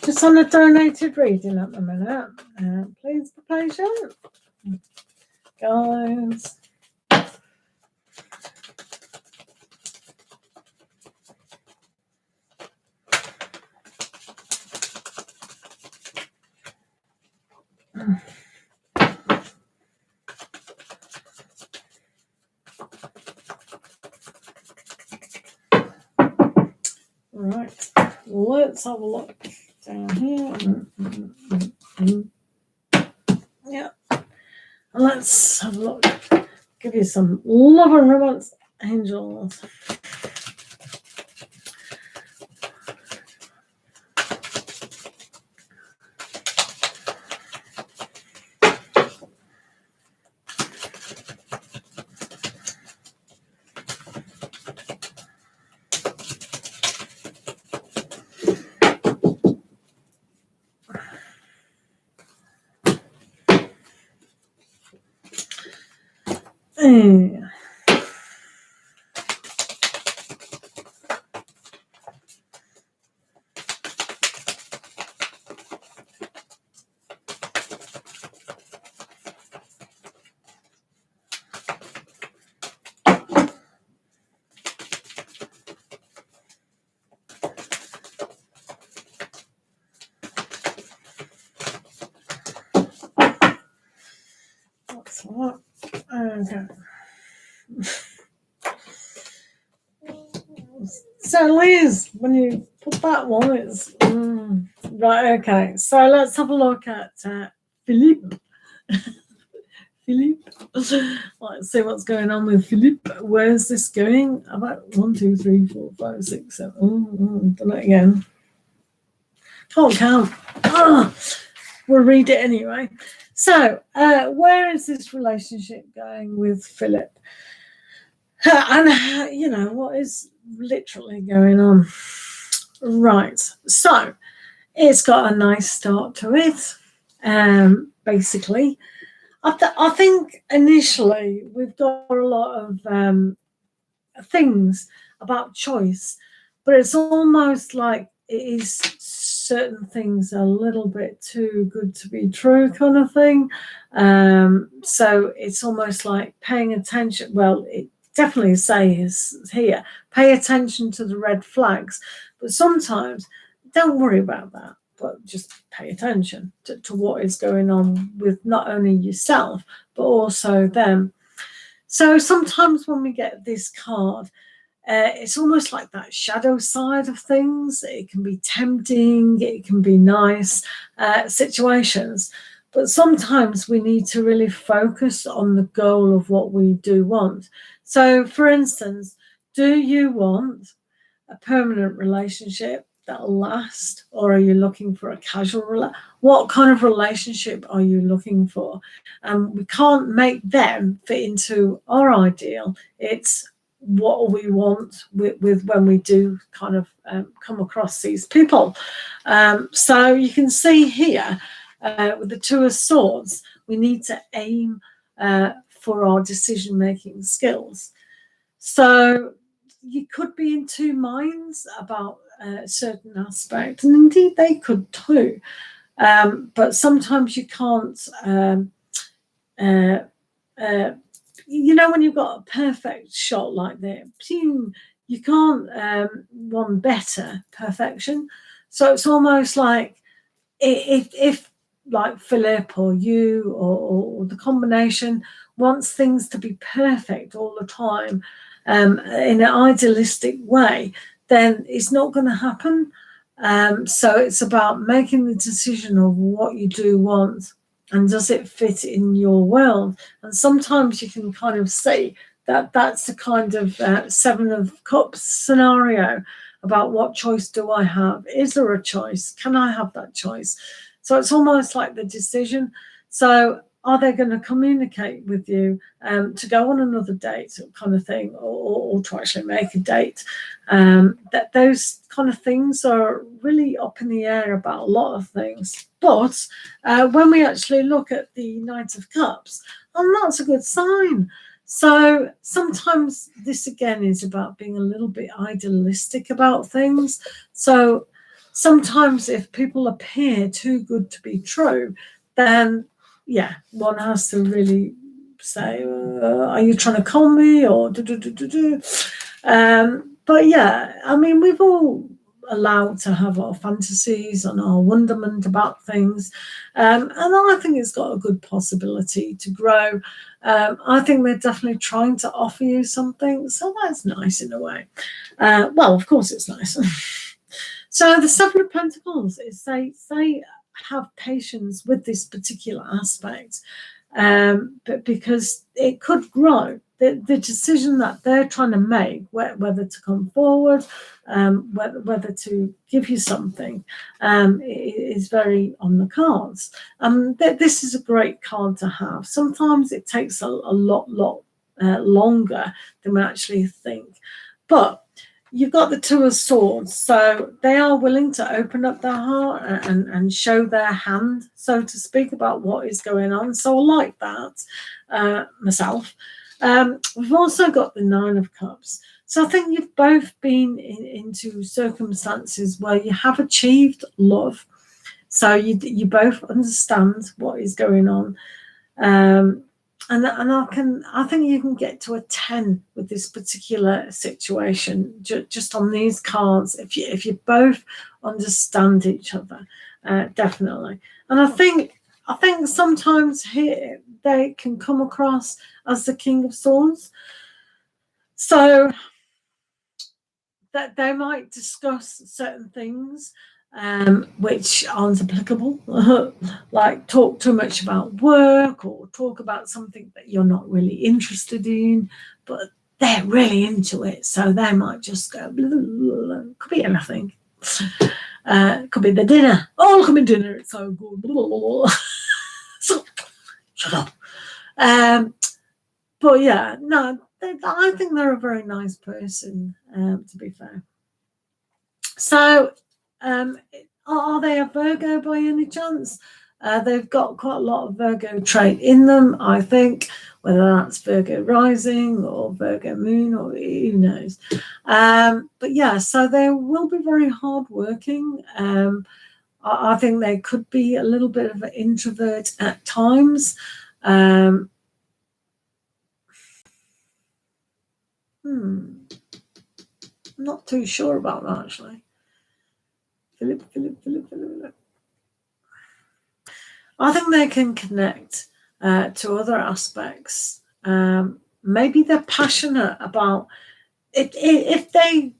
just on a donated reading at the minute. Please be patient, guys. Right, let's have a look down here. Yeah, and let's have a look. Give you some love and romance, angels. Yeah. That's that. Okay. So Liz, when you put that one, it's right. Okay, so let's have a look at Philippe. Philippe. Let's see what's going on with Philippe. Where's this going? About 1, 2, 3, 4, 5, 6, 7. Done it again. Can't count. We'll read it anyway. So, where is this relationship going with Philip? And, you know, what is literally going on? Right. So, it's got a nice start to it. Basically, I think initially we've got a lot of things about choice, but it's almost like it is certain things are a little bit too good to be true kind of thing. So it's almost like paying attention. Well, it definitely says here, pay attention to the red flags, but sometimes don't worry about that, but just pay attention to what is going on with not only yourself, but also them. So sometimes when we get this card, it's almost like that shadow side of things. It can be tempting, it can be nice situations, but sometimes we need to really focus on the goal of what we do want. So, for instance, do you want a permanent relationship that'll last, or are you looking for a casual what kind of relationship are you looking for? We can't make them fit into our ideal. It's what we want with when we do kind of come across these people. So you can see here with the Two of Swords, we need to aim for our decision-making skills. So you could be in two minds about a certain aspect, and indeed they could too. But sometimes you can't, you know, when you've got a perfect shot like that, you can't want better perfection. So it's almost like if like Philip or you or the combination wants things to be perfect all the time, in an idealistic way, then it's not going to happen. So it's about making the decision of what you do want and does it fit in your world. And sometimes you can kind of see that that's the kind of 7 of Cups scenario about what choice do I have? Is there a choice? Can I have that choice? So it's almost like the decision. So are they going to communicate with you to go on another date kind of thing, or to actually make a date? That those kind of things are really up in the air about a lot of things. But when we actually look at the Knight of Cups, and that's a good sign. So sometimes this again is about being a little bit idealistic about things. So sometimes if people appear too good to be true, then yeah, one has to really say, are you trying to con me or do? But yeah, I mean, we've all allowed to have our fantasies and our wonderment about things, and I think it's got a good possibility to grow. I think they're definitely trying to offer you something, so that's nice in a way. Well, of course it's nice. So the 7 of Pentacles is they have patience with this particular aspect, but because it could grow. The decision that they're trying to make, whether to come forward, whether to give you something, is very on the cards. This is a great card to have. Sometimes it takes a lot longer than we actually think, but you've got the 2 of Swords, so they are willing to open up their heart and show their hand, so to speak, about what is going on. So I like that myself. We've also got the 9 of Cups. So I think you've both been into circumstances where you have achieved love. So you both understand what is going on. And I think you can get to a 10 with this particular situation just on these cards if you both understand each other, definitely. And I think sometimes here they can come across as the King of Swords, so that they might discuss certain things which aren't applicable, like talk too much about work or talk about something that you're not really interested in, but they're really into it, so they might just go blah, blah, blah. Could be anything. Could be the dinner. Oh, look at my dinner, it's so good. Blah, blah, blah. So, shut up. But yeah, no, I think they're a very nice person, to be fair. So are they a Virgo by any chance? They've got quite a lot of Virgo trait in them, I think, whether that's Virgo rising or Virgo moon or who knows. But yeah, so they will be very hardworking. I think they could be a little bit of an introvert at times. Not too sure about that, actually. Philip. I think they can connect to other aspects. Maybe they're passionate about it. If they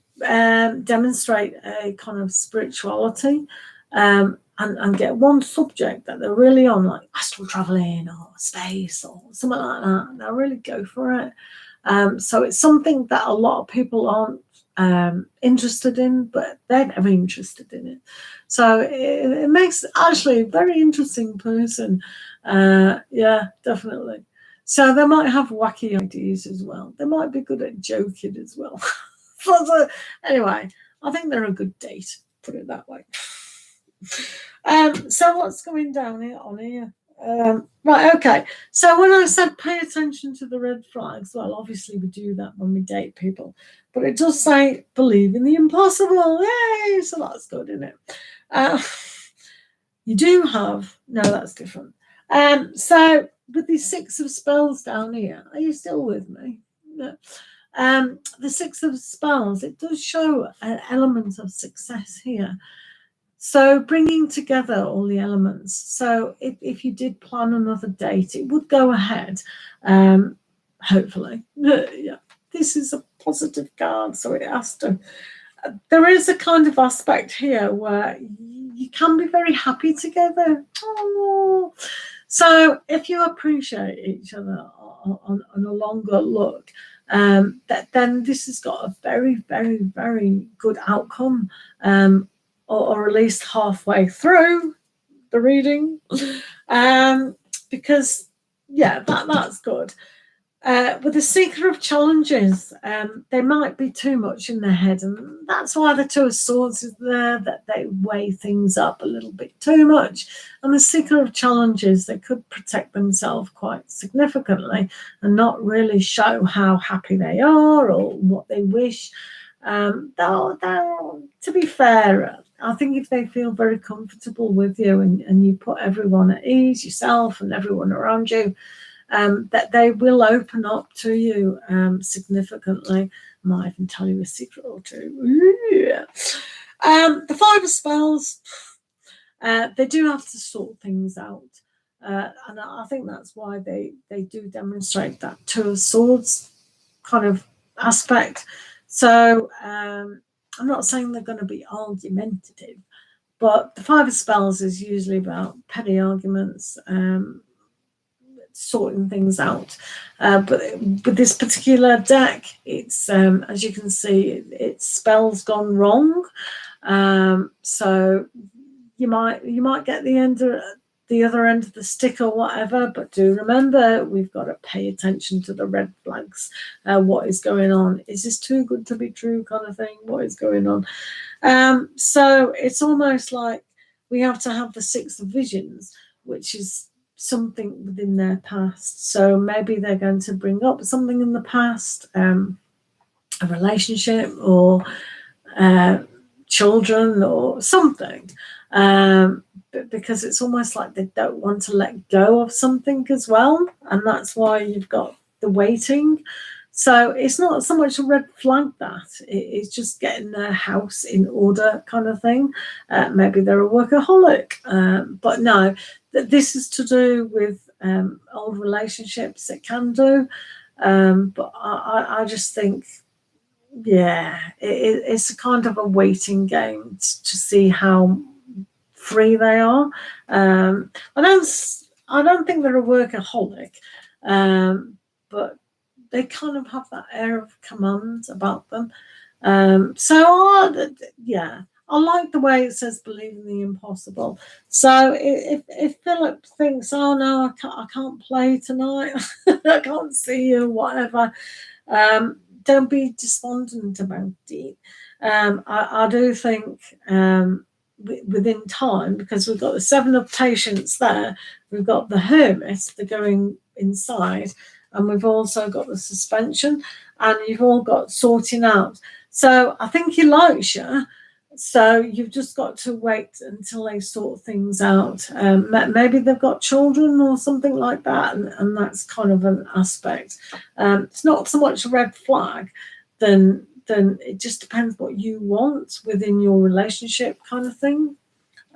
demonstrate a kind of spirituality and get one subject that they're really on, like astral traveling or space or something like that, they'll really go for it. So it's something that a lot of people aren't interested in, but they're very interested in it. So it makes actually a very interesting person. Yeah, definitely. So they might have wacky ideas as well. They might be good at joking as well. So anyway, I think they're a good date, put it that way. So what's going down here on here? Right, okay. So when I said pay attention to the red flags, well, obviously we do that when we date people, but it does say believe in the impossible. Yay! So that's good, isn't it? You do have, no, that's different. So with the 6 of Spells down here, are you still with me? No. The 6 of Spells, it does show an element of success here. So bringing together all the elements. So if you did plan another date, it would go ahead, hopefully. Yeah, this is a positive card, so it has to. There is a kind of aspect here where you can be very happy together. Oh. So if you appreciate each other on a longer look, then this has got a very, very, very good outcome, or at least halfway through the reading, because yeah, that's good. With the seeker of challenges, they might be too much in their head, and that's why the Two of Swords is there, that they weigh things up a little bit too much. And the seeker of challenges, they could protect themselves quite significantly and not really show how happy they are or what they wish. To be fair, I think if they feel very comfortable with you and you put everyone at ease, yourself and everyone around you, that they will open up to you significantly. I might even tell you a secret or two. The Five of Spells, they do have to sort things out. And I think that's why they do demonstrate that Two of Swords kind of aspect. So I'm not saying they're going to be argumentative, but the Five of Spells is usually about petty arguments, sorting things out. But with this particular deck, it's as you can see, it's spells gone wrong. So you might get the other end of the stick or whatever, but do remember, we've got to pay attention to the red flags. What is going on? Is this too good to be true kind of thing? What is going on? So it's almost like we have to have the Six of Visions, which is something within their past. So maybe they're going to bring up something in the past, a relationship or children or something, because it's almost like they don't want to let go of something as well, and that's why you've got the waiting. So it's not so much a red flag, that it's just getting their house in order kind of thing. Maybe they're a workaholic, but no, this is to do with old relationships. It can do, but I just think, yeah, it's a kind of a waiting game to see how free they are. I don't think they're a workaholic, but they kind of have that air of command about them. Yeah, I like the way it says believe in the impossible. So if Philip thinks, oh no, I can't play tonight, I can't see you, whatever, don't be despondent about it. I do think within time, because we've got the Seven of Patience there, we've got the Hermit, the going inside, and we've also got the suspension, and you've all got sorting out. So I think he likes you. So you've just got to wait until they sort things out. Maybe they've got children or something like that, and that's kind of an aspect. It's not so much a red flag, then it just depends what you want within your relationship kind of thing.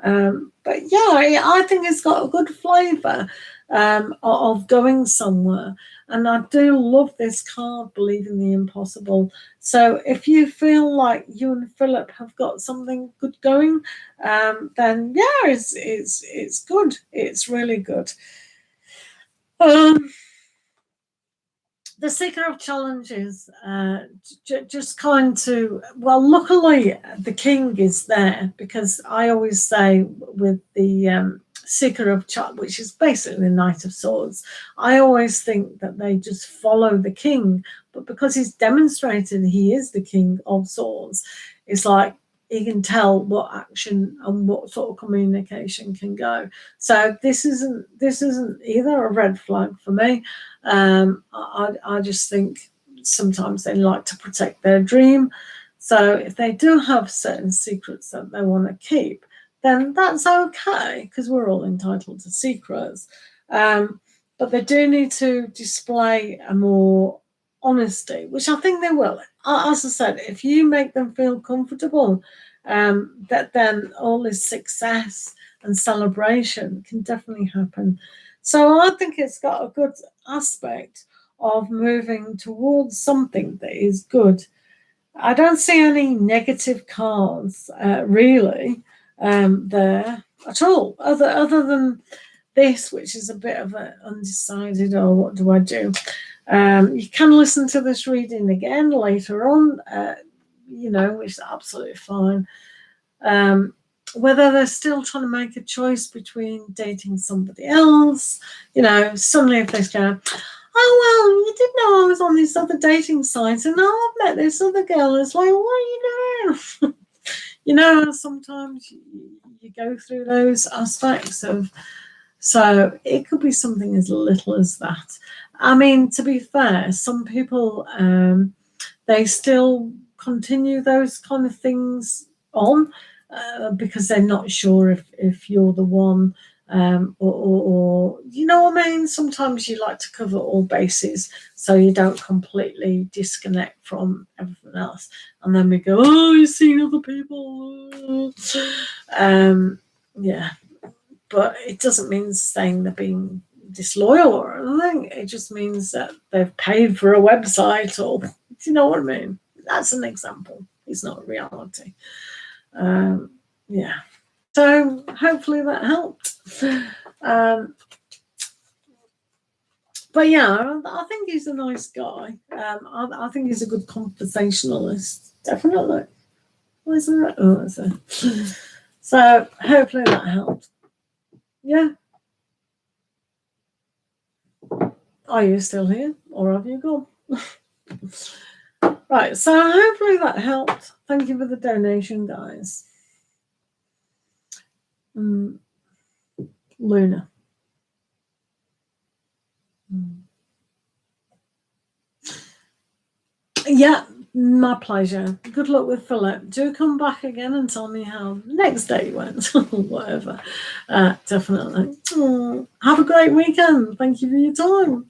But yeah, I think it's got a good flavour of going somewhere. And I do love this card, believe in the impossible. So if you feel like you and Philip have got something good going, then yeah, it's good. It's really good. The Seeker of Challenges, just kind to, well, luckily the King is there, because I always say with the Seeker of which is basically the Knight of Swords, I always think that they just follow the King, but because he's demonstrated he is the King of Swords, it's like he can tell what action and what sort of communication can go. So this isn't either a red flag for me. I just think sometimes they like to protect their dream. So if they do have certain secrets that they want to keep, then that's okay, because we're all entitled to secrets. But they do need to display a more honesty, which I think they will. As I said, if you make them feel comfortable, that then all this success and celebration can definitely happen. So I think it's got a good aspect of moving towards something that is good. I don't see any negative cards really there at all, other than this, which is a bit of an undecided, or what do I do? You can listen to this reading again later on, which is absolutely fine. Whether they're still trying to make a choice between dating somebody else, suddenly if they go, oh, well, you did know I was on this other dating site, and now I've met this other girl. It's like, what are you doing? Sometimes you go through those aspects of, so it could be something as little as that. I mean, to be fair, some people, they still continue those kind of things on because they're not sure if you're the one. Or you know what I mean? Sometimes you like to cover all bases so you don't completely disconnect from everything else. And then we go, oh, you've seen other people. Yeah. But it doesn't mean saying they're being disloyal or anything. It just means that they've paid for a website, or, do you know what I mean? That's an example. It's not reality. Yeah. So hopefully that helped. But yeah, I think he's a nice guy. I think he's a good conversationalist. Definitely. What is that? Oh, that's it. So hopefully that helped. Yeah. Are you still here, or have you gone? Right, so hopefully that helped. Thank you for the donation, guys. Luna. Yeah, my pleasure. Good luck with Philip. Do come back again and tell me how the next day went. Whatever. Definitely. Have a great weekend. Thank you for your time.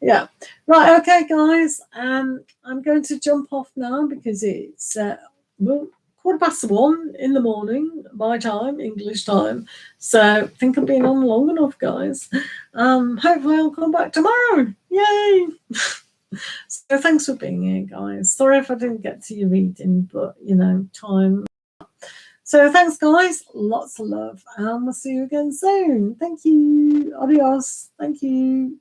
Yeah. Right, okay, guys. I'm going to jump off now because it's 1:15 in the morning, my time, English time. So I think I've been on long enough, guys. Hopefully I'll come back tomorrow. Yay! So thanks for being here, guys. Sorry if I didn't get to your reading, but time. So thanks, guys. Lots of love, and we'll see you again soon. Thank you. Adios. Thank you.